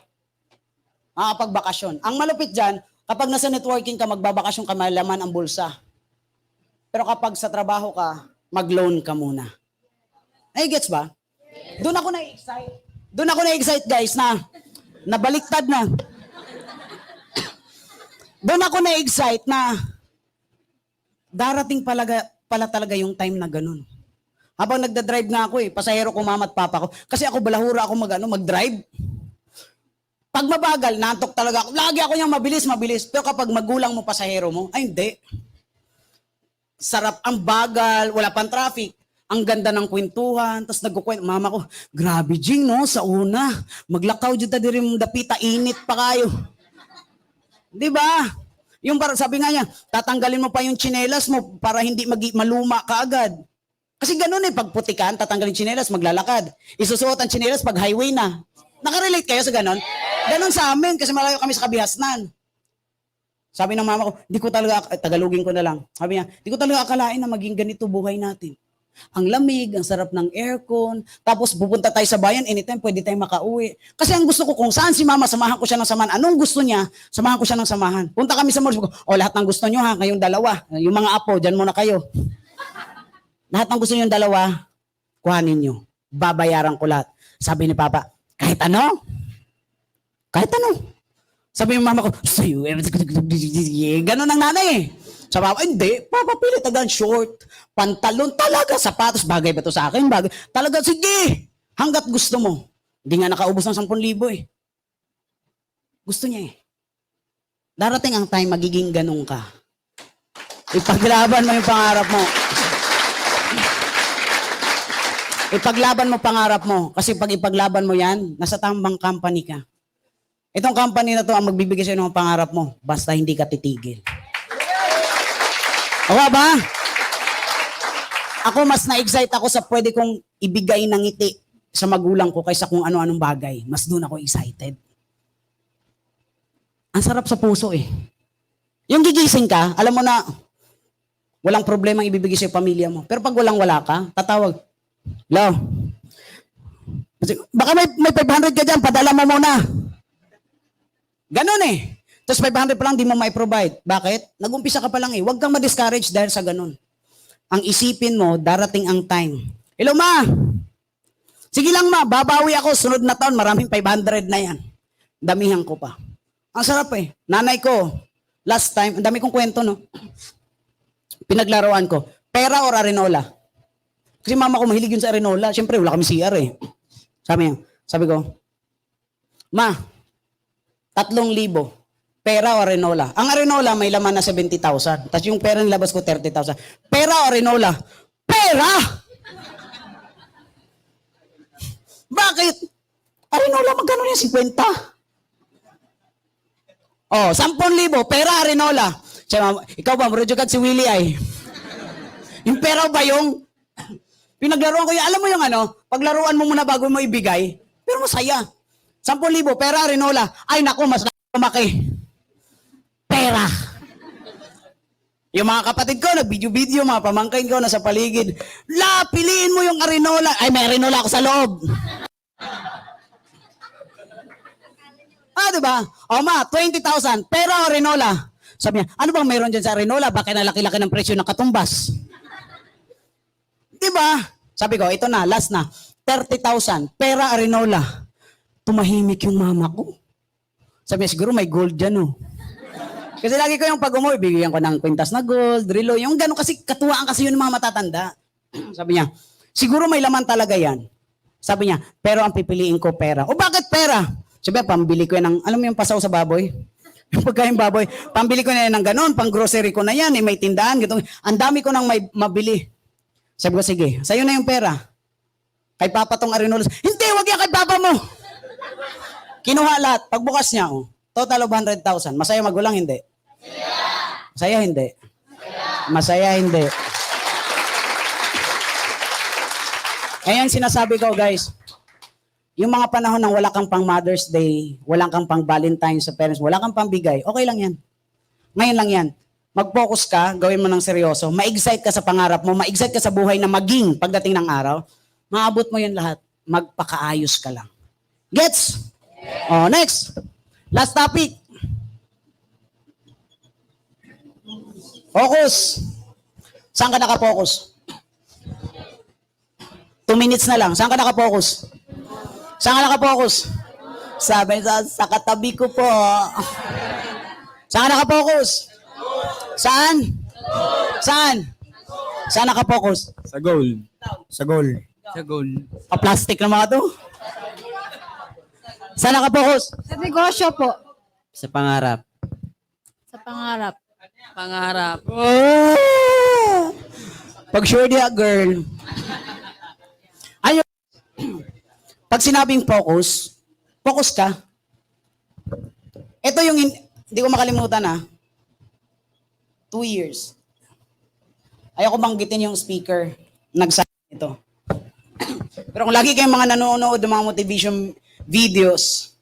makapagbakasyon. Ang malupit dyan, kapag nasa networking ka, magbabakasyon ka, malaman ang bulsa. Pero kapag sa trabaho ka, mag-loan ka muna. Ay, gets ba? Doon ako na-excite, guys, na nabaliktad na. Doon ako na-excite na darating pala talaga yung time na ganun. Habang nagda-drive nga ako pasahero ko mama at papa ko. Kasi ako balahura ako mag-drive. Pag mabagal, nantok talaga ako. Lagi ako niyang mabilis. Pero kapag magulang mo pasahero mo, ay hindi. Sarap ang bagal, wala pang traffic. Ang ganda ng kwentuhan, tapos nagkukwento. Mama ko, grabe Jing, no? Sa una, maglakaw dyan ta diri mong dapita, init pa kayo. Di ba? Yung parang sabi nga niya, tatanggalin mo pa yung tsinelas mo para hindi maluma ka agad. Kasi ganun pag putikan, tatanggalin tsinelas, maglalakad. Isusuot ang tsinelas pag highway na. Nakarelate kayo sa ganun? Ganun sa amin kasi malayo kami sa Kabihasnan. Sabi ng mama ko, di ko talaga, Tagalogin ko na lang. Sabi niya, di ko talaga akalain na maging ganito buhay natin. Ang lamig, ang sarap ng aircon, tapos pupunta tayo sa bayan, anytime pwede tayong makauwi. Kasi ang gusto ko, kung saan si mama, samahan ko siya ng samahan. Anong gusto niya, samahan ko siya ng samahan. Punta kami sa mall, ko, lahat ng gusto niyo ha, kayong dalawa. Yung mga apo, dyan muna kayo. Lahat ng gusto niyo yung dalawa, kuhanin niyo. Babayaran ko lahat. Sabi ni Papa, kahit ano? Kahit ano? Sabi ng mama ko, gano'n ang nanay Sa papa, hindi. Papa, pilit agad short, pantalon, talaga, sapatos. Bagay ba to sa akin? Bagay. Talaga, sige. Hanggat gusto mo. Hindi nga nakaubos ng 10,000 Gusto niya Darating ang time, magiging ganun ka. Ipaglaban mo yung pangarap mo. Ipaglaban mo pangarap mo. Kasi pag ipaglaban mo yan, nasa tamang company ka. Itong company na to ang magbibigay sa'yo ng pangarap mo. Basta hindi ka titigil. O ba? Ako mas na-excite ako sa pwede kong ibigay ng ngiti sa magulang ko kaysa kung ano-anong bagay. Mas doon ako excited. Ang sarap sa puso eh. Yung gigising ka, alam mo na, walang problema ibibigay sa pamilya mo. Pero pag walang-wala ka, tatawag, Lo, baka may 500 ka dyan, padala mo muna. Ganon eh. Tapos 500 pa lang, di mo mai-provide. Bakit? Nag-umpisa ka pa lang eh. Huwag kang ma-discourage dahil sa ganon. Ang isipin mo, darating ang time. Hello, ma! Sige lang, ma. Babawi ako. Sunod na taon, maraming 500 na yan. Damihan ko pa. Ang sarap eh. Nanay ko, last time, ang dami kong kwento, no? Pinaglaruan ko. Pera or arenola? Kasi mama ko mahilig yun sa arenola. Siyempre, wala kami CR eh. Sabi ko, ma, 3,000. Pera o arenola? Ang arenola may laman na 70,000. Tapos yung pera nilabas ko 30,000. Pera o arenola? Pera! Bakit? Arenola, magkano yan? 50? Oh, 10,000. Pera, arenola. Siya, ikaw ba, marudyo si Willie ay. Yung pera ba yung pinaglaruan ko yan? Alam mo yung ano, paglaruan mo muna bago mo ibigay, pero masaya. 10,000, pera, arenola. Ay naku, mas lumaki. Pera. Yung mga kapatid ko, nag-video-video, mga pamangkin ko, nasa paligid. La, piliin mo yung arenola. Ay, may arenola ako sa loob. Diba? O ma, 20,000. Pera o arenola? Sabi niya, ano bang mayroon dyan sa arenola? Bakit na laki-laki ng presyo ng katumbas? Diba? Sabi ko, ito na, last na. 30,000. Pera, arenola. Tumahimik yung mama ko. Sabi niya, siguro may gold dyan, oh. Kasi lagi ko yung pag umuwi, bigyan ko ng kwintas na gold, relo, yung gano'n kasi katuwaan kasi yun ng mga matatanda. Sabi niya, siguro may laman talaga yan. Sabi niya, pero ang pipiliin ko pera. O bakit pera? Sabi niya, pambili ko yan ng, alam mo yung pasaw sa baboy? Yung pagkain baboy, pambili ko na yan ng gano'n, pang grocery ko na yan, may tindahan, gito. Ang dami ko nang may mabili. Sabi ko, sige, sa'yo na yung pera. Kay Papa tong arenola. Hindi, wag yan kay Papa mo. Kinuha lahat. Pagbukas niya, oh, total of 100,000. Masaya magulang, hindi? Masaya, hindi? Masaya, hindi. Ngayon sinasabi ko, guys, yung mga panahon ng wala kang pang Mother's Day, wala kang pang Valentine's sa parents, wala kang pang bigay, okay lang yan. Ngayon lang yan. Mag-focus ka, gawin mo ng seryoso, ma-excite ka sa pangarap mo, ma-excite ka sa buhay na maging pagdating ng araw, maabot mo yun lahat. Magpakaayos ka lang. Gets? Oh, next. Last topic. Focus. Saan ka nakafocus? 2 minutes na lang. Saan ka nakafocus? Saan ka nakafocus? Sabi sa katabi ko po. Saan ka nakafocus? Saan? Saan? Saan nakafocus? Sa goal. Sa goal. Sa goal. Pa-plastic na mga to. Saan nakafocus? Sa negosyo po. Sa pangarap. Sa pangarap. Pangarap. Oh! Pag sure dia, girl. Ayun. Pag sinabing focus, focus ka. Ito yung, hindi ko makalimutan 2 years. Ayoko banggitin yung speaker. Nagsabi ito. Pero kung lagi kayong mga nanonood ng mga motivation videos,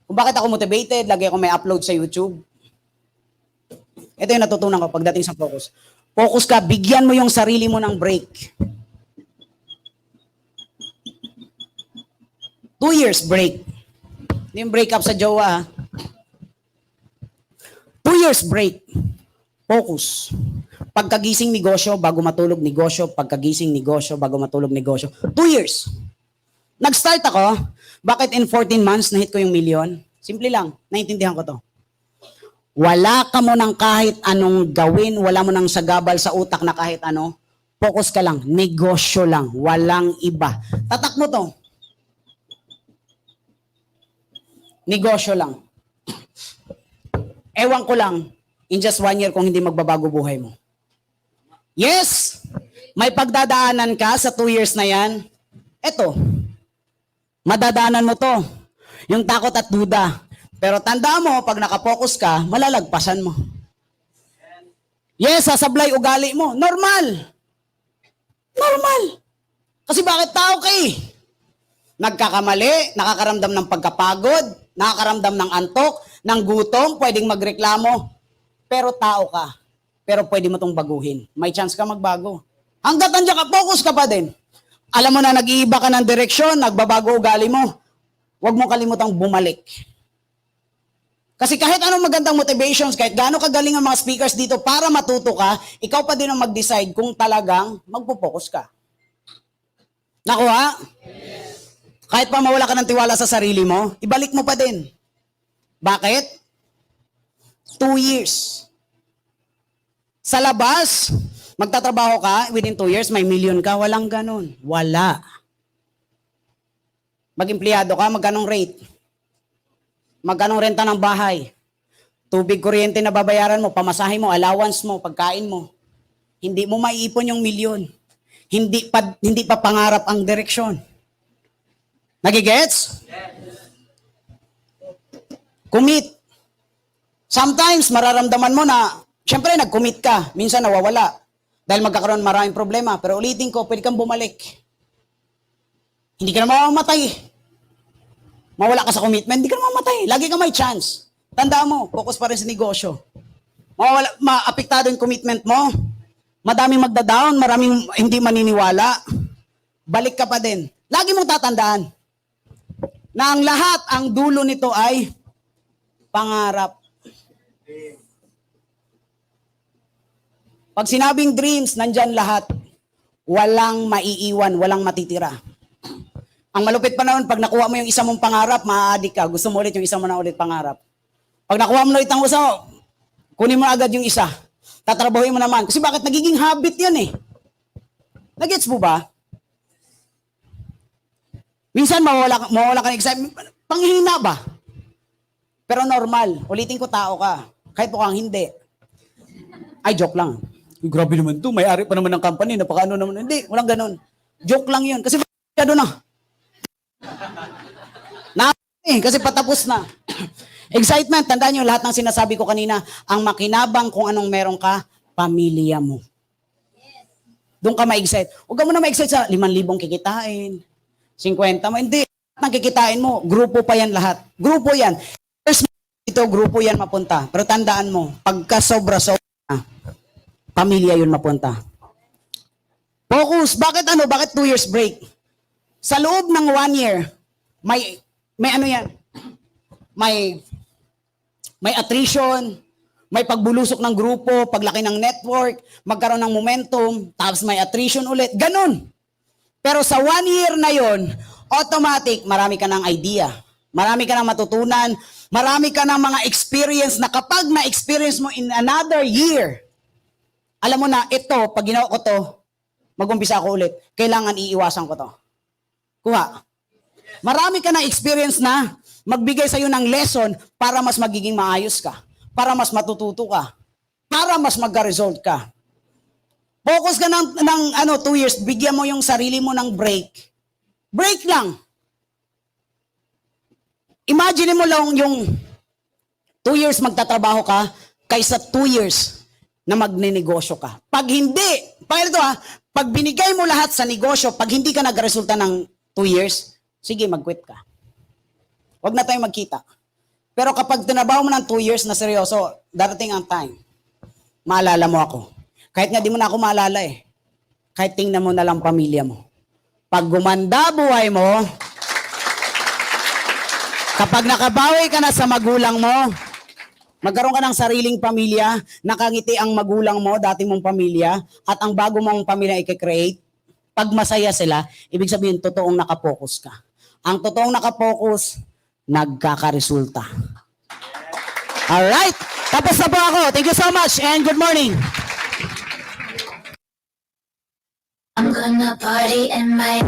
kung bakit ako motivated, lagi ako may upload sa YouTube. Ito yung natutunan ko pagdating sa focus. Focus ka, bigyan mo yung sarili mo ng break. 2 years break. Hindi yung break up sa jowa. 2 years break. Focus. Pagkagising negosyo, bago matulog negosyo. Pagkagising negosyo, bago matulog negosyo. 2 years. Nag-start ako. Bakit in 14 months na-hit ko yung million? Simple lang. Naintindihan ko to. Wala ka mo ng kahit anong gawin. Wala mo ng sagabal sa utak na kahit ano. Focus ka lang. Negosyo lang. Walang iba. Tatak mo to. Negosyo lang. Ewan ko lang, in just 1 year kung hindi magbabago buhay mo. Yes! May pagdadaanan ka sa 2 years na yan. Eto, madadaanan mo to. Yung takot at duda. Pero tanda mo, pag nakapokus ka, malalagpasan mo. Yes, sasablay ugali mo. Normal. Normal. Kasi bakit tao ka eh? Nagkakamali, nakakaramdam ng pagkapagod, nakakaramdam ng antok, ng gutom, pwedeng magreklamo. Pero tao ka. Pero pwede mo tong baguhin. May chance ka magbago. Hanggat nandiyan ka, focus ka pa din. Alam mo na nag-iiba ka ng direksyon, nagbabago ugali mo. Huwag mo kalimutang bumalik. Kasi kahit anong magandang motivations, kahit gaano kagaling ang mga speakers dito para matuto ka, ikaw pa din ang mag-decide kung talagang magpo-focus ka. Nakuha? Kahit pa mawala ka ng tiwala sa sarili mo, ibalik mo pa din. Bakit? 2 years. Sa labas, magtatrabaho ka, within 2 years, may million ka, walang ganun. Wala. Mag-empleyado ka, magkanong rate? Magkanong renta ng bahay? Tubig, kuryente na babayaran mo, pamasahe mo, allowance mo, pagkain mo. Hindi mo maiipon yung milyon. Hindi pa pangarap ang direksyon. Nagigets? Commit. Sometimes, mararamdaman mo na, syempre, nag-commit ka. Minsan, nawawala. Dahil magkakaroon maraming problema. Pero ulitin ko, pwede kang bumalik. Hindi ka na mamamatay. Mawala ka sa commitment, hindi ka na mamamatay. Lagi ka may chance. Tandaan mo, focus pa rin sa negosyo. Maapektado yung commitment mo. Madaming magda-down, maraming hindi maniniwala. Balik ka pa din. Lagi mong tatandaan na ang lahat, ang dulo nito ay pangarap. Pag sinabing dreams, nandyan lahat. Walang maiiwan, walang matitira. Ang malupit pa noon, pag nakuha mo yung isa mong pangarap, maa-addict ka. Gusto mo ulit yung isa mo na ulit pangarap. Pag nakuha mo ulit ang isa mo, kunin mo agad yung isa. Tatrabahuin mo naman. Kasi bakit nagiging habit yan eh. Nagets mo ba? Minsan mawala ka ng excitement. Panghina ba? Pero normal. Ulitin ko, tao ka. Kahit mukhang hindi. Ay, joke lang. Grabe naman to. May-ari pa naman ng company. Napakaano naman. Hindi, walang ganun. Joke lang yun. Kasi doon na. Kasi patapos na. Excitement, tandaan nyo lahat ng sinasabi ko kanina, ang makinabang kung anong meron ka, pamilya mo. Doon ka ma-excite. Huwag ka muna ma-excite sa 5,000 kikitain, 50 mo. Hindi, ang kikitain mo, grupo pa yan lahat. Grupo yan. First, ito, grupo yan mapunta. Pero tandaan mo, pagka sobra-sobra, pamilya yun mapunta. Focus. Bakit 2 years break? Sa loob ng 1 year, may ano yan? May attrition, may pagbulusok ng grupo, paglaki ng network, magkaroon ng momentum, tapos may attrition ulit. Ganun. Pero sa 1 year na yon, automatic, marami ka ng idea. Marami ka ng matutunan. Marami ka ng mga experience na kapag na-experience mo in another year, alam mo na, ito, pag ginawa ko to, mag-umpisa ako ulit. Kailangan iiwasan ko to. Kuha. Marami ka na experience na magbigay sa'yo ng lesson para mas magiging maayos ka, para mas matututo ka, para mas magka-result ka. Focus ka ng 2 years, bigyan mo yung sarili mo ng break. Break lang. Imagine mo lang yung 2 years magtatrabaho ka kaysa 2 years na magnenegosyo ka. Pag binigay mo lahat sa negosyo, pag hindi ka nagresulta ng 2 years, sige, mag-quit ka. Huwag na tayong magkita. Pero kapag tinabaho mo ng 2 years na seryoso, darating ang time, maalala mo ako. Kahit nga di mo na ako maalala eh. Kahit tingnan mo na lang pamilya mo. Pag gumanda buhay mo, kapag nakabawi ka na sa magulang mo, magkaroon ka ng sariling pamilya, nakangiti ang magulang mo, dati mong pamilya, at ang bago mong pamilya i-create, pag masaya sila, ibig sabihin, totoong nakapokus ka. Ang totoong nakapokus, nagkakaresulta. Alright, tapos na po ako. Thank you so much and good morning. I'm gonna party in my